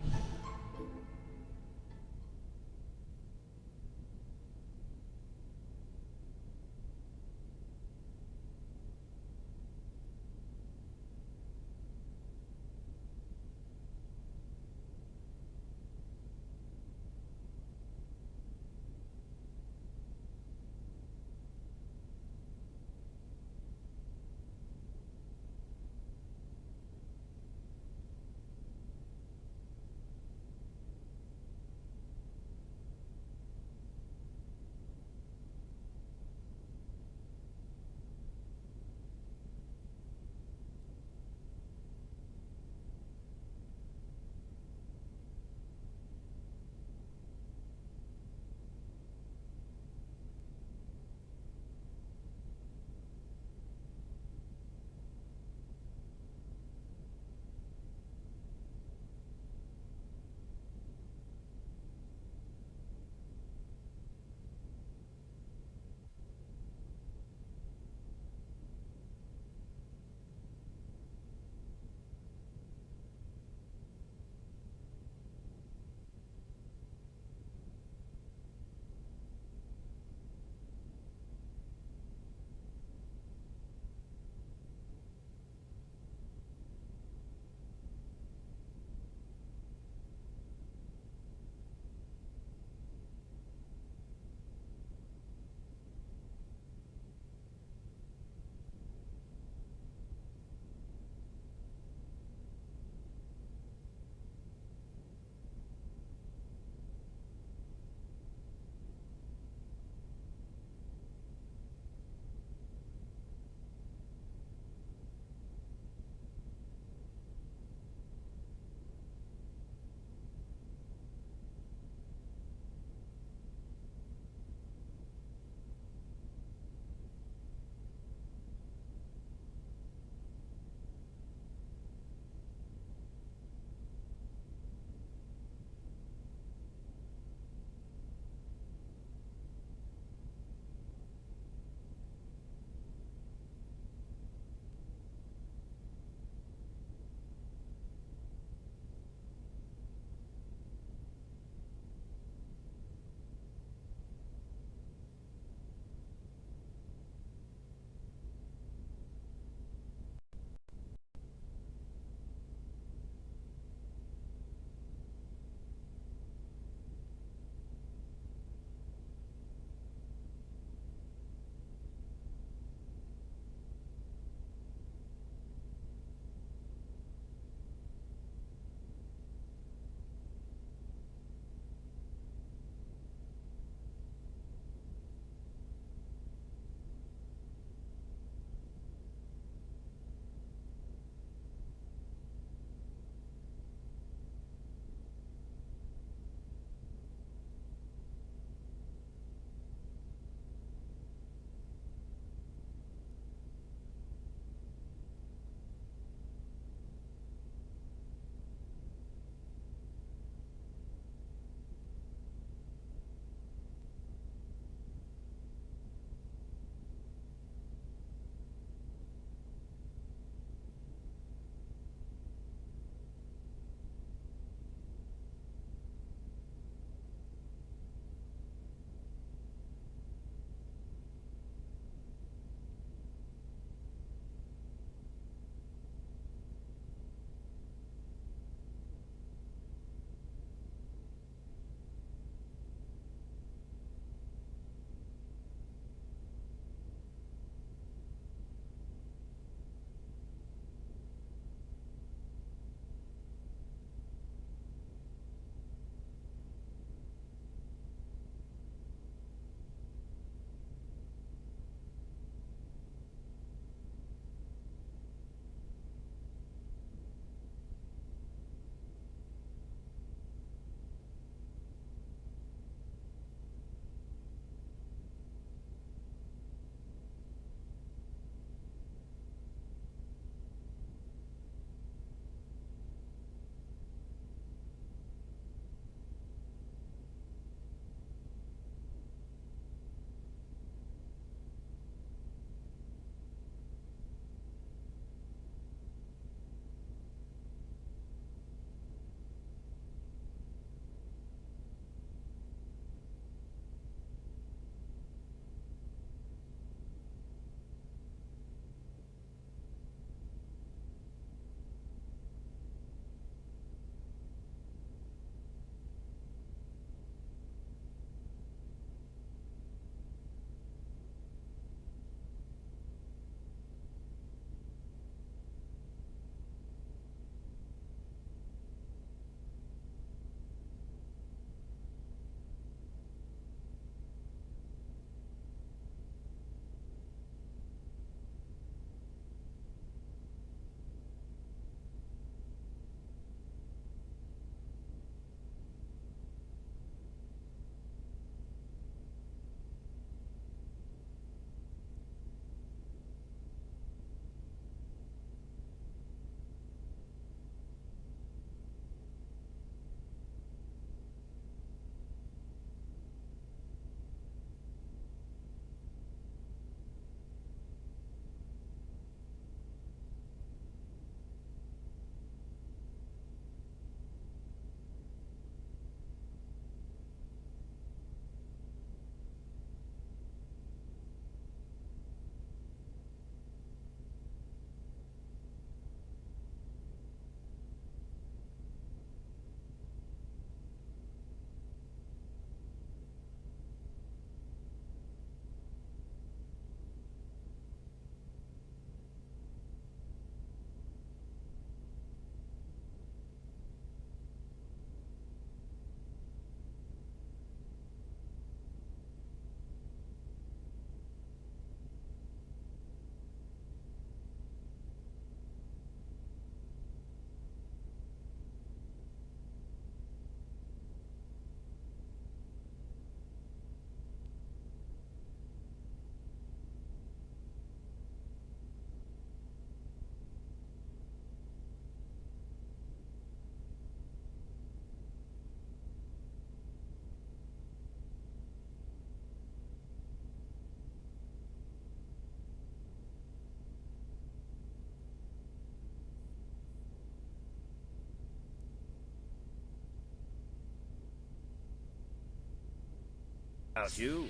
About you.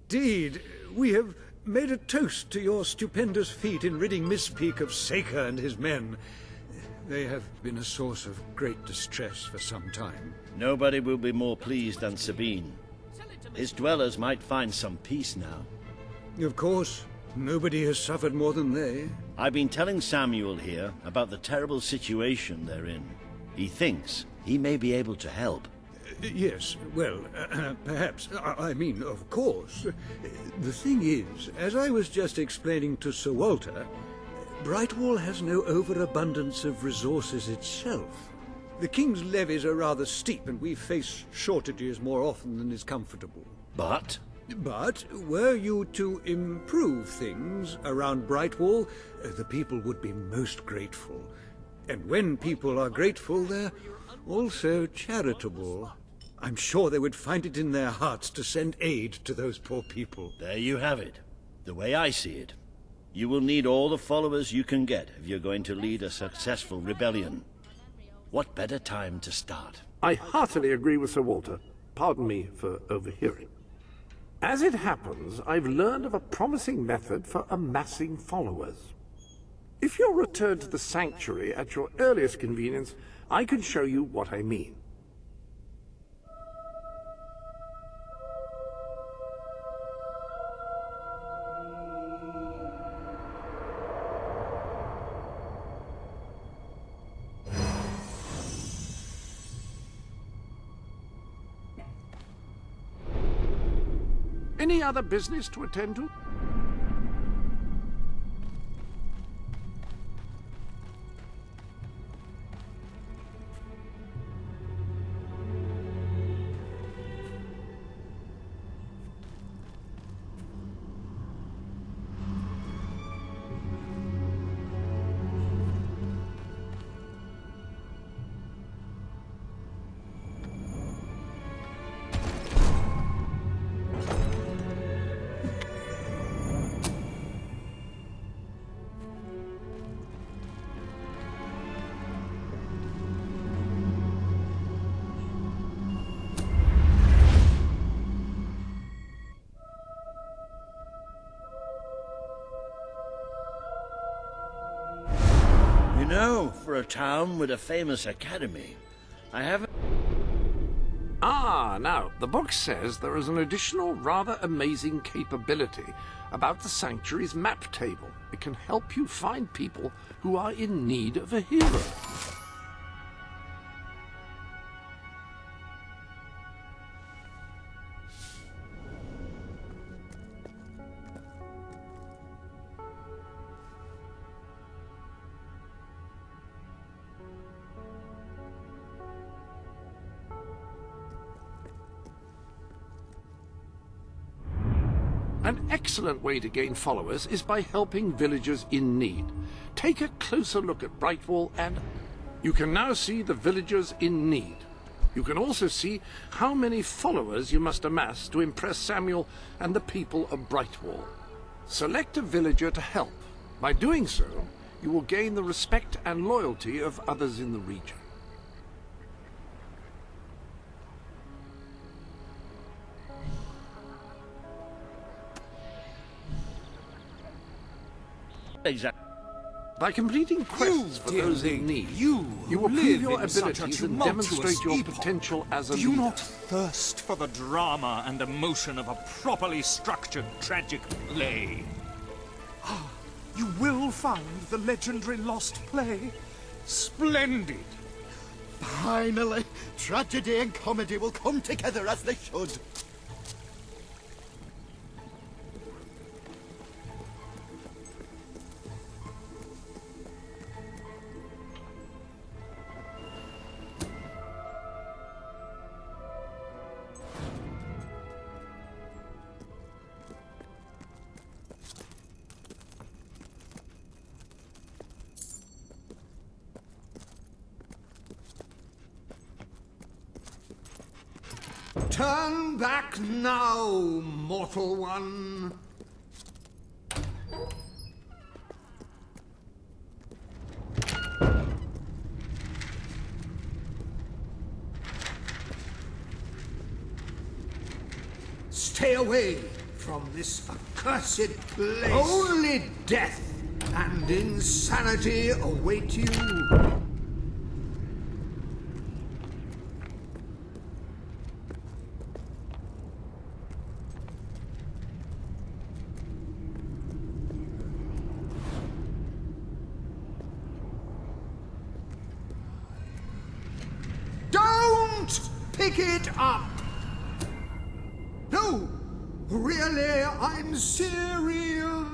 Indeed, we have made a toast to your stupendous feat in ridding Miss Peak of Saker and his men. They have been a source of great distress for some time. Nobody will be more pleased than Sabine. His dwellers might find some peace now. Of course, nobody has suffered more than they. I've been telling Samuel here about the terrible situation they're in. He thinks he may be able to help. Yes, well, perhaps. I mean, of course. The thing is, as I was just explaining to Sir Walter, Brightwall has no overabundance of resources itself. The King's levies are rather steep, and we face shortages more often than is comfortable. But? But, were you to improve things around Brightwall, the people would be most grateful. And when people are grateful, they're also charitable. I'm sure they would find it in their hearts to send aid to those poor people. There you have it. The way I see it. You will need all the followers you can get if you're going to lead a successful rebellion. What better time to start? I heartily agree with Sir Walter. Pardon me for overhearing. As it happens, I've learned of a promising method for amassing followers. If you'll return to the sanctuary at your earliest convenience, I can show you what I mean. Any other business to attend to? You know, for a town with a famous academy, I haven't... Ah, now, the book says there is an additional rather amazing capability about the Sanctuary's map table. It can help you find people who are in need of a hero. An excellent way to gain followers is by helping villagers in need. Take a closer look at Brightwall and you can now see the villagers in need. You can also see how many followers you must amass to impress Samuel and the people of Brightwall. Select a villager to help. By doing so, you will gain the respect and loyalty of others in the region. Exactly. By completing quests for those in need, you will prove your abilities and demonstrate your potential as a leader. Do you not thirst for the drama and emotion of a properly structured tragic play? You will find the legendary lost play splendid. Finally, tragedy and comedy will come together as they should. Turn back now, mortal one. Stay away from this accursed place. Only death and insanity await you. Don't pick it up! No! Really, I'm serious.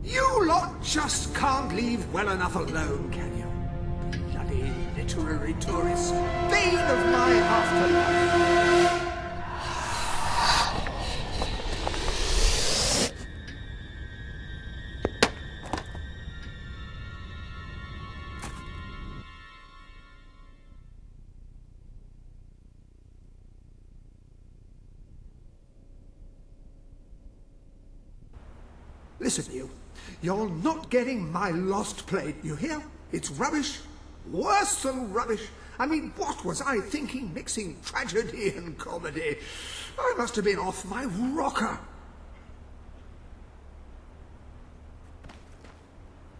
You lot just can't leave well enough alone, can you? Bloody literary tourists. Bane of my afterlife. Listen, you. You're not getting my lost plate, you hear? It's rubbish. Worse than rubbish. I mean, what was I thinking mixing tragedy and comedy? I must have been off my rocker.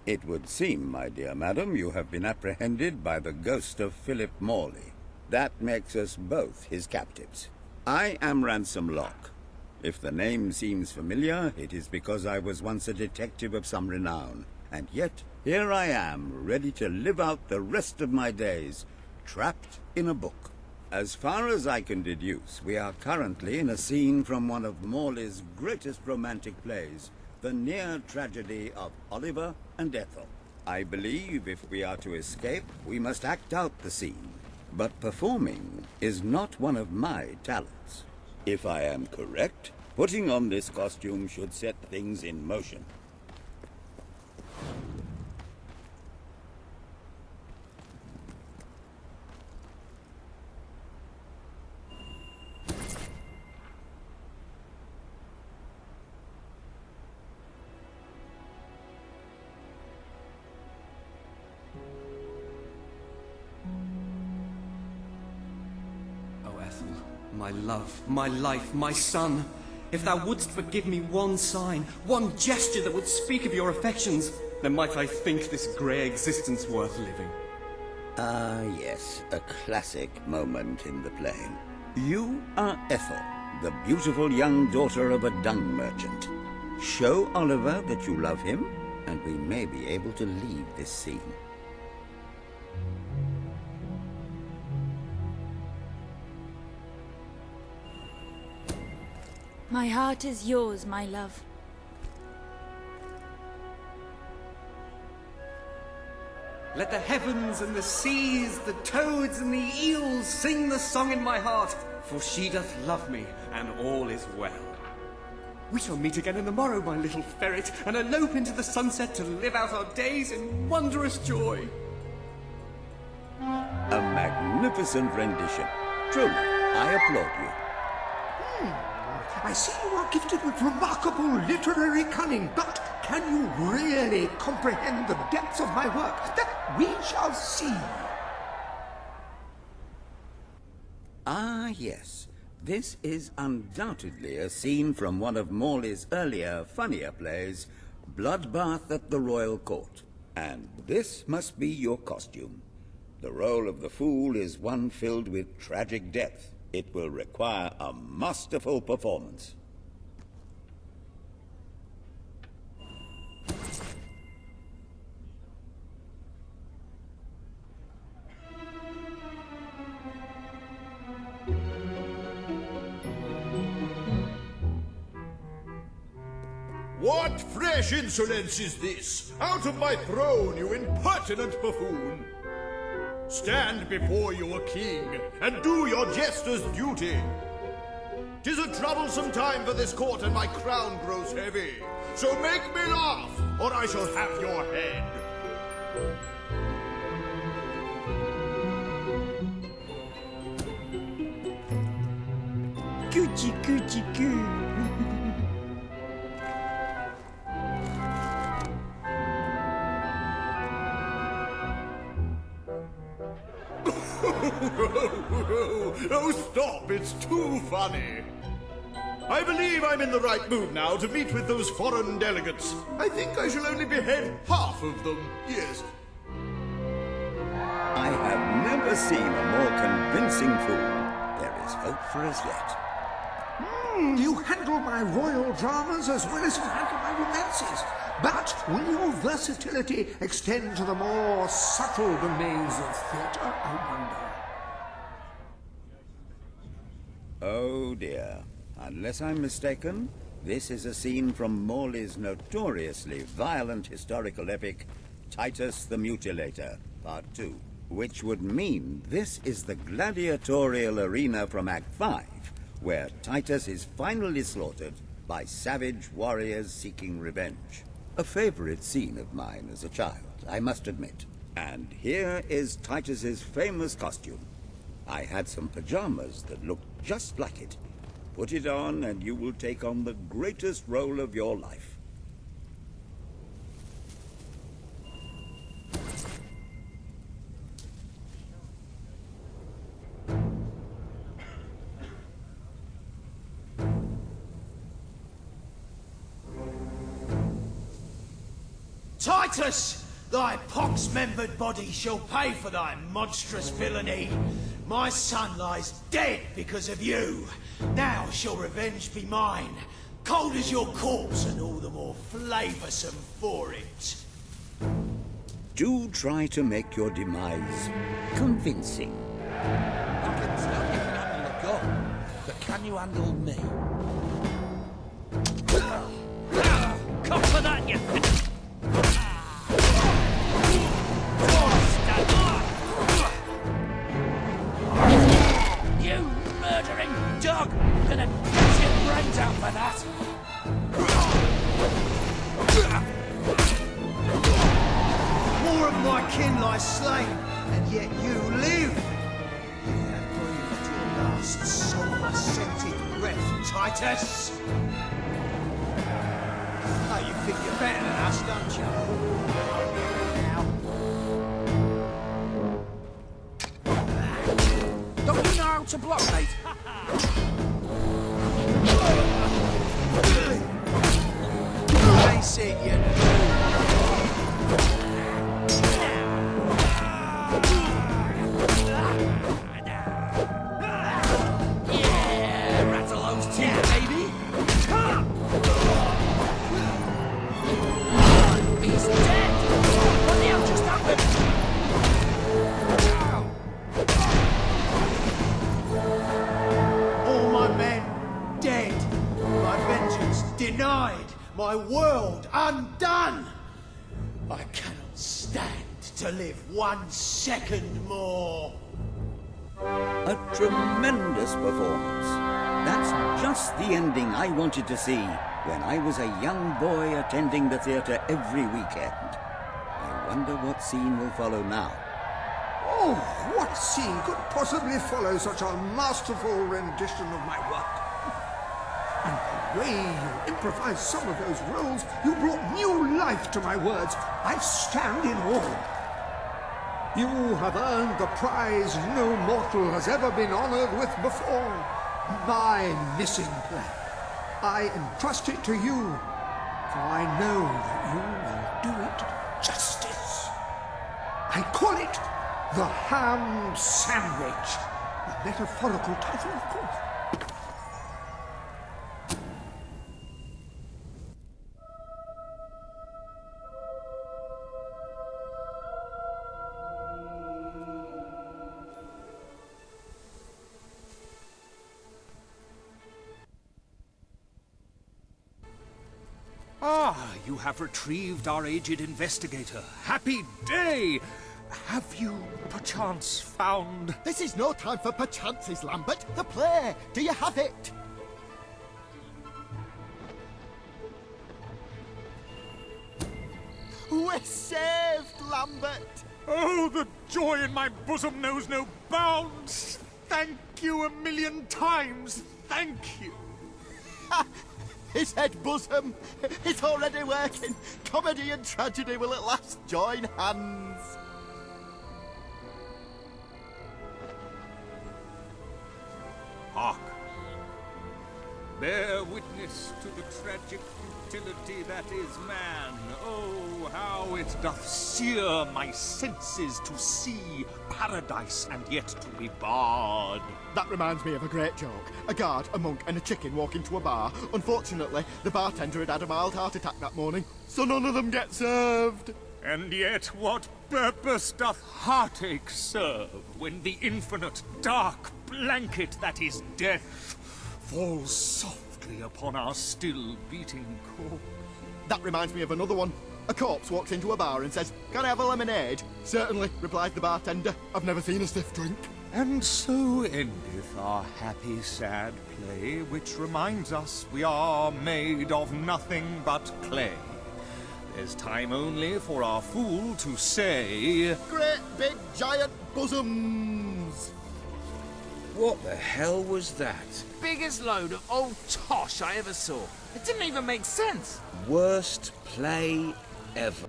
It would seem, my dear madam, you have been apprehended by the ghost of Philip Morley. That makes us both his captives. I am Ransom Locke. If the name seems familiar, it is because I was once a detective of some renown. And yet, here I am, ready to live out the rest of my days, trapped in a book. As far as I can deduce, we are currently in a scene from one of Morley's greatest romantic plays, the near tragedy of Oliver and Ethel. I believe if we are to escape, we must act out the scene. But performing is not one of my talents. If I am correct, putting on this costume should set things in motion. O Ethel, my love, my life, my son, if thou wouldst but give me one sign, one gesture that would speak of your affections, then might I think this grey existence worth living. Ah, yes, a classic moment in the play. You are Ethel, the beautiful young daughter of a dung merchant. Show Oliver that you love him, and we may be able to leave this scene. My heart is yours, my love. Let the heavens and the seas, the toads and the eels sing the song in my heart, for she doth love me, and all is well. We shall meet again in the morrow, my little ferret, and elope into the sunset to live out our days in wondrous joy. A magnificent rendition. Truly, I applaud you. I see you are gifted with remarkable literary cunning, but can you really comprehend the depths of my work? That we shall see. Ah, yes. This is undoubtedly a scene from one of Morley's earlier, funnier plays, Bloodbath at the Royal Court. And this must be your costume. The role of the fool is one filled with tragic depth. It will require a masterful performance. What fresh insolence is this? Out of my throne, you impertinent buffoon! Stand before your king, and do your jester's duty. 'Tis a troublesome time for this court, and my crown grows heavy. So make me laugh, or I shall have your head. Coochie coochie coo. Oh, stop! It's too funny. I believe I'm in the right mood now to meet with those foreign delegates. I think I shall only behead half of them. Yes. I have never seen a more convincing fool. There is hope for us yet. You handle my royal dramas as well as you handle my romances. But will your versatility extend to the more subtle domains of theatre, I wonder? Oh dear. Unless I'm mistaken, this is a scene from Morley's notoriously violent historical epic, Titus the Mutilator, Part 2. Which would mean this is the gladiatorial arena from Act 5, where Titus is finally slaughtered by savage warriors seeking revenge. A favorite scene of mine as a child, I must admit. And here is Titus's famous costume. I had some pajamas that looked just like it. Put it on and you will take on the greatest role of your life. Titus! Thy pox-membered body shall pay for thy monstrous villainy. My son lies dead because of you. Now shall revenge be mine, cold as your corpse and all the more flavoursome for it. Do try to make your demise convincing. You can tell you can handle a gun, but can you handle me? Come for that, you... You murdering dog! Gonna cut your brains out for that! More of my kin lie slain, and yet you live! You have breathed your last sulphur-scented breath, Titus! Oh, you think you're better than us, don't you? Don't you know how to block, mate? I said you Yeah, rattle those teeth, baby. He's dead. What the hell just happened? All my men dead. My vengeance denied. My world undone. I cannot stand to live 1 second more. A tremendous performance. That's just the ending I wanted to see when I was a young boy attending the theatre every weekend. I wonder what scene will follow now. Oh, what scene could possibly follow such a masterful rendition of my work? And the way you improvised some of those roles, you brought new life to my words. I stand in awe. You have earned the prize no mortal has ever been honored with before. My missing play. I entrust it to you, for I know that you will do it justice. I call it the Ham Sandwich. A metaphorical title, of course. Ah, you have retrieved our aged investigator. Happy day! Have you, perchance, found... This is no time for perchances, Lambert. The play. Do you have it? We're saved, Lambert. Oh, the joy in my bosom knows no bounds. Thank you 1,000,000 times. Thank you. His head bosom. It's already working. Comedy and tragedy will at last join hands. bear witness to the tragic futility that is man. Oh, how it doth sear my senses to see paradise and yet to be barred. That reminds me of a great joke. A guard, a monk, and a chicken walk into a bar. Unfortunately, the bartender had had a mild heart attack that morning, so none of them get served. And yet what purpose doth heartache serve when the infinite dark blanket that is death falls softly upon our still beating corpse? That reminds me of another one. A corpse walks into a bar and says, "Can I have a lemonade?" "Certainly," replies the bartender. "I've never seen a stiff drink." And so endeth our happy sad play, which reminds us we are made of nothing but clay. There's time only for our fool to say, "Great big giant bosoms!" What the hell was that? Biggest load of old tosh I ever saw. It didn't even make sense. Worst play ever.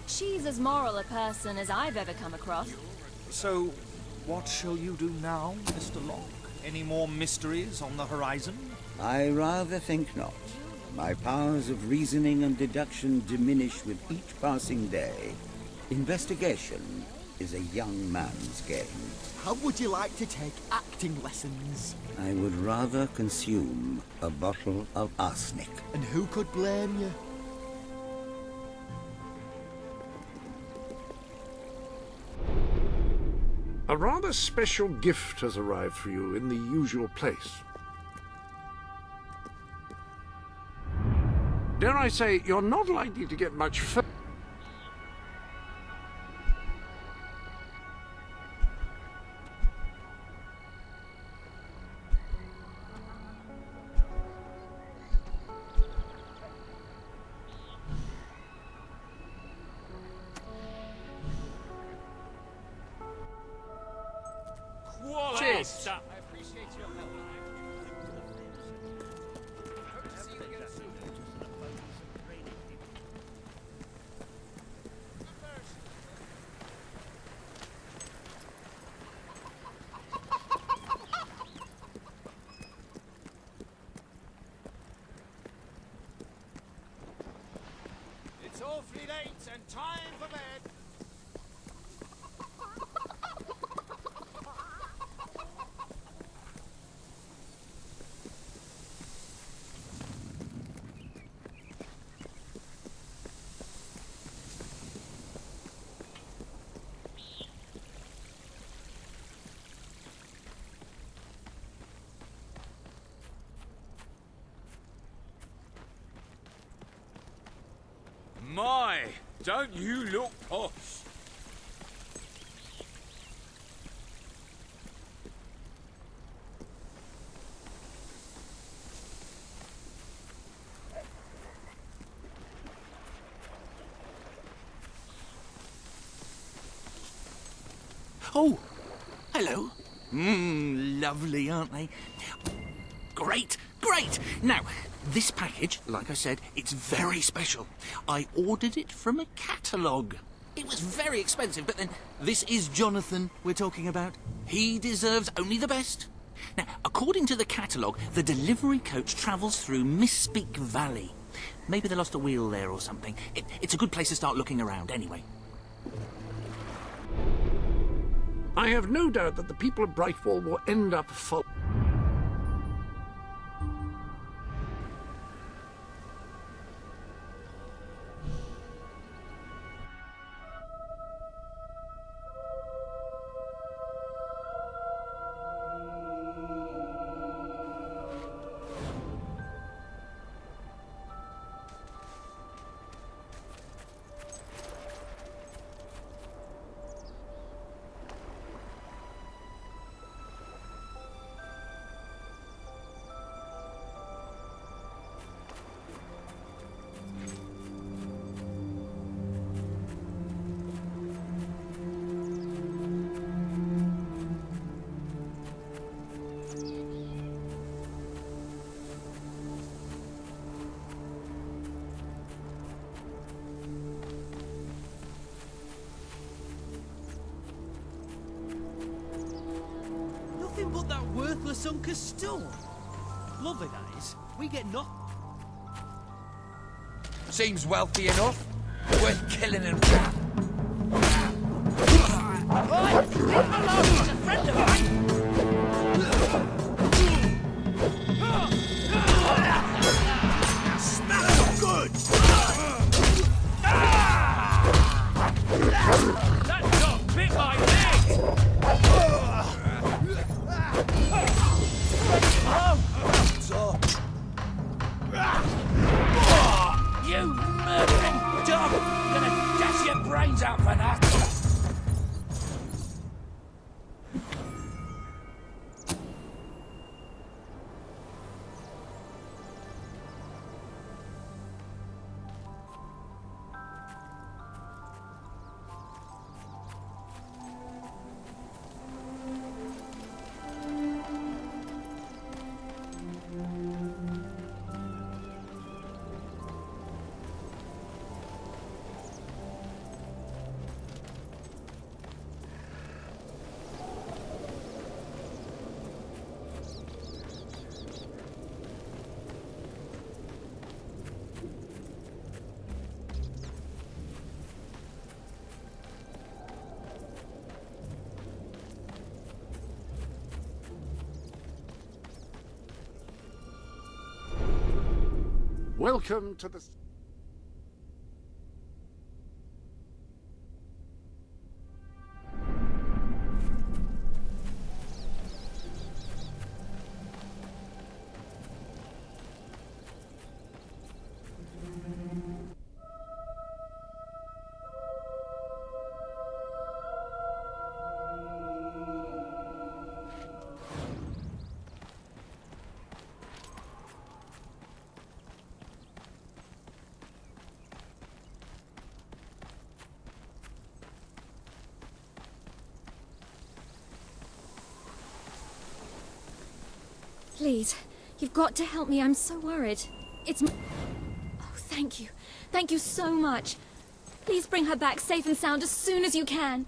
She's as moral a person as I've ever come across. So, what shall you do now, Mr. Locke? Any more mysteries on the horizon? I rather think not. My powers of reasoning and deduction diminish with each passing day. Investigation is a young man's game. How would you like to take acting lessons? I would rather consume a bottle of arsenic. And who could blame you? A rather special gift has arrived for you in the usual place. Dare I say, you're not likely to get much further. Cheers. I appreciate your help. It's awfully late and time for bed. My, don't you look posh? Oh, hello. Lovely, aren't they? Great, great. Now, this package, like I said, it's very special. I ordered it from a catalogue. It was very expensive, but then this is Jonathan we're talking about. He deserves only the best. Now, according to the catalogue, the delivery coach travels through Misspeak Valley. Maybe they lost a wheel there or something. It's a good place to start looking around anyway. I have no doubt that the people of Brightwall will end up following. that worthless Unca stone. Lovely that is. We get nothing. Seems wealthy enough. Worth killing him for. Oi! Leave him alone! He's a friend of mine! Smash good! That dog bit my leg! You murdering dog! Gonna dash your brains out for that! Welcome to the... Please, you've got to help me. I'm so worried. It's... Oh, thank you. Thank you so much. Please bring her back safe and sound as soon as you can.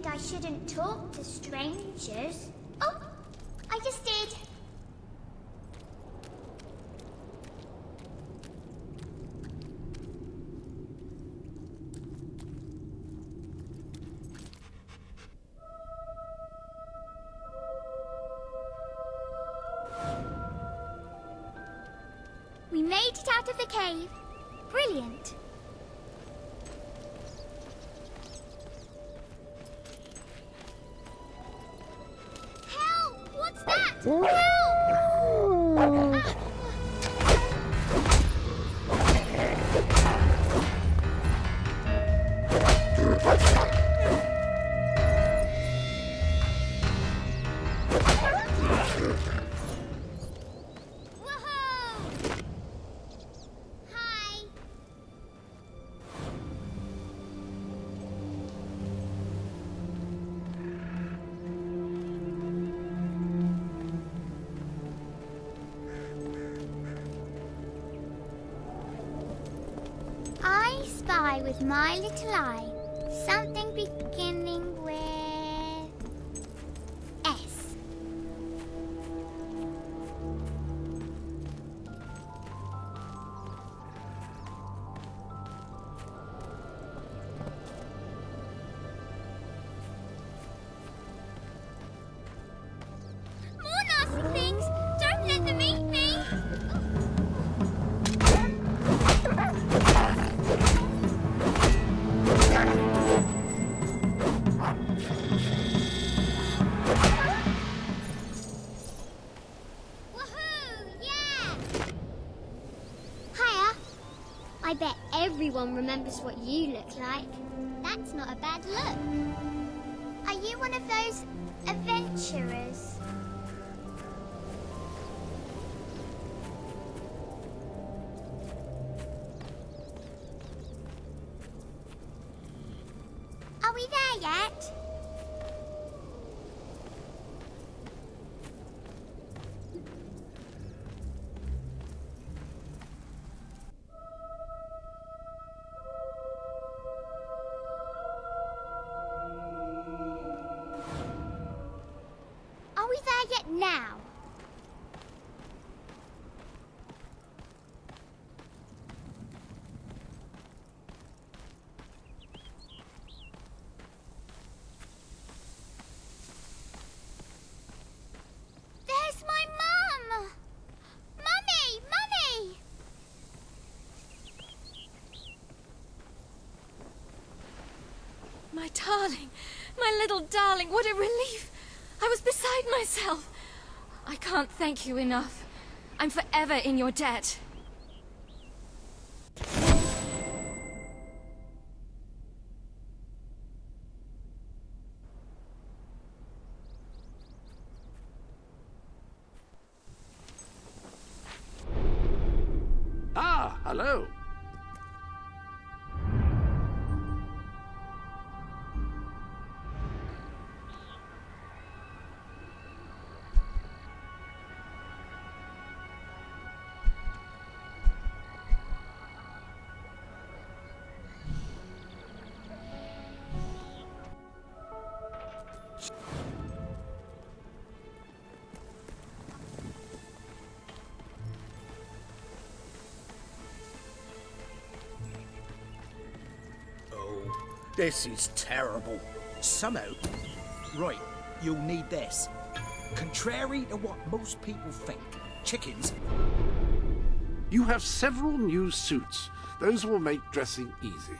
said I shouldn't talk to strangers. Oh, I just did. We made it out of the cave. Brilliant. Help! What's that? Help! Ah. I spy with my little eye something beginning with S. More nasty things! Don't let them eat me! I bet everyone remembers what you look like. That's not a bad look. Are you one of those adventurers? Are we there yet? Are we there yet now? There's my mum! Mummy! Mummy! My darling, my little darling, what a relief! I was beside myself. I can't thank you enough. I'm forever in your debt. Ah, hello. This is terrible. Somehow. Right, you'll need this. Contrary to what most people think, chickens... You have several new suits. Those will make dressing easy.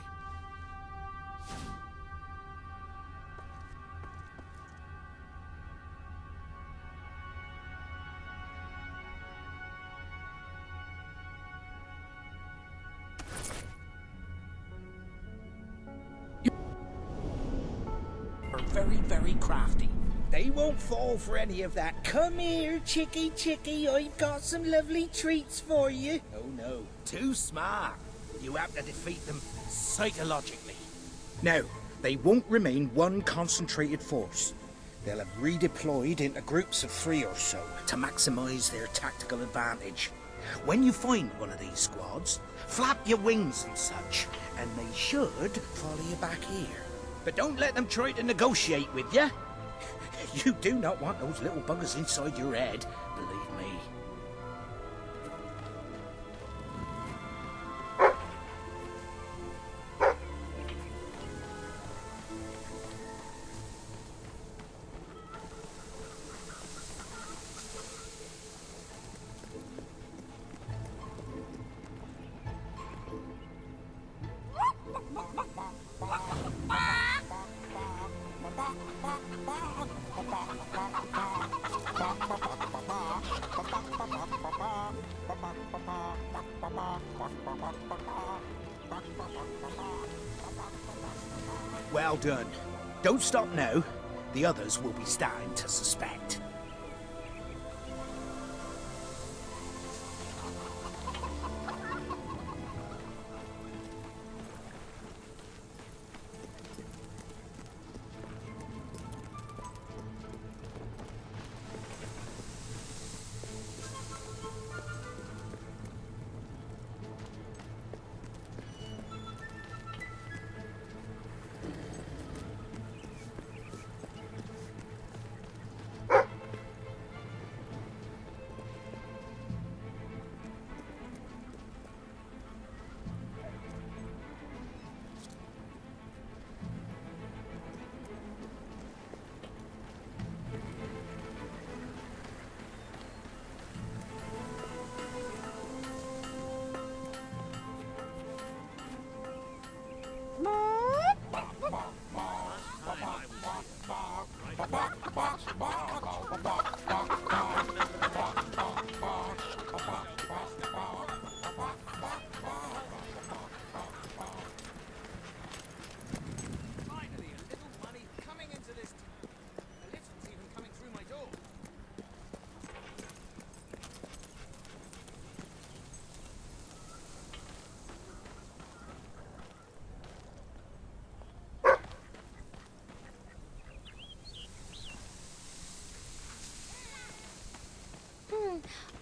Very, very crafty. They won't fall for any of that. Come here, chickie, chickie. I've got some lovely treats for you. Oh, no. Too smart. You have to defeat them psychologically. Now, they won't remain one concentrated force. They'll have redeployed into groups of 3 or so to maximize their tactical advantage. When you find one of these squads, flap your wings and such, and they should follow you back here. But don't let them try to negotiate with you. You do not want those little buggers inside your head, believe me. Well done. Don't stop now. The others will be starting to suspect.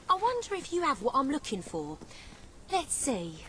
I wonder if you have what I'm looking for. Let's see.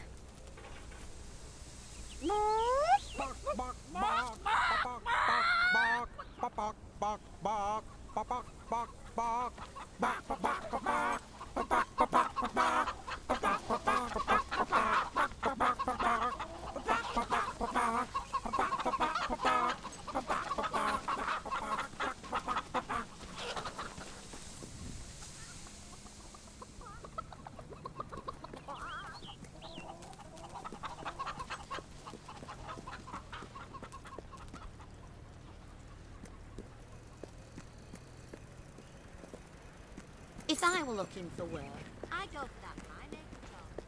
If I were looking for work, I'd go for that pie maker job.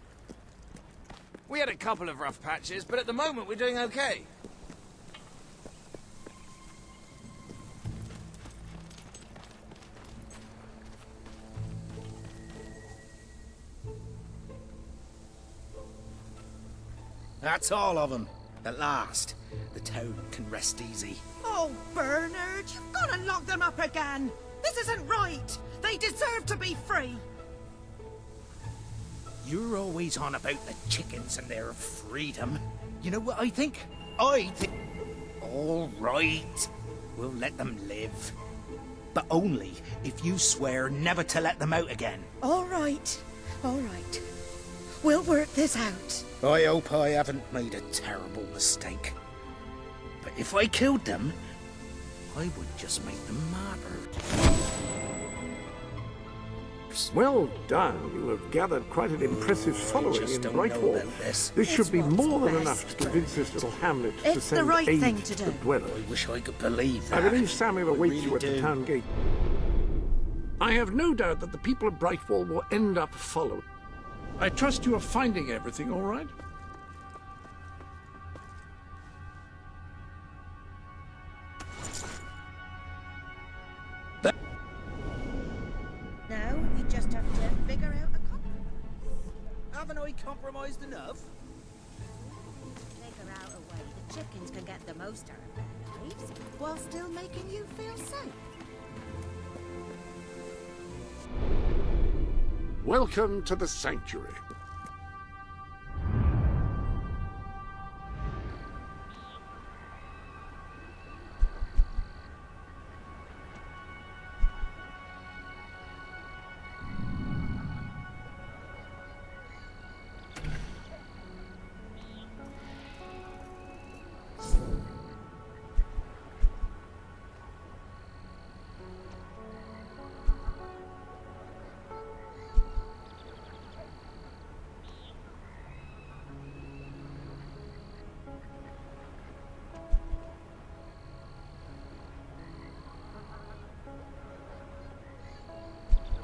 We had a couple of rough patches, but at the moment we're doing okay. That's all of them. At last, the town can rest easy. Oh, Bernard, you've got to lock them up again. This isn't right. They deserve to be free. You're always on about the chickens and their freedom. You know what I think? I think... All right. We'll let them live. But only if you swear never to let them out again. All right. All right. We'll work this out. I hope I haven't made a terrible mistake. But if I killed them, I would just make them martyrs. Well done. You have gathered quite an impressive following in Brightwall. This should be more than enough to convince this little hamlet to It's the send right aid thing to the do. dwellers. I wish I could believe that. I believe Samuel awaits really you at the town gate. I have no doubt that the people of Brightwall will end up following. I trust you are finding everything all right? Now we just have to figure out a compromise. Haven't I compromised enough? Figure out a way the chickens can get the most out of their lives while still making you feel safe. Welcome to the sanctuary.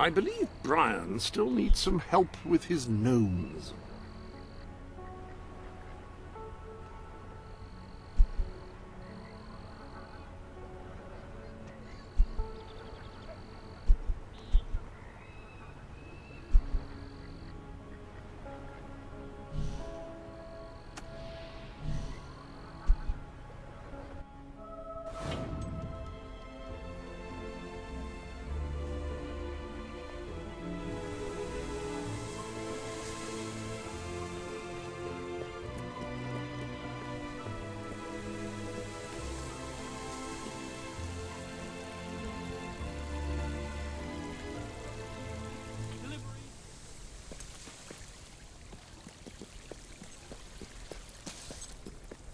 I believe Brian still needs some help with his nose.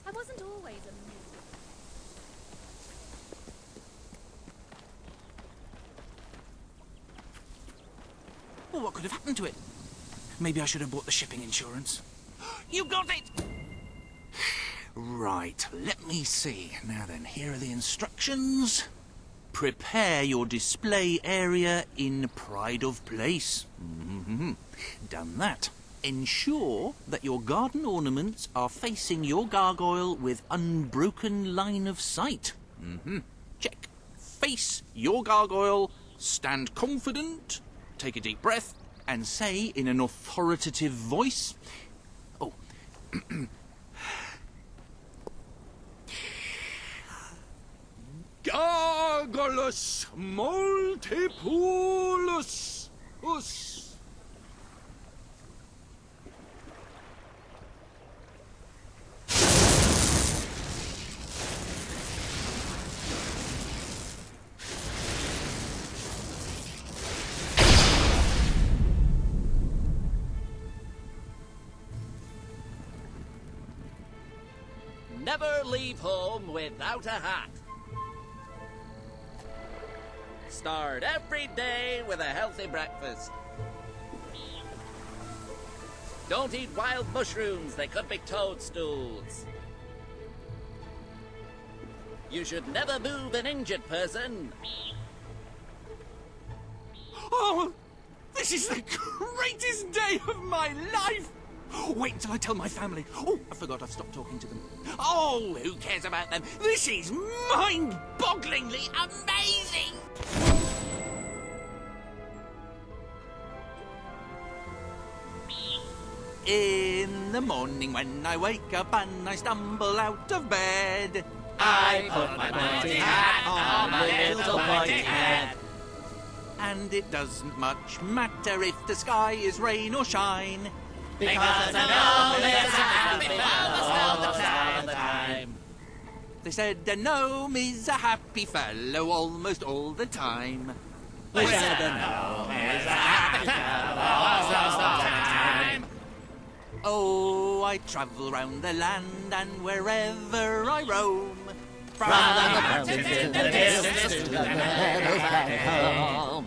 I wasn't always a music. Well, what could have happened to it? Maybe I should have bought the shipping insurance. You got it! Right, let me see. Now then, here are the instructions. Prepare your display area in pride of place. Done that. Ensure that your garden ornaments are facing your gargoyle with unbroken line of sight. Check. Face your gargoyle, stand confident, take a deep breath, and say in an authoritative voice... Oh. Gargulus multipulus us. Never leave home without a hat. Start every day with a healthy breakfast. Don't eat wild mushrooms, they could be toadstools. You should never move an injured person. Oh, this is the greatest day of my life! Wait until I tell my family. Oh, I forgot I've stopped talking to them. Oh, who cares about them? This is mind-bogglingly amazing! In the morning when I wake up and I stumble out of bed, I put my pointy hat on my little pointy head. And it doesn't much matter if the sky is rain or shine, because I know there's a happy fellow all the time. They said a gnome is a happy fellow almost all the time. We said a gnome is a happy fellow almost all the time. Oh, I travel round the land and wherever I roam, from the mountains in the distance to the meadows back at home.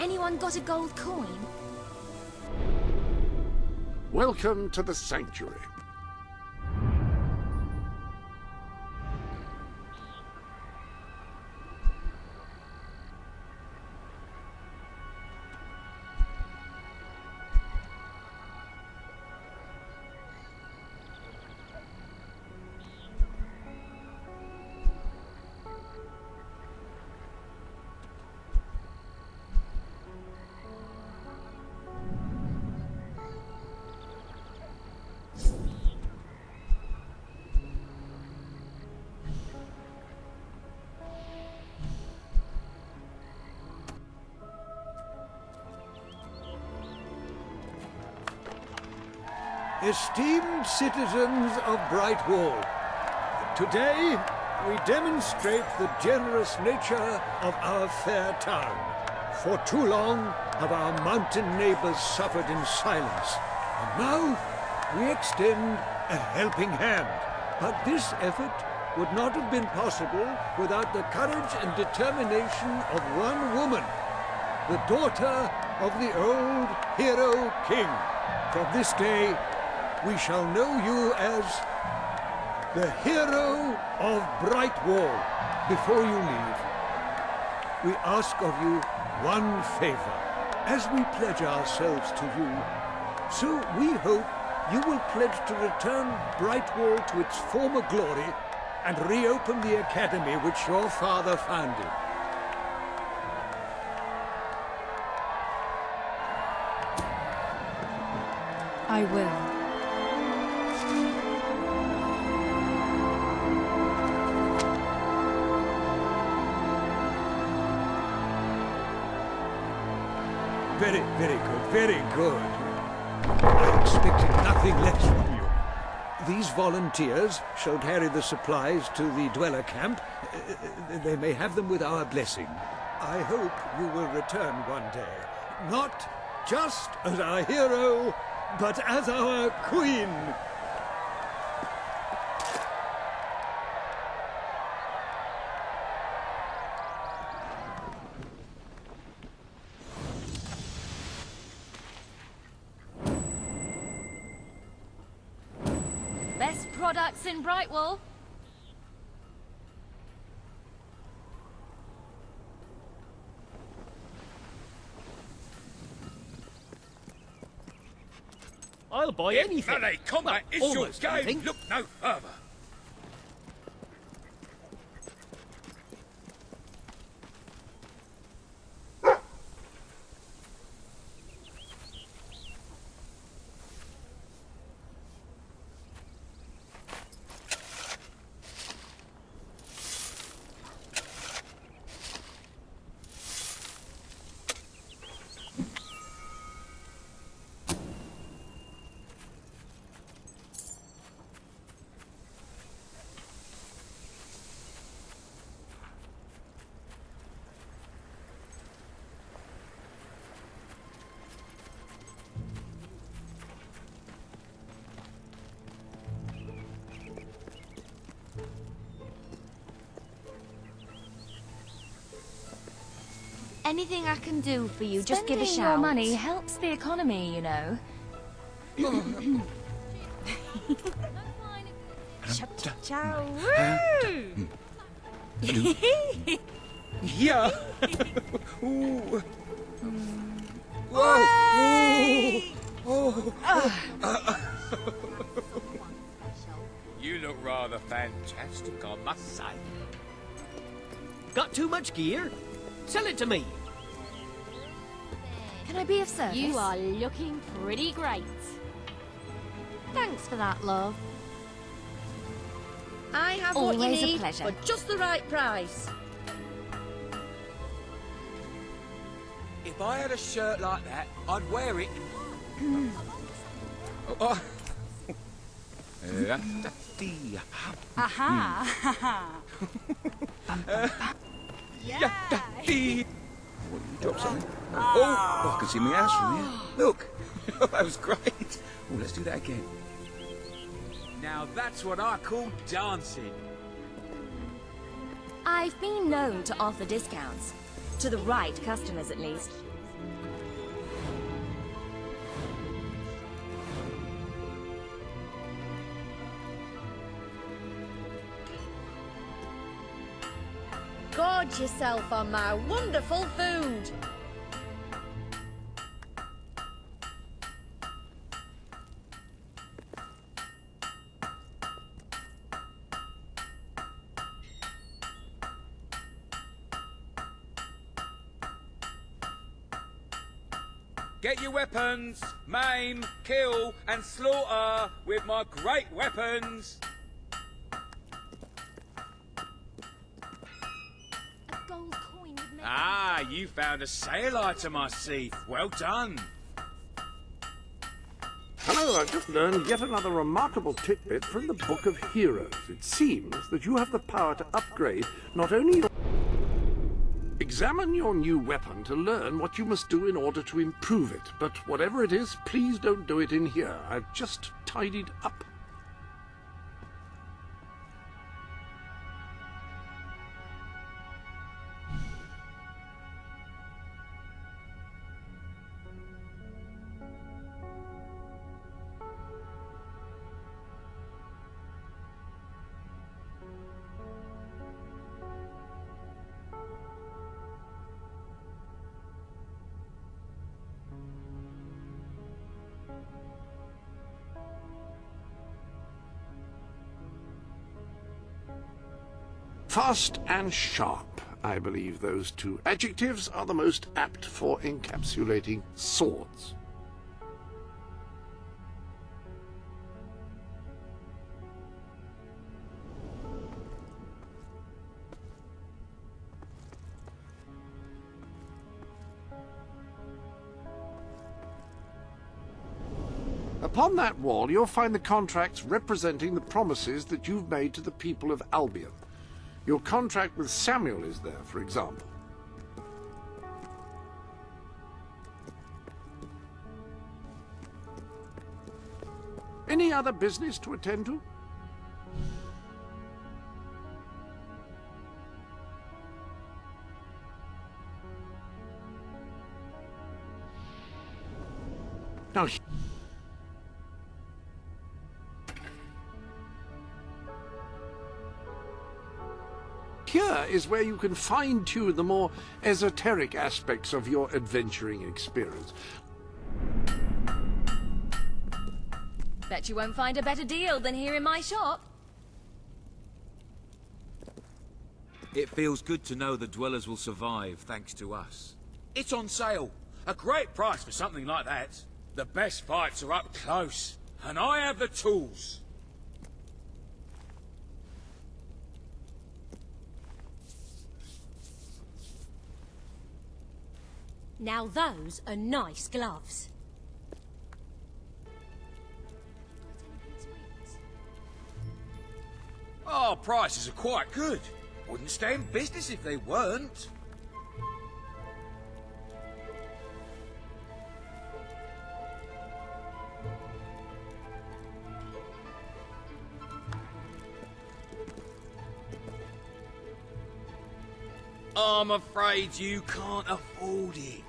Anyone got a gold coin? Welcome to the sanctuary. Esteemed citizens of Brightwall, today we demonstrate the generous nature of our fair town. For too long have our mountain neighbors suffered in silence, and now we extend a helping hand. But this effort would not have been possible without the courage and determination of one woman, the daughter of the old hero king. From this day, we shall know you as the hero of Brightwall, before you leave, we ask of you one favor. As we pledge ourselves to you, so we hope you will pledge to return Brightwall to its former glory and reopen the academy which your father founded. I will. Very, very good, very good. I expected nothing less from you. These volunteers shall carry the supplies to the dweller camp. They may have them with our blessing. I hope you will return one day, not just as our hero, but as our queen. Best products in Brightwall. I'll buy anything. Melee combat Well, is your almost game. anything. Look no further. Anything I can do for you, just give a Spending shout. your money helps the economy, you know. Ciao. Yeah. Ooh. Whoa. Oh. You look rather fantastic, I must say. Got too much gear? Sell it to me. Can I be of service? You are looking pretty great. Thanks for that, love. I have what you Always a need pleasure. for just the right price. If I had a shirt like that, I'd wear it. Oh. Aha! Yeah. What, you dropped something? Oh, I can see my house from here. Look. That was great. Oh, let's do that again. Now that's what I call dancing. I've been known to offer discounts. To the right customers, at least. Gorge yourself on my wonderful food. Get your weapons, maim, kill, and slaughter with my great weapons. A gold coin would make Ah, you found a sale item, I see. Well done. Hello, I've just learned yet another remarkable tidbit from the Book of Heroes. It seems that you have the power to upgrade not only your... Examine your new weapon to learn what you must do in order to improve it. But whatever it is, please don't do it in here. I've just tidied up. Fast and sharp. I believe those two adjectives are the most apt for encapsulating swords. Upon that wall, you'll find the contracts representing the promises that you've made to the people of Albion. Your contract with Samuel is there, for example. Any other business to attend to? Now, here is where you can fine-tune the more esoteric aspects of your adventuring experience. Bet you won't find a better deal than here in my shop. It feels good to know the dwellers will survive thanks to us. It's on sale. A great price for something like that. The best fights are up close, and I have the tools. Now those are nice gloves. Our prices are quite good. Wouldn't stay in business if they weren't. I'm afraid you can't afford it.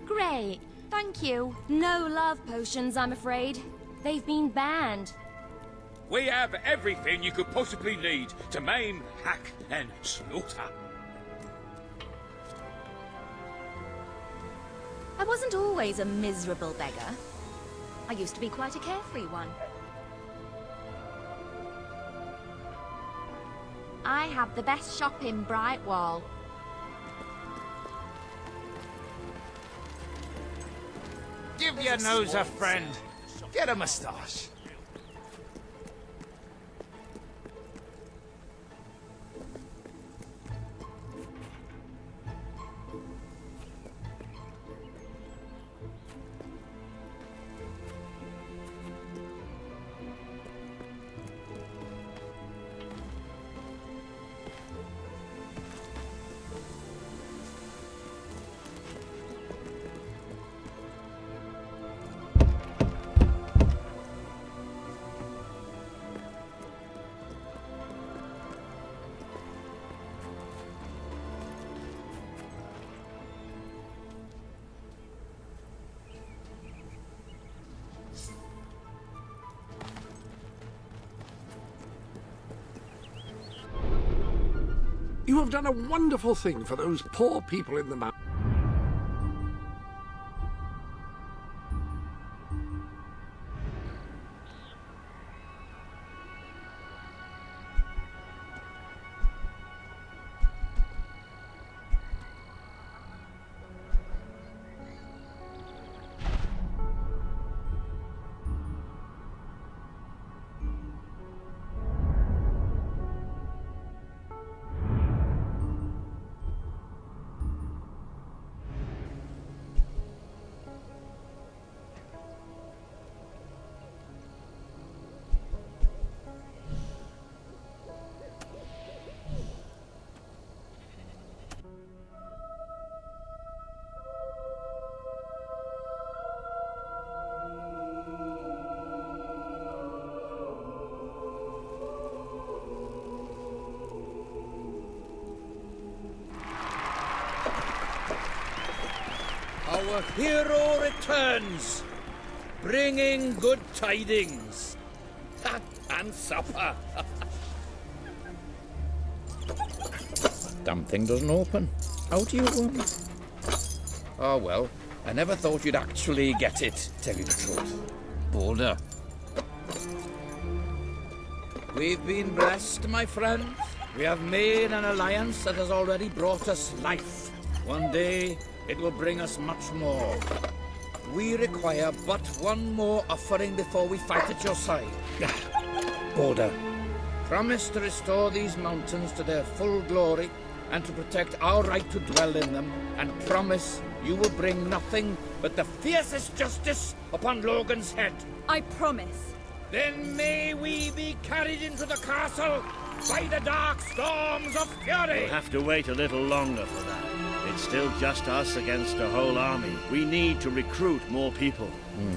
Great, thank you. No love potions, I'm afraid. They've been banned. We have everything you could possibly need to maim, hack, and slaughter. I wasn't always a miserable beggar. I used to be quite a carefree one. I have the best shop in Brightwall. Give your nose a friend. Get a moustache. You have done a wonderful thing for those poor people in the mountains. Our hero returns, bringing good tidings. And supper. Damn thing doesn't open. How do you... Oh well, I never thought you'd actually get it, tell you the truth. Boulder, We've been blessed, my friend. We have made an alliance that has already brought us life. One day, it will bring us much more. We require but one more offering before we fight at your side. Border. Promise to restore these mountains to their full glory and to protect our right to dwell in them, and promise you will bring nothing but the fiercest justice upon Logan's head. I promise. Then may we be carried into the castle by the dark storms of fury! We'll have to wait a little longer for that. It's still just us against a whole army. We need to recruit more people.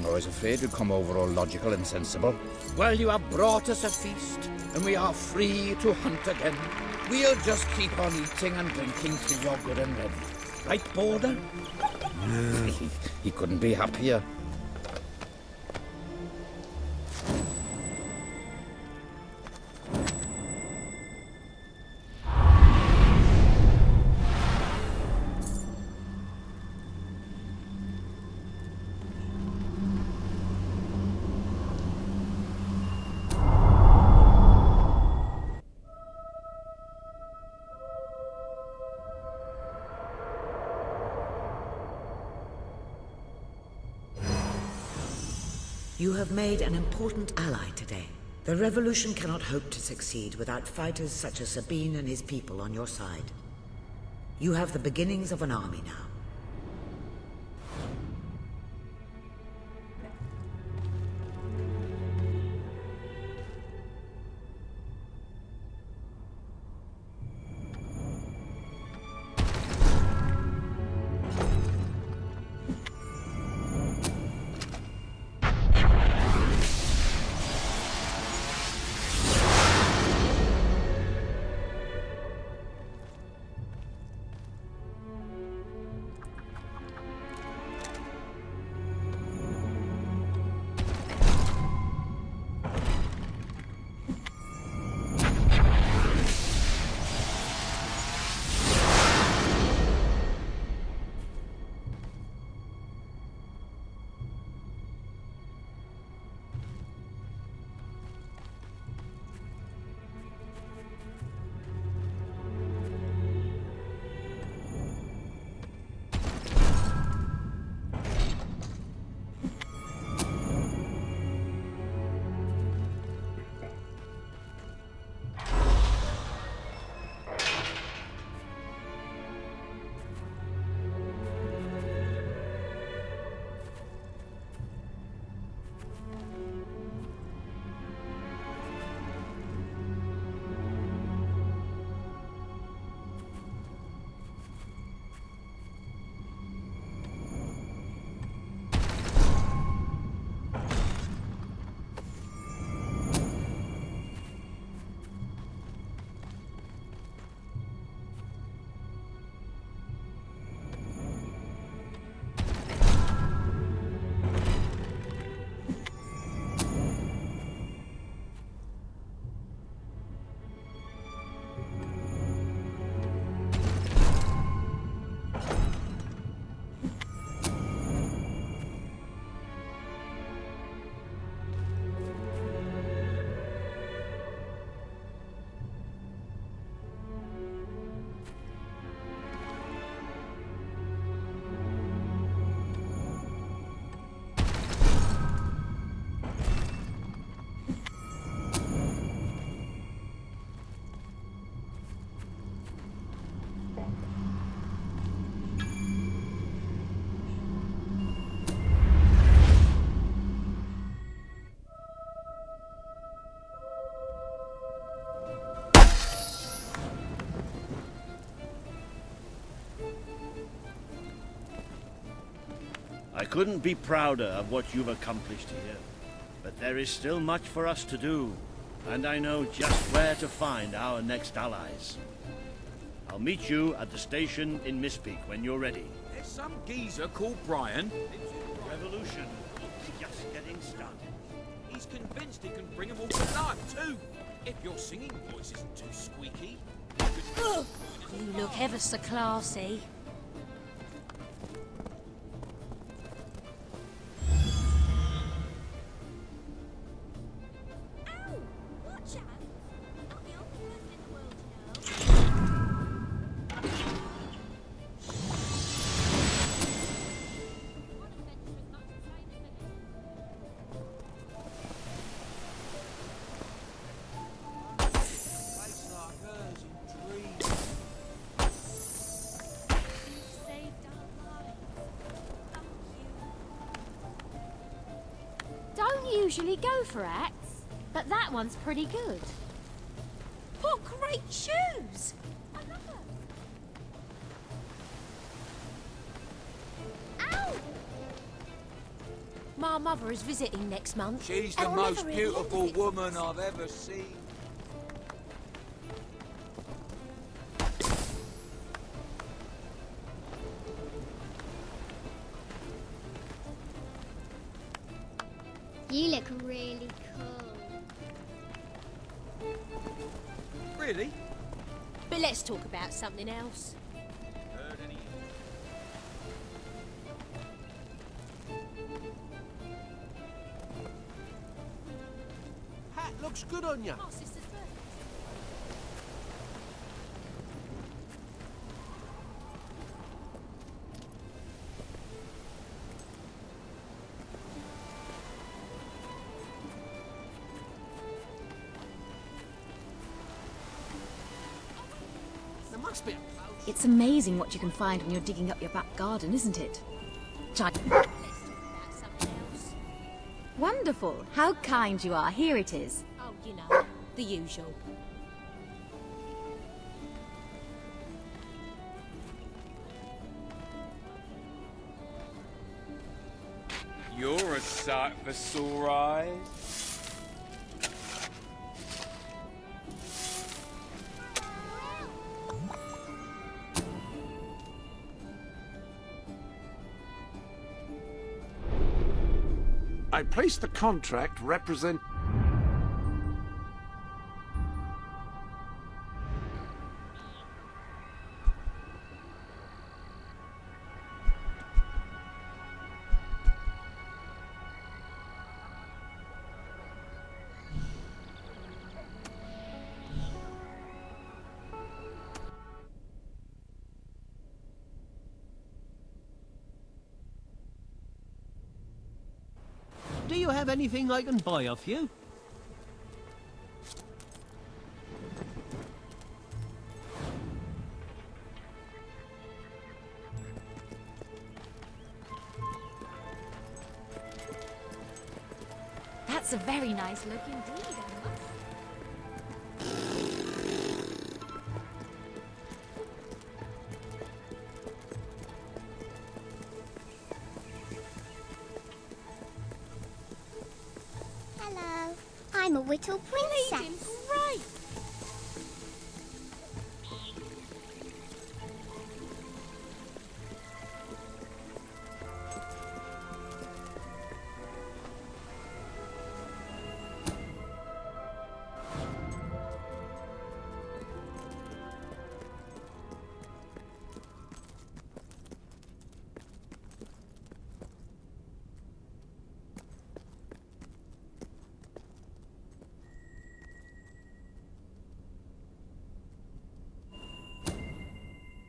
I was afraid you'd come over all logical and sensible. Well, you have brought us a feast, and we are free to hunt again. We'll just keep on eating and drinking till you're good and ready. Right, Border? He couldn't be happier. You have made an important ally today. The revolution cannot hope to succeed without fighters such as Sabine and his people on your side. You have the beginnings of an army now. I couldn't be prouder of what you've accomplished here. But there is still much for us to do, and I know just where to find our next allies. I'll meet you at the station in Mistpeak when you're ready. There's some geezer called Brian. Revolution is just getting started. He's convinced he can bring them all to life, too. If your singing voice isn't too squeaky. You look ever so classy. Ow! Watch out! usually go for acts, but that one's pretty good. What great shoes! I love them. Ow! My mother is visiting next month. She's and the I'll most never hear the end of beautiful it. woman I've ever seen. You look really cool. Really? But let's talk about something else. Hat looks good on you. My sister's birthday. There must be a It's amazing what you can find when you're digging up your back garden, isn't it? Let's talk about something else. Wonderful. How kind you are. Here it is. Oh, you know, the usual. You're a sight for sore eyes. I place the contract represent... Do you have anything I can buy off you? That's a very nice look indeed, Emma. Hello, I'm a Whittle princess. Great!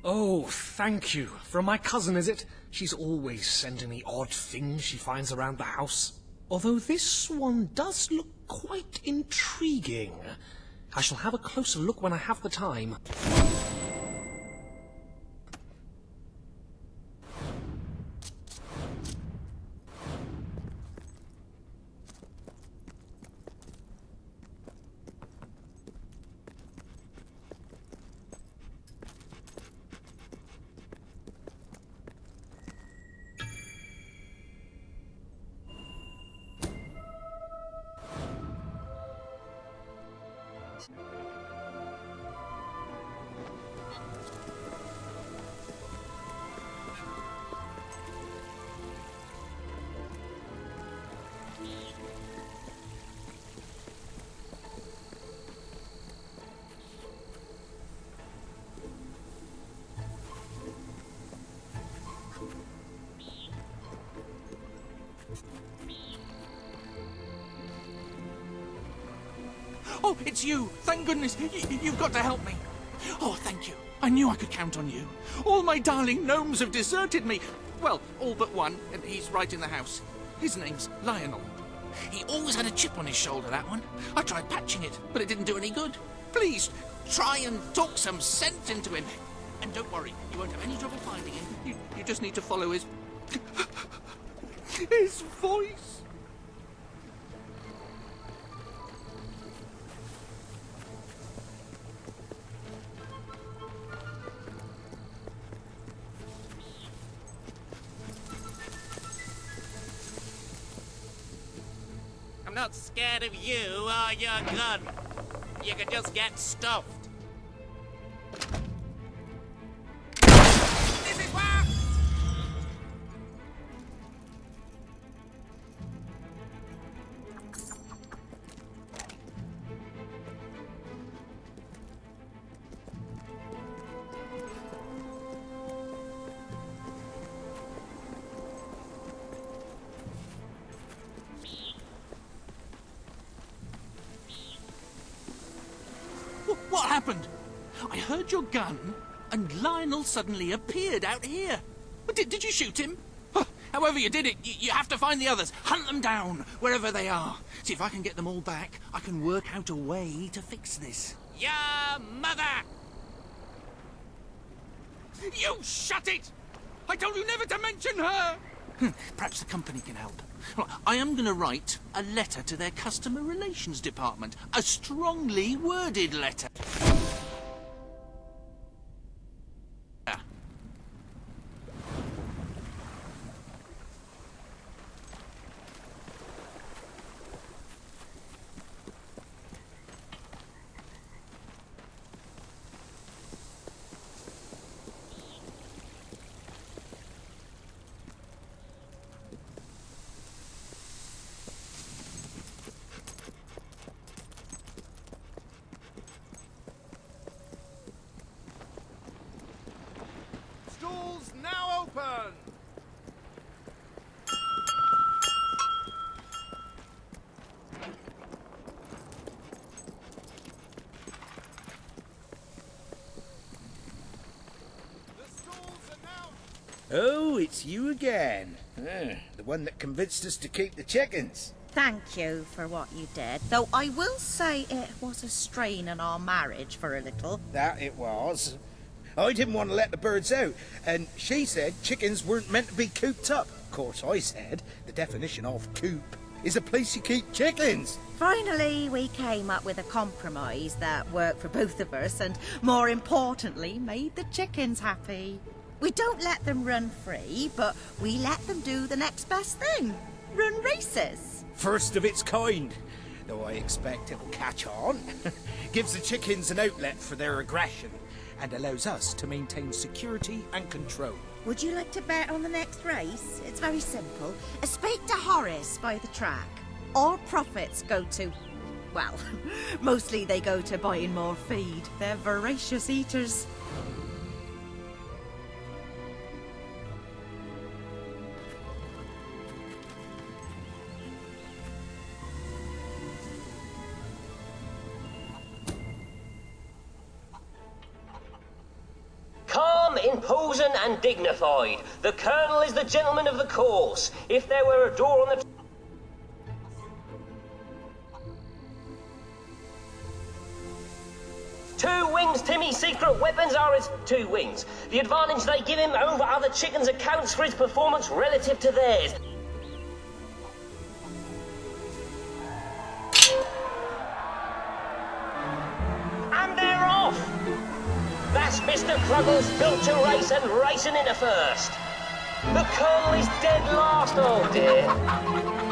Oh, thank you. From my cousin, is it? She's always sending me odd things she finds around the house. Although this one does look quite intriguing. I shall have a closer look when I have the time. Oh, it's you! Thank goodness! You've got to help me! Oh, thank you. I knew I could count on you. All my darling gnomes have deserted me. Well, all but one, and he's right in the house. His name's Lionel. He always had a chip on his shoulder, that one. I tried patching it, but it didn't do any good. Please, try and talk some sense into him. And don't worry, you won't have any trouble finding him. You just need to follow his... his voice. not scared of you or your gun. You can just get stuffed. This is where... What happened? I heard your gun, and Lionel suddenly appeared out here. Did you shoot him? However you did it, you have to find the others. Hunt them down, wherever they are. See, if I can get them all back, I can work out a way to fix this. Your mother! You shut it! I told you never to mention her! Perhaps the company can help. Well, I am going to write a letter to their customer relations department. A strongly worded letter. Stalls now open! Oh, it's you again. The one that convinced us to keep the chickens. Thank you for what you did, though I will say it was a strain on our marriage for a little. That it was. I didn't want to let the birds out, and she said chickens weren't meant to be cooped up. Of course, I said the definition of coop is a place you keep chickens. Finally, we came up with a compromise that worked for both of us and, more importantly, made the chickens happy. We don't let them run free, but we let them do the next best thing. Run races. First of its kind, though I expect it'll catch on. Gives the chickens an outlet for their aggression and allows us to maintain security and control. Would you like to bet on the next race? It's very simple. Speak to Horace by the track. All profits go to... well, mostly they go to buying more feed. They're voracious eaters. Calm, imposing and dignified. The Colonel is the gentleman of the course. If there were a door on the... Two wings, Timmy's secret weapons are his... 2 wings. The advantage they give him over other chickens accounts for his performance relative to theirs. And they're off! That's Mr. Cluggles built to race and racing into first. The Colonel is dead last, oh dear.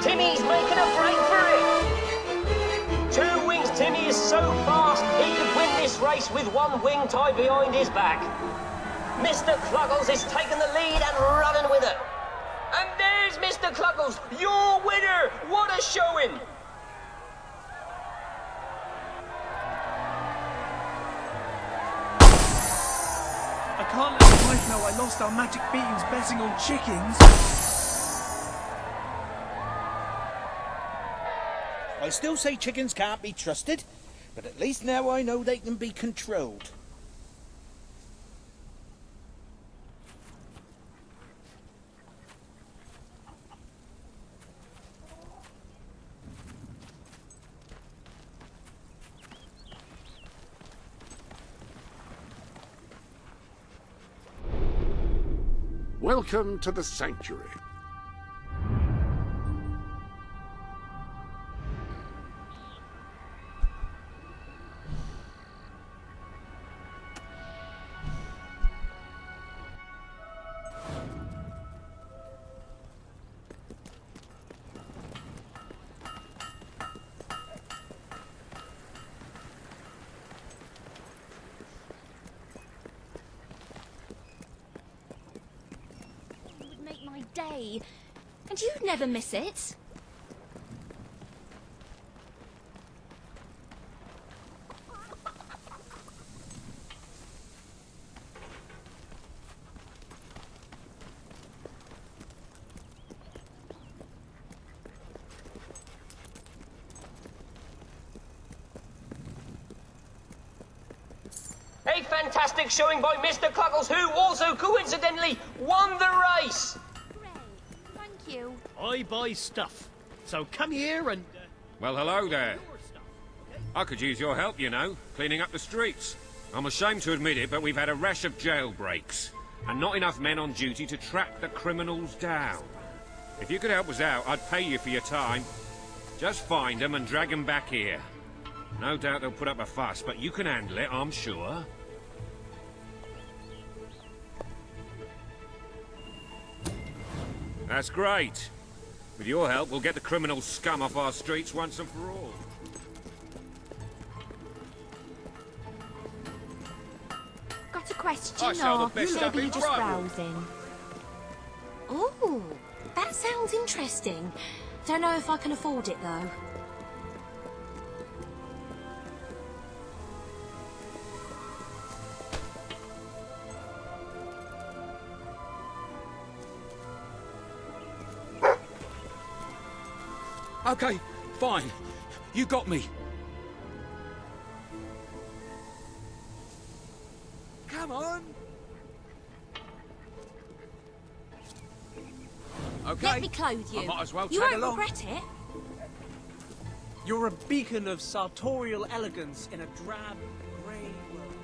Timmy's making a break for it. 2 wings, Timmy is so fast he could win this race with 1 wing tied behind his back. Mr. Cluggles is taking the lead and running with it. And there's Mr. Cluggles, your winner! What a showing! I can't let my wife know I lost our magic beans betting on chickens. I still say chickens can't be trusted, but at least now I know they can be controlled. Welcome to the sanctuary. day. And you'd never miss it. A fantastic showing by Mr. Cuggles, who also coincidentally won the race. Thank you. I buy stuff. So come here and... Well, hello there. I could use your help, you know, cleaning up the streets. I'm ashamed to admit it, but we've had a rash of jailbreaks, and not enough men on duty to track the criminals down. If you could help us out, I'd pay you for your time. Just find them and drag them back here. No doubt they'll put up a fuss, but you can handle it, I'm sure. That's great. With your help, we'll get the criminal scum off our streets once and for all. Got a question, I sell the or best stuff maybe in you're just Brightwood. browsing? Ooh, that sounds interesting. Don't know if I can afford it, though. Okay, fine. You got me. Come on. Okay. Let me clothe you. I might as well you tag won't along. regret it. You're a beacon of sartorial elegance in a drab, grey world.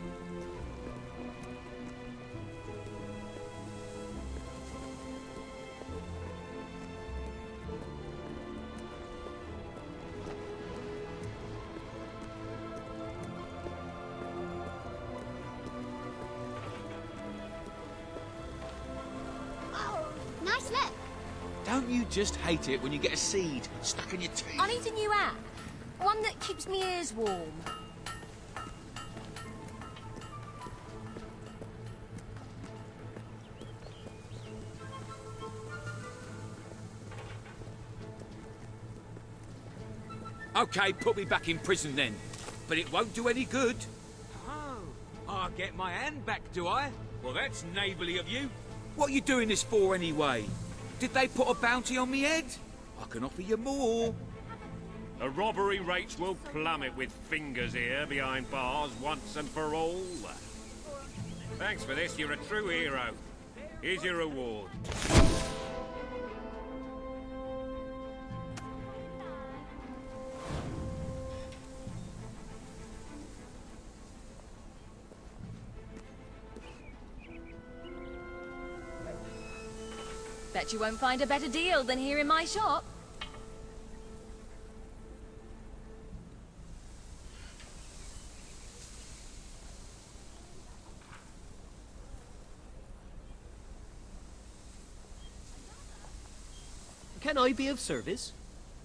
Nice look. Don't you just hate it when you get a seed stuck in your teeth? I need a new hat. One that keeps me ears warm. Okay, put me back in prison then. But it won't do any good. Oh, I get my hand back, do I? Well, that's neighbourly of you. What are you doing this for anyway? Did they put a bounty on me head? I can offer you more. The robbery rates will plummet with fingers here behind bars once and for all. Thanks for this, you're a true hero. Here's your reward. Bet you won't find a better deal than here in my shop. Can I be of service?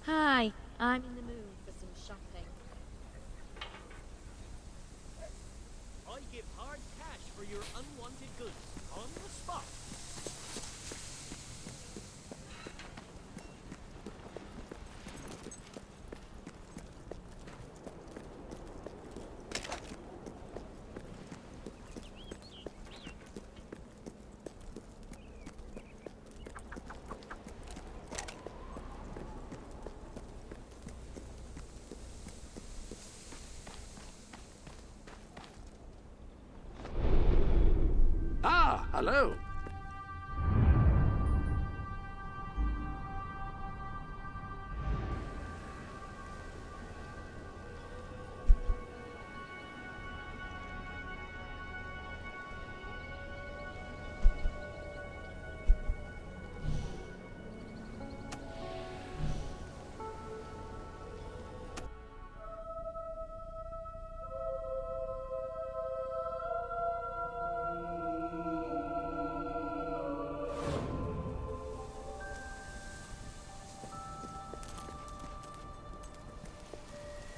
Hi, I'm in the mood for some shopping. I give hard cash for your unwanted goods on the spot. Ah, hello.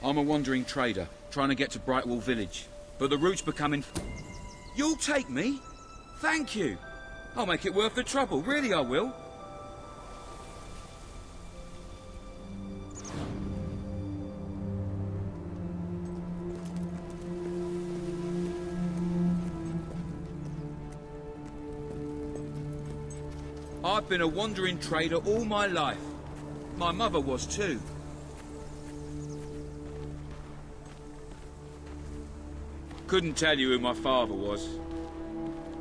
I'm a wandering trader, trying to get to Brightwall Village. But the route's becoming... You'll take me? Thank you. I'll make it worth the trouble, really I will. I've been a wandering trader all my life. My mother was too. Couldn't tell you who my father was.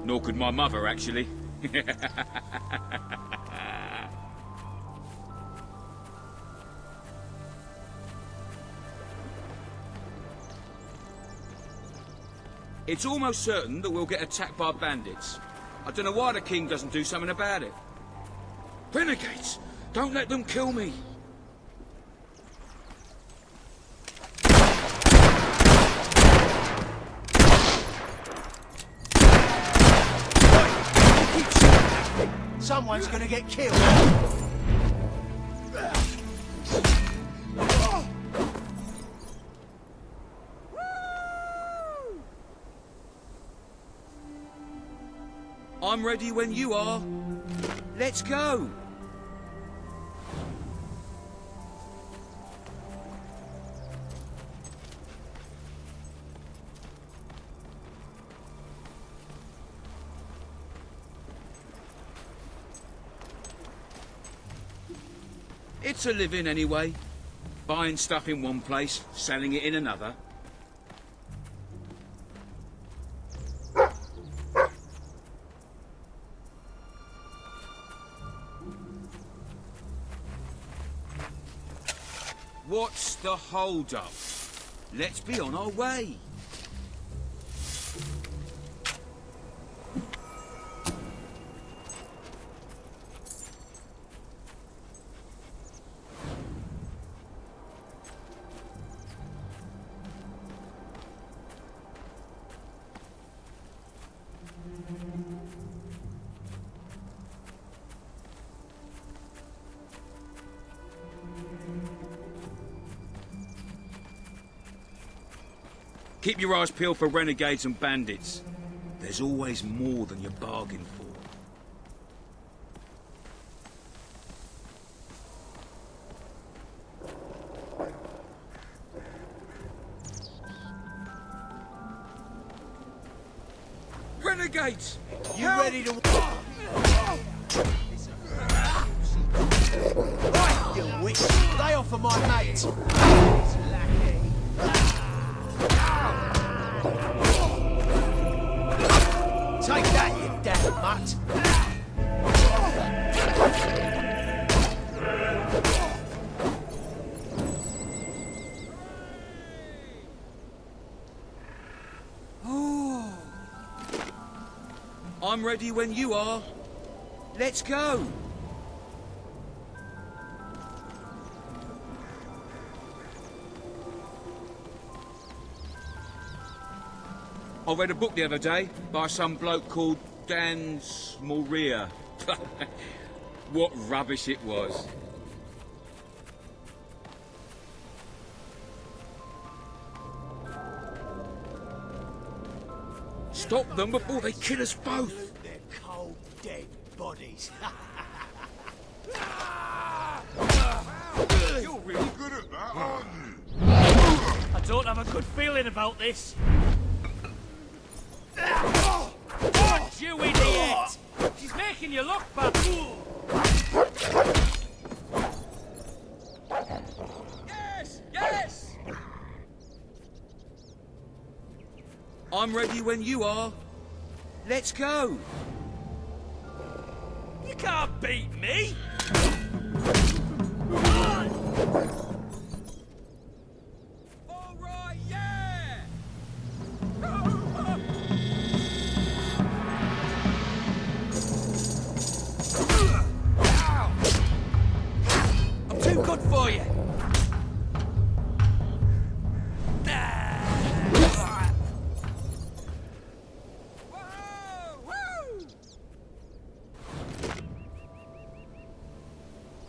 Nor could my mother, actually. It's almost certain that we'll get attacked by bandits. I don't know why the king doesn't do something about it. Renegades! Don't let them kill me! Someone's gonna get killed. I'm ready when you are. Let's go! It's a living anyway. Buying stuff in one place, selling it in another. What's the hold-up? Let's be on our way. Keep your eyes peeled for renegades and bandits. There's always more than you bargained for. Renegades! You ready to... Right, you witch! Lay off of my mate! Take that, you damn mutt! I'm ready when you are. Let's go! I read a book the other day by some bloke called Dan Smoria. What rubbish it was. Stop them before they kill us both. They're cold, dead bodies. You're really good at that, aren't you? I don't have a good feeling about this. What, you idiot! She's making you look bad. Yes! Yes! I'm ready when you are. Let's go! You can't beat me! All right, yeah! I'm too good for you!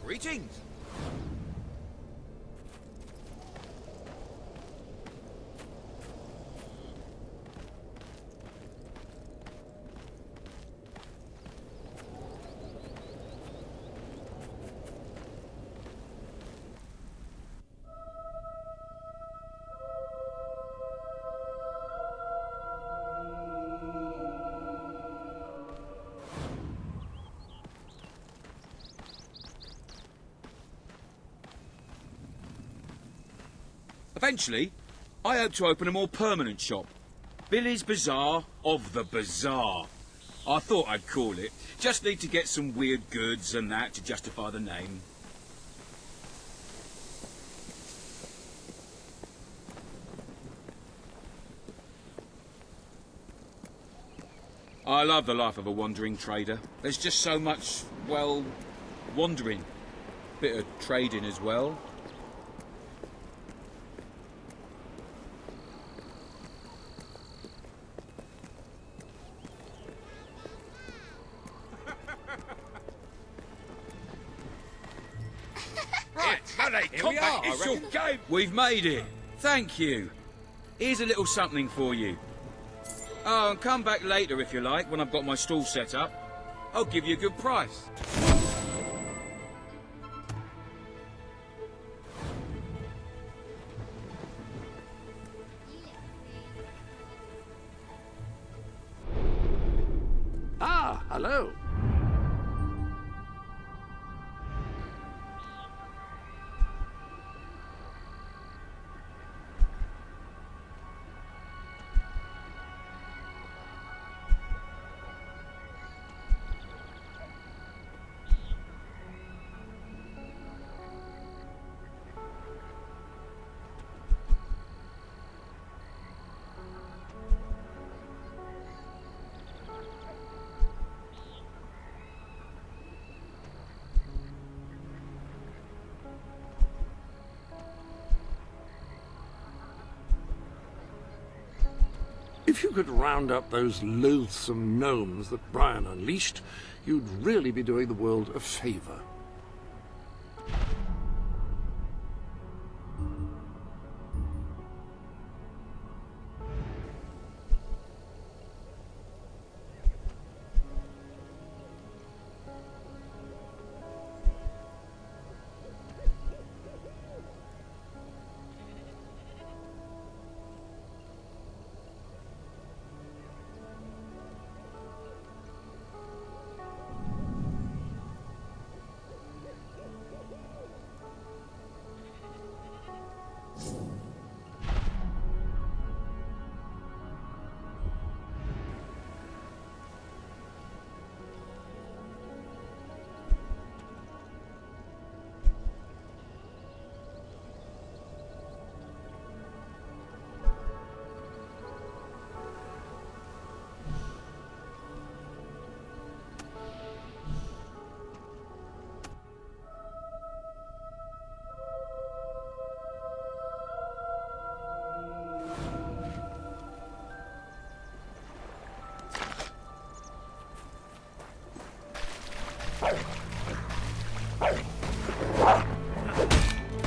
Greetings! Eventually, I hope to open a more permanent shop. Billy's Bazaar of the Bazaar. I thought I'd call it. Just need to get some weird goods and that to justify the name. I love the life of a wandering trader. There's just so much, well, wandering. Bit of trading as well. Right, Money, come back, it's your game. We've made it. Thank you. Here's a little something for you. Oh, and come back later if you like, when I've got my stall set up. I'll give you a good price. Ah, hello. If you could round up those loathsome gnomes that Brian unleashed, you'd really be doing the world a favour.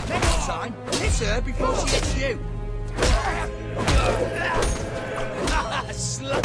Next time, hit her before she hits you. Slut.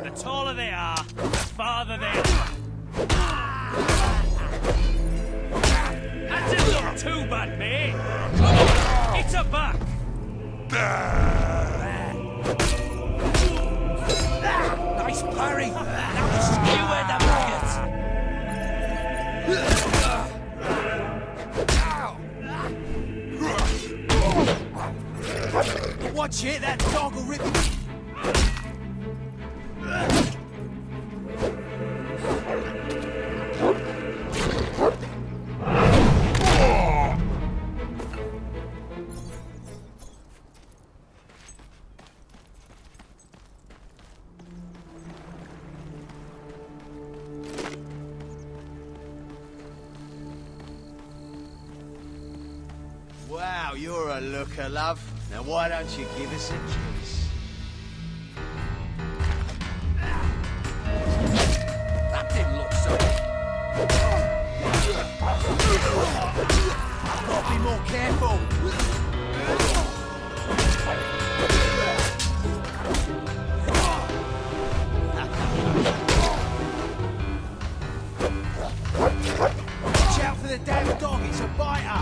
The taller they are, the farther they are. That didn't look too bad, mate. Come on, it's a back. Nice parry. Now skewer the maggot. Watch it, that dog will rip. Wow, you're a looker, love. Now why don't you give us a kiss? That didn't look so... More careful. Watch out for the damn dog, it's a biter.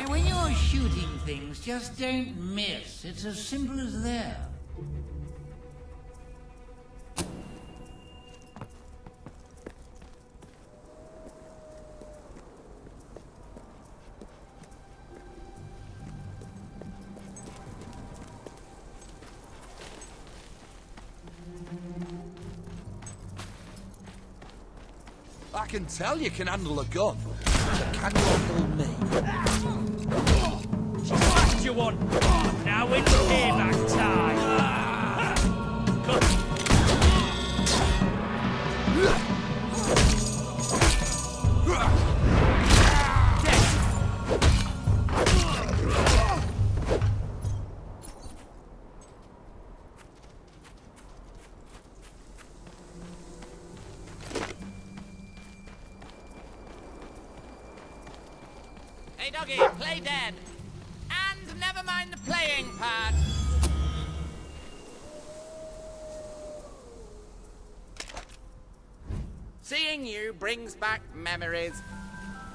When you're shooting things, just don't miss. It's as simple as that. I can tell you can handle a gun, but can you handle me? Smashed you one! Now it's payback time! Hey, doggy, play dead. And never mind the playing part. Seeing you brings back memories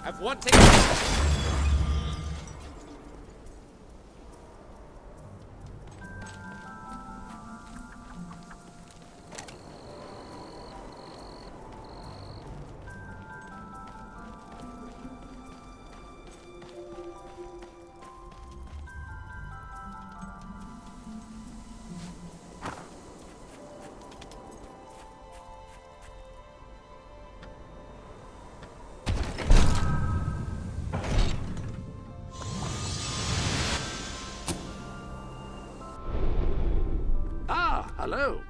of wanting... Ah, hello.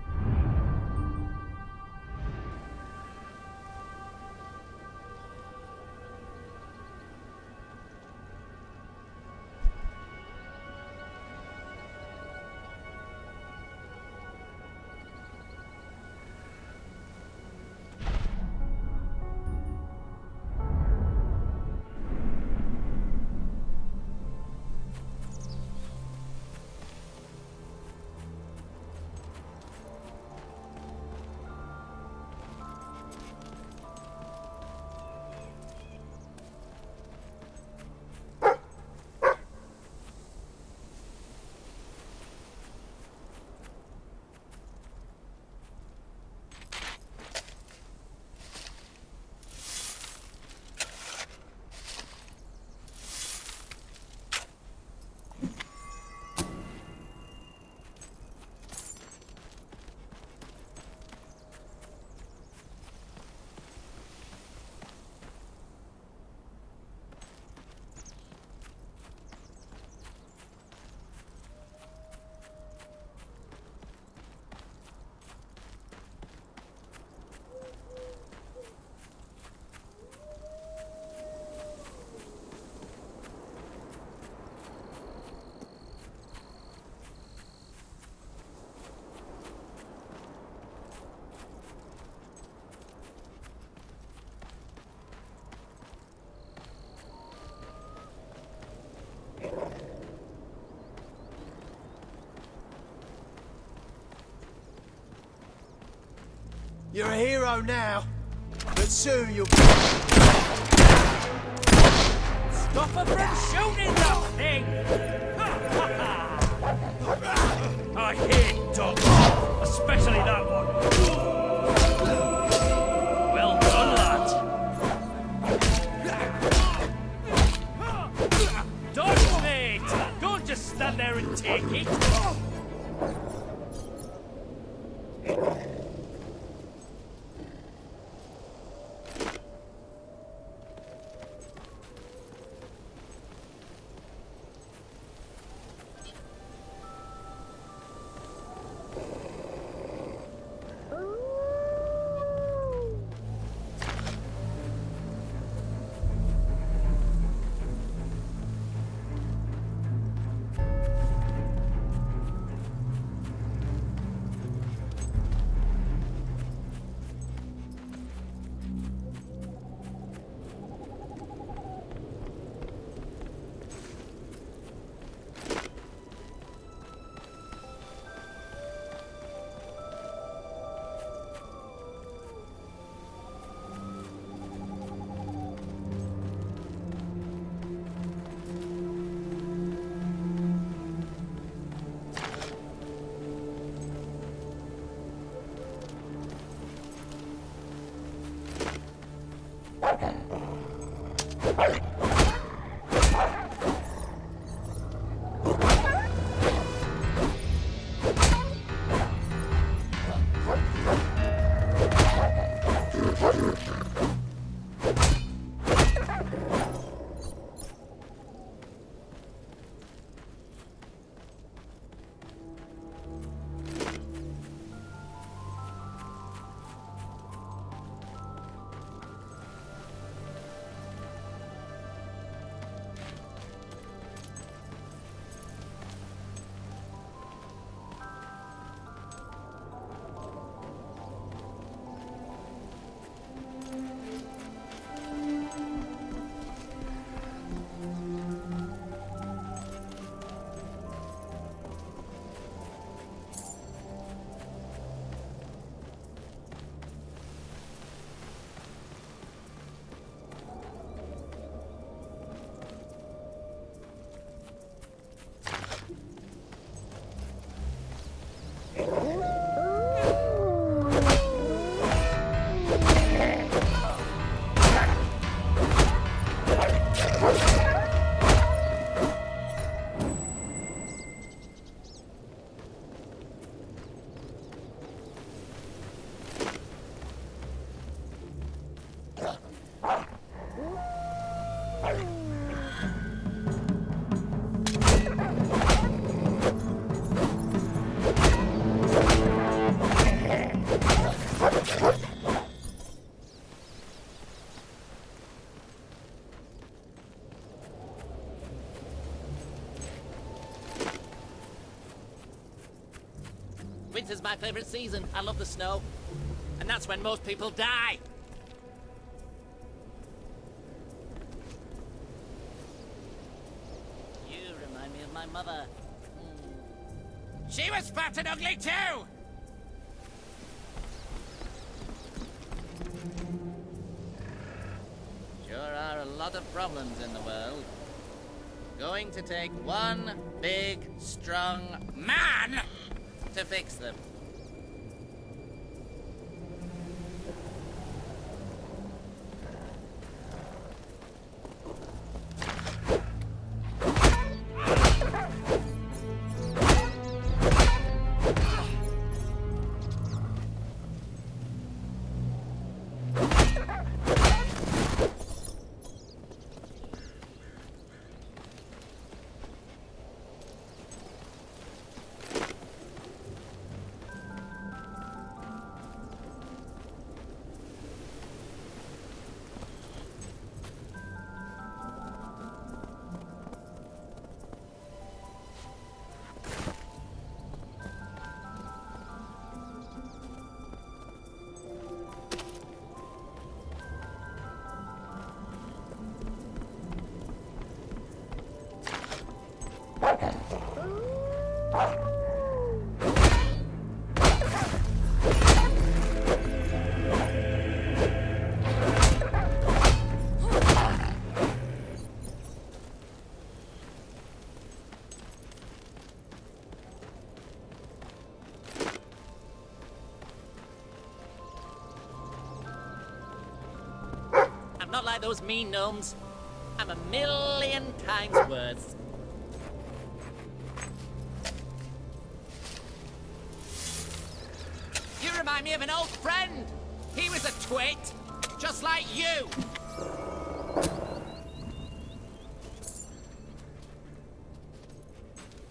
You're a hero now, but soon you'll... Stop her from shooting that thing! I hate dogs, especially that one. Well done, lad. Dodge, mate! Don't just stand there and take it. Winter's my favourite season. I love the snow. And that's when most people die. You remind me of my mother. She was fat and ugly too! Sure are a lot of problems in the world. Going to take one big, strong man to fix them. Not like those mean gnomes. I'm a million times worse. You remind me of an old friend. He was a twit, just like you.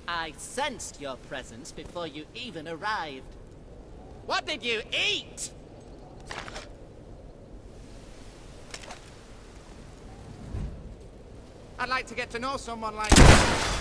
I sensed your presence before you even arrived. What did you eat? I'd like to get to know someone like that.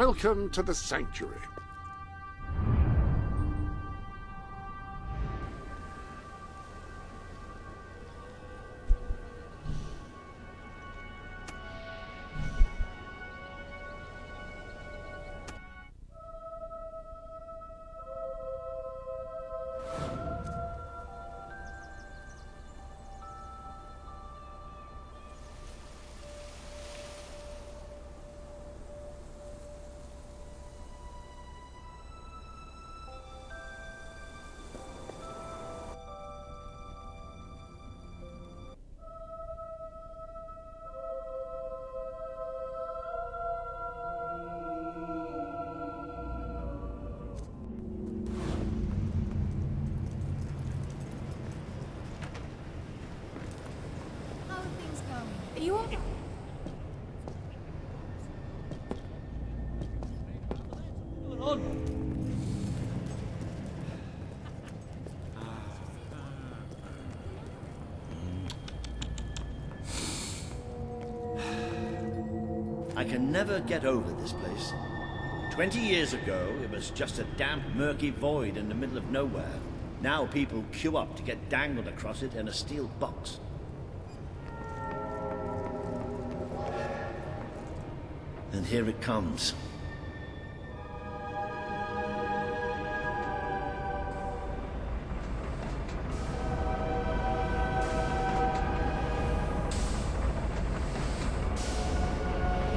Welcome to the sanctuary. Are you all right? I can never get over this place. 20 years ago, it was just a damp, murky void in the middle of nowhere. Now people queue up to get dangled across it in a steel box. And here it comes.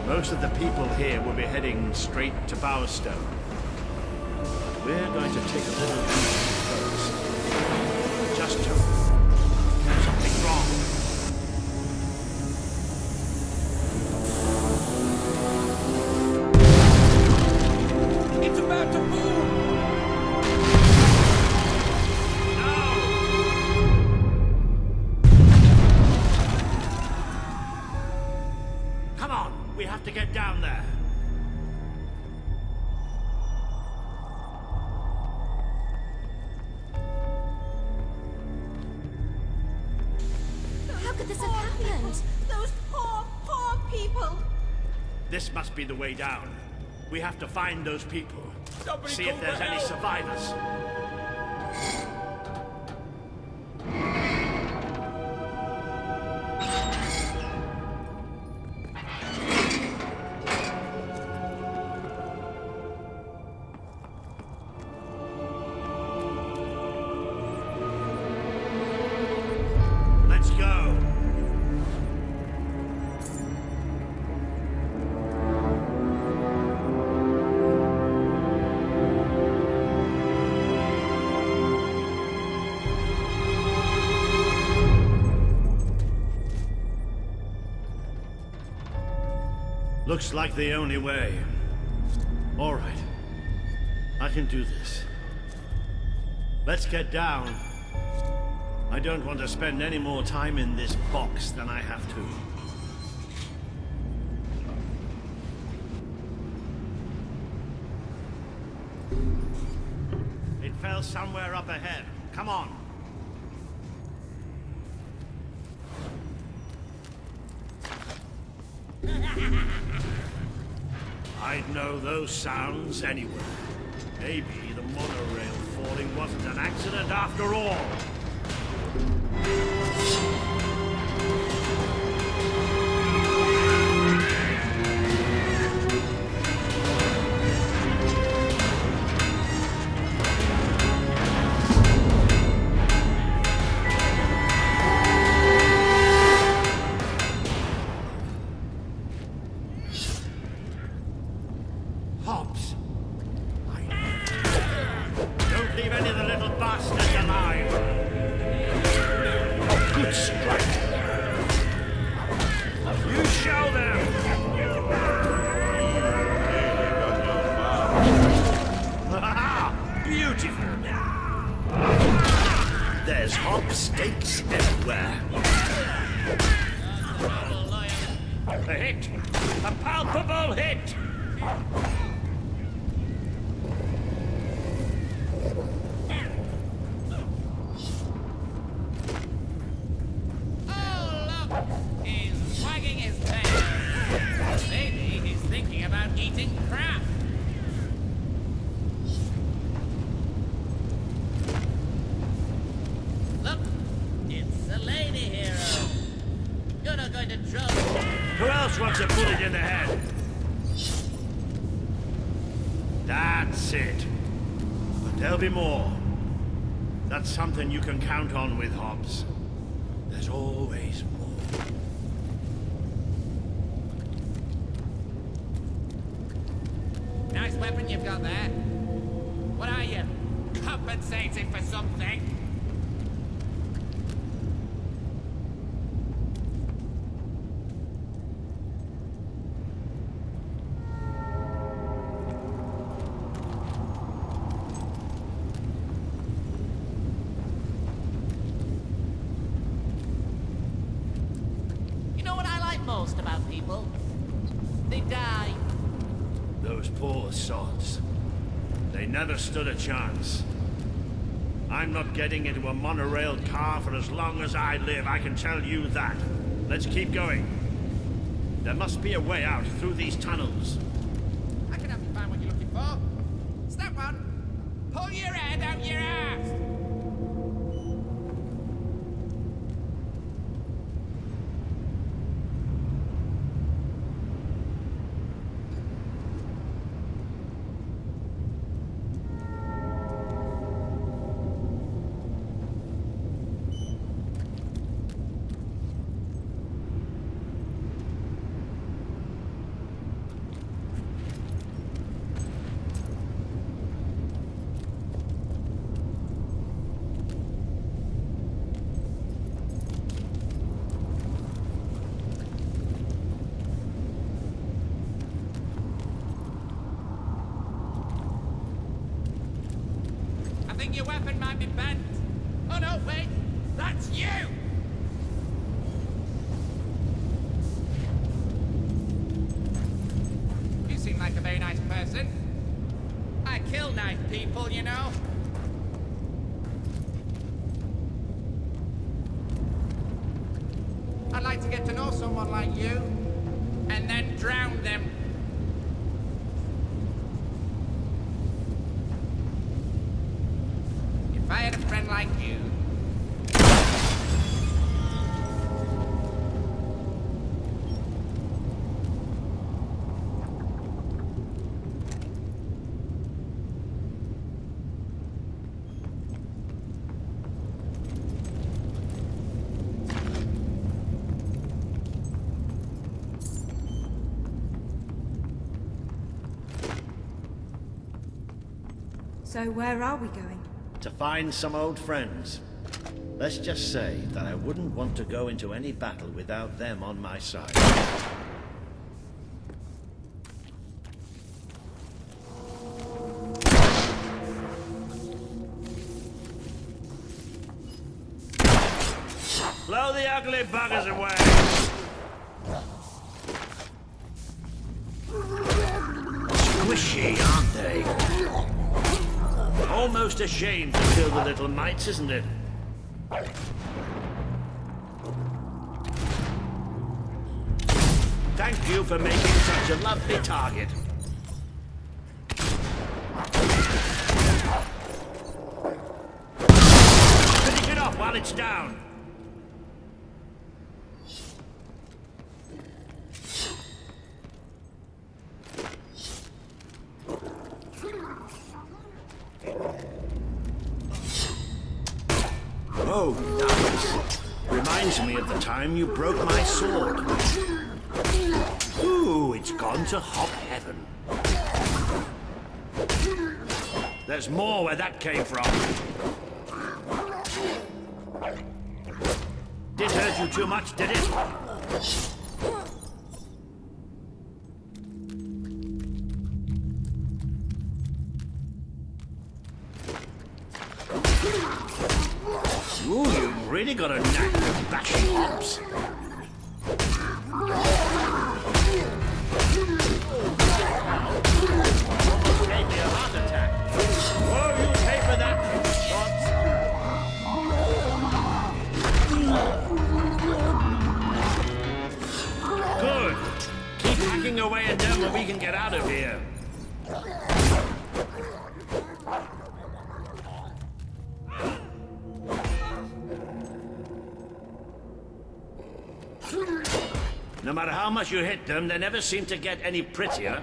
Most of the people here will be heading straight to Bowerstone. But we're going to take a little detour first. Just to... something wrong. It's about to boom! Come on, we have to get down there. How could this have happened? Those poor, poor people. This must be the way down. We have to find those people. Somebody See if call there's for any help. survivors. Let's go. Looks like the only way. All right. I can do this. Let's get down. I don't want to spend any more time in this box than I have to. It fell somewhere up ahead. Come on. I'd know those sounds anywhere. Maybe the monorail falling wasn't an accident after all. Hobbs! Don't leave any of the little bastards alive! Oh, good strike! You show them! Beautiful! There's Hobbs stakes everywhere. A hit! A palpable hit! Oh, look! He's wagging his tail. Maybe he's thinking about eating crap. in the head. That's it. But there'll be more. That's something you can count on with Hobbs. There's always more. Nice weapon you've got there. What are you? Compensating for something? You know what I like most about people? They die. Those poor sods. They never stood a chance. I'm not getting into a monorail car for as long as I live, I can tell you that. Let's keep going. There must be a way out through these tunnels. I can help you find what you're looking for. Step one, pull your head out your ass. I think your weapon might be bent. Oh no, wait! That's you! You seem like a very nice person. I kill nice people, you know. I'd like to get to know someone like you, and then drown them. If I had a friend like you... So where are we going? To find some old friends. Let's just say that I wouldn't want to go into any battle without them on my side. Blow the ugly buggers away! Squishy, aren't they? Almost ashamed to kill the little mites, isn't it? Thank you for making such a lovely target. Finish it off while it's down. Oh, nice. Reminds me of the time you broke my sword. Ooh, it's gone to hop heaven. There's more where that came from. Didn't hurt you too much, did it? Ooh, you've really got a knack for bashing hops. Almost gave me a heart attack. Whoa, you pay for that, hops. Good. Keep hacking away at them where we can get out of here. No matter how much you hit them, they never seem to get any prettier.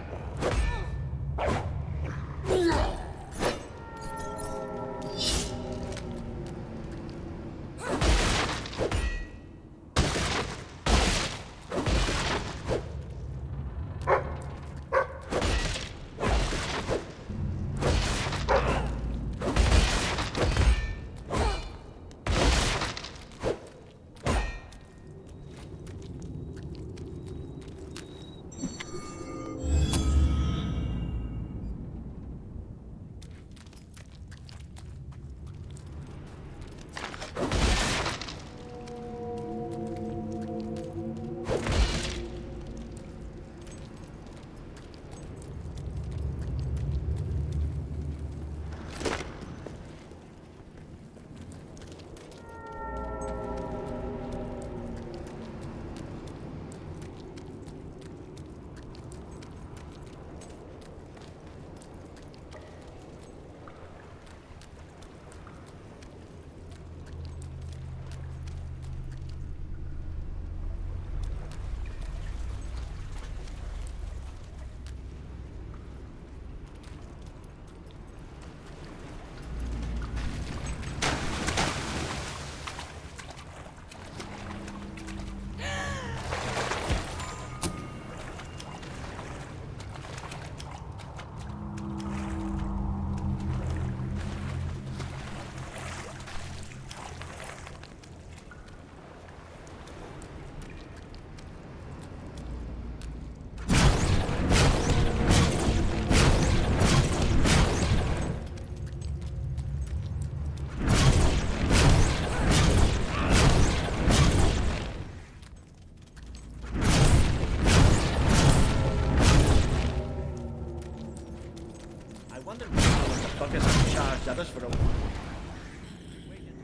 Us for a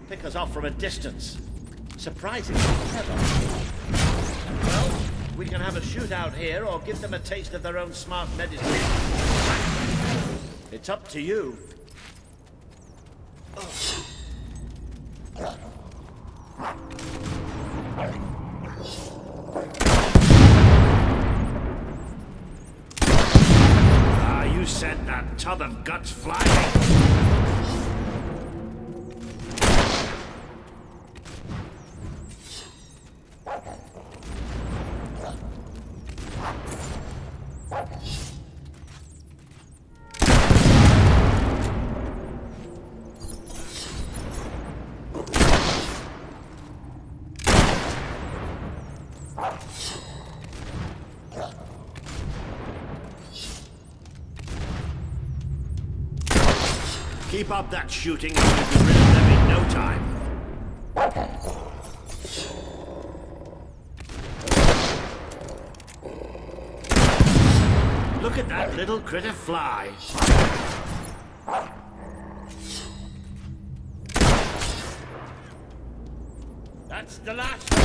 pick us off from a distance. Surprisingly clever. Well, we can have a shootout here or give them a taste of their own smart medicine. It's up to you. You sent that tub of guts flying. Keep up that shooting and we'll be rid of them in no time. Look at that little critter fly. That's the last one.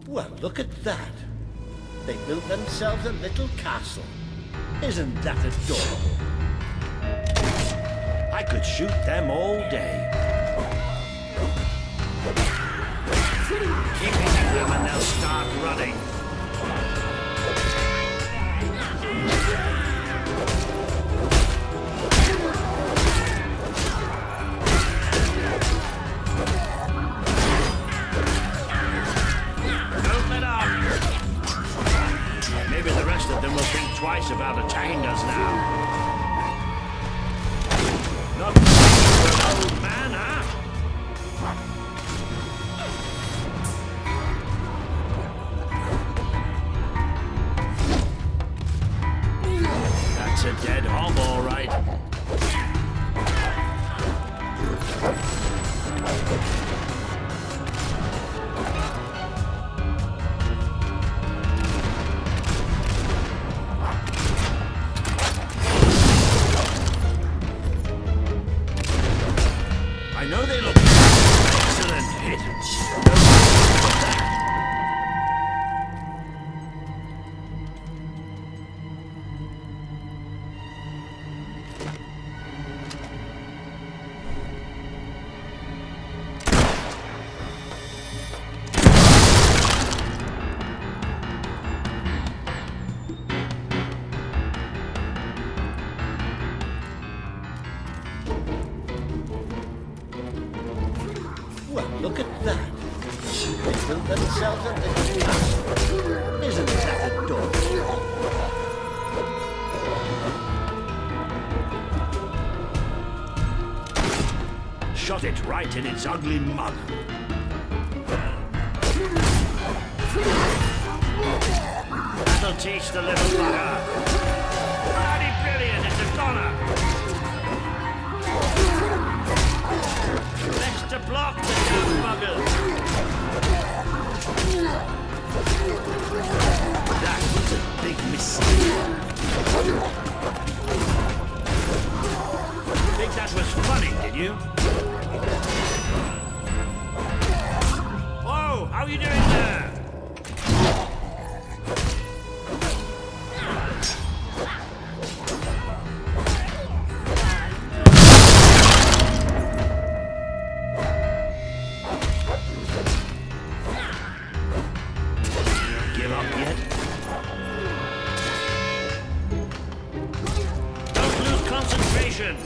Well, look at that. They built themselves a little castle. Isn't that adorable? I could shoot them all day. Keep hitting them and they'll start running. Maybe the rest of them will think twice about attacking us now. Not for an old man, huh? That's a dead hob, all right. open themselves a little faster. Isn't that adorable? Shot it right in its ugly mug. That'll teach the little bugger. Bloody brilliant, it's a goner. Best to block the damn buggers. That was a big mistake. Think that was funny, did you? Whoa, how are you doing there? Give up yet? Don't lose concentration!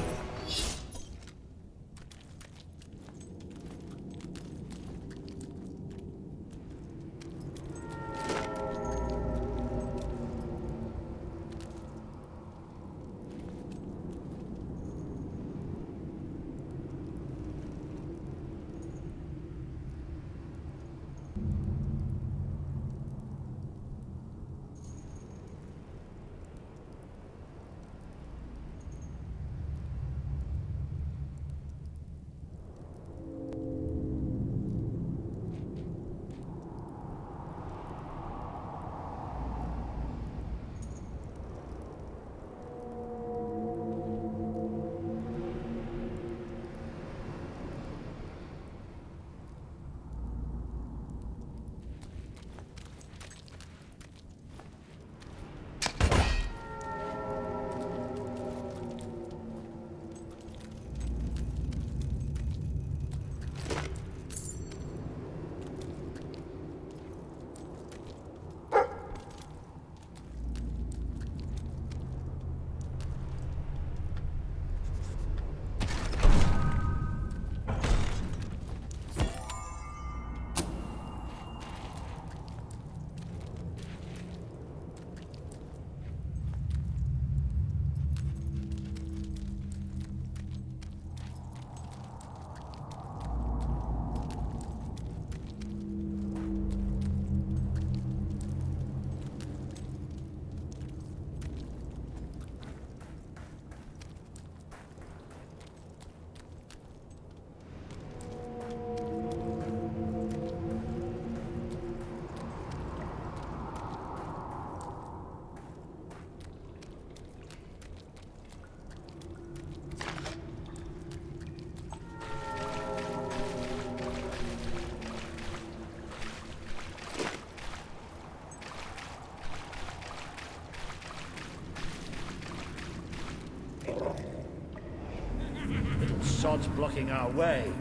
Sod's blocking our way.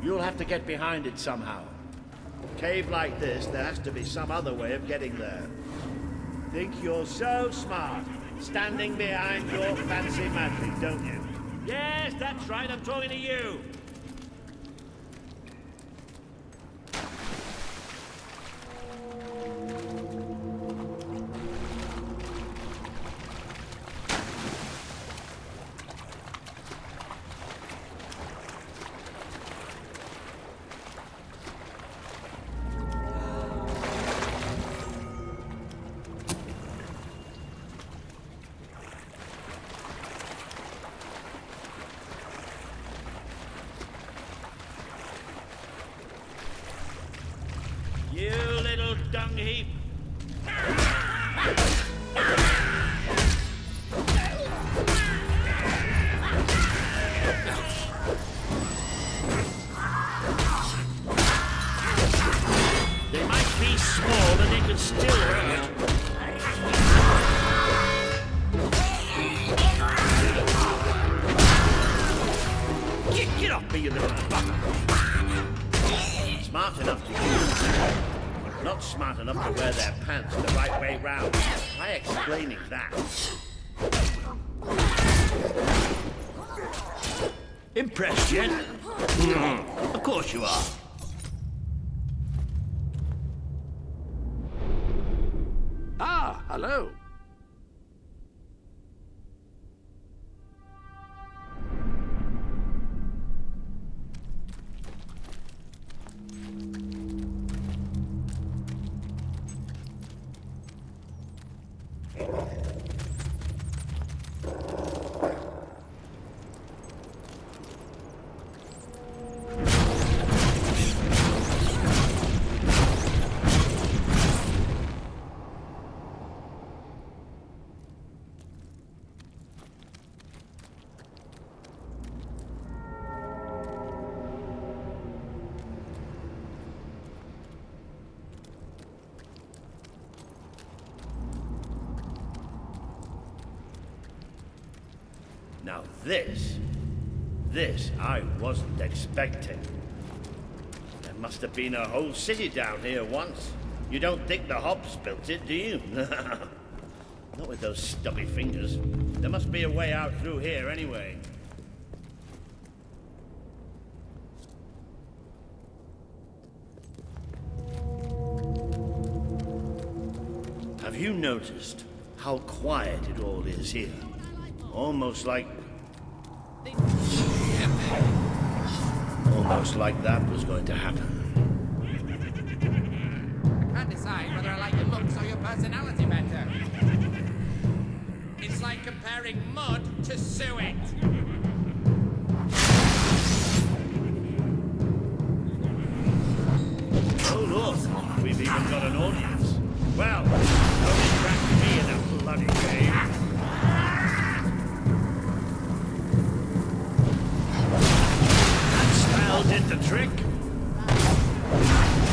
You'll have to get behind it somehow. Cave like this, there has to be some other way of getting there. Think you're so smart, standing behind your fancy magic, don't you? Yes, that's right, I'm talking to you. You little dung heap! They might be small, but they can still hurt. Get off me, you little bugger! Smart enough to use, not smart enough to wear their pants the right way round. Try explaining that. Impressed yet? Of course you are. hello. Now this I wasn't expecting. There must have been a whole city down here once. You don't think the hops built it, do you? Not with those stubby fingers. There must be a way out through here anyway. Have you noticed how quiet it all is here? Almost like that was going to happen. I can't decide whether I like your looks or your personality better. It's like comparing mud to suet. Oh look, we've even got an audience. Well, don't distract me in that bloody game. Did the trick?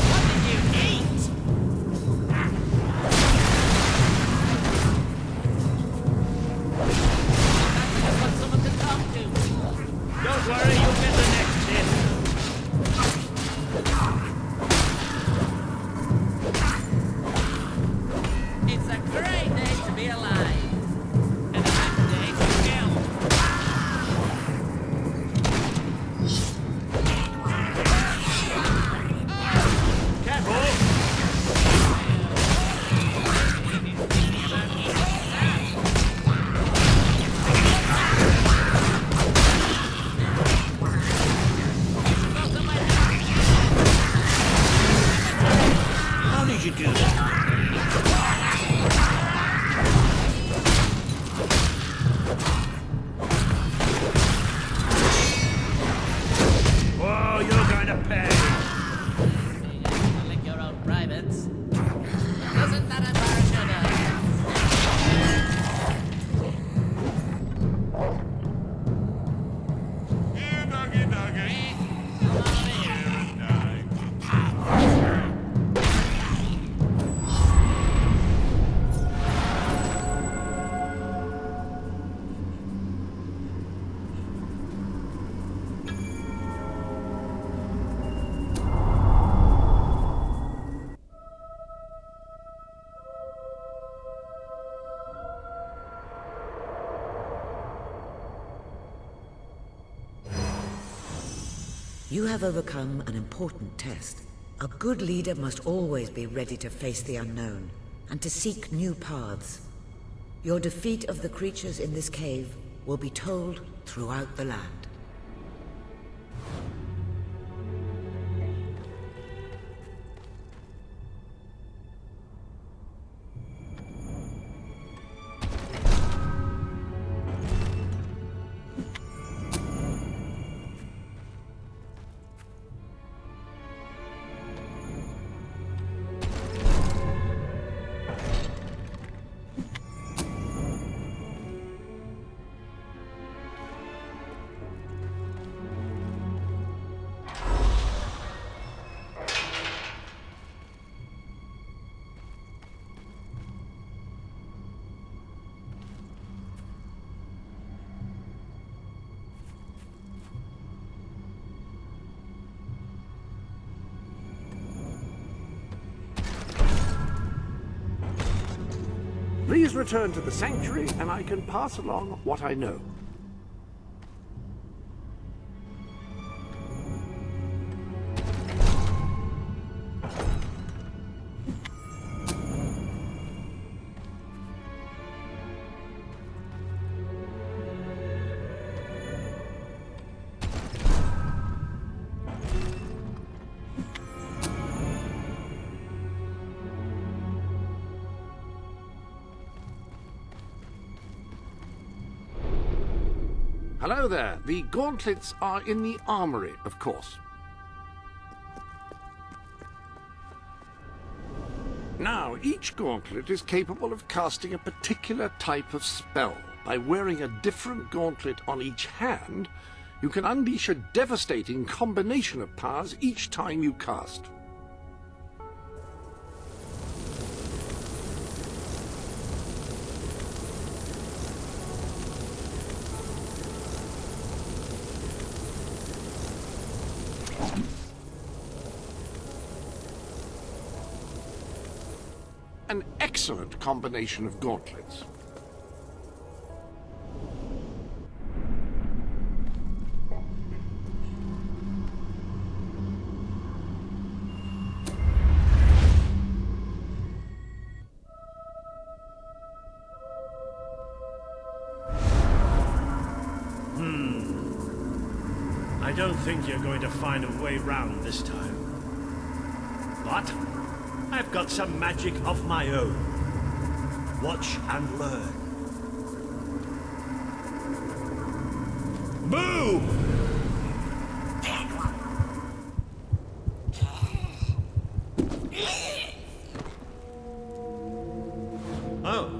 What did you eat? I just want someone to talk to. Don't worry, you'll get the next hit. It's a great day to be alive. And a bad day to kill. How did you do that? Whoa, you're going to pay. You lick your own privates. Isn't that a Here, doggy, doggy. Come on here and die. You have overcome an important test. A good leader must always be ready to face the unknown, and to seek new paths. Your defeat of the creatures in this cave will be told throughout the land. Please return to the sanctuary, and I can pass along what I know. Hello there. The gauntlets are in the armory, of course. Now, each gauntlet is capable of casting a particular type of spell. By wearing a different gauntlet on each hand, you can unleash a devastating combination of powers each time you cast. An excellent combination of gauntlets. I don't think you're going to find a way round this time. But I've got some magic of my own. Watch and learn. Boom! Oh.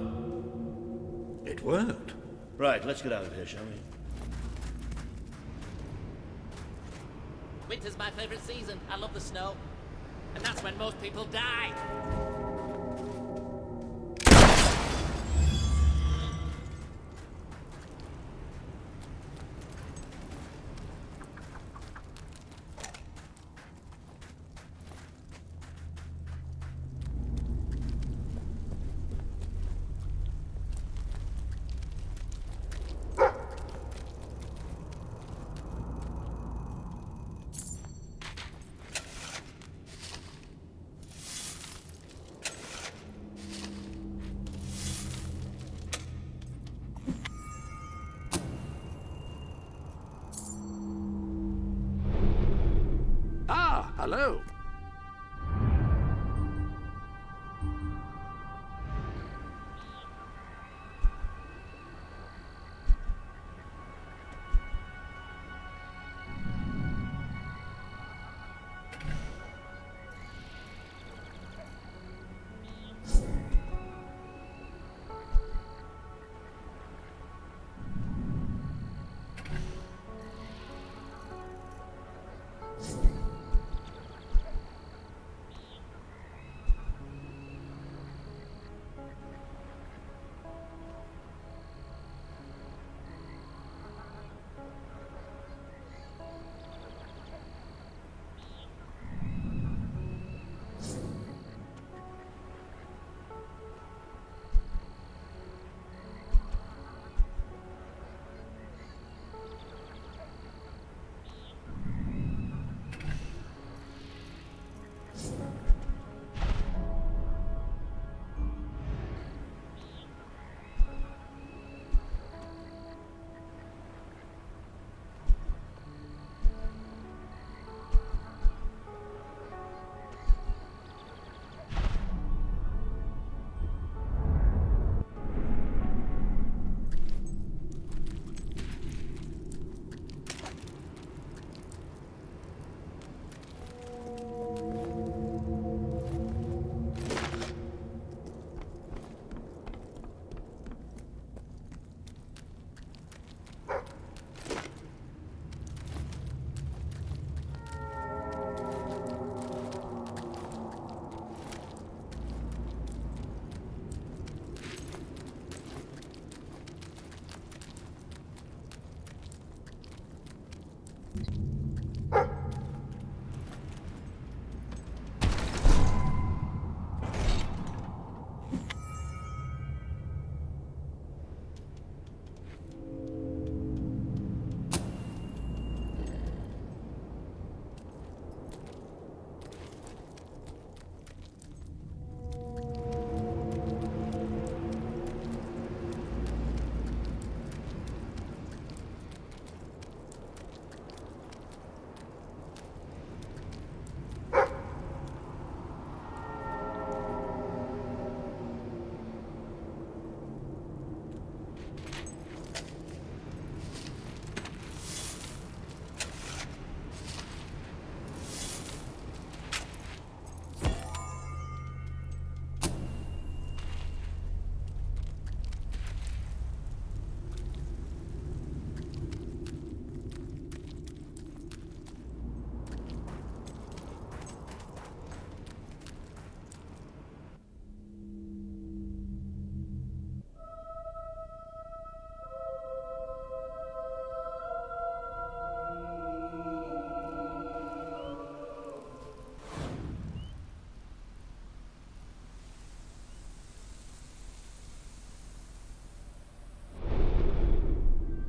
It worked. Right, let's get out of here, shall we? Winter's my favorite season. I love the snow. And that's when most people die. Ah, hello.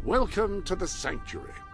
Welcome to the Sanctuary.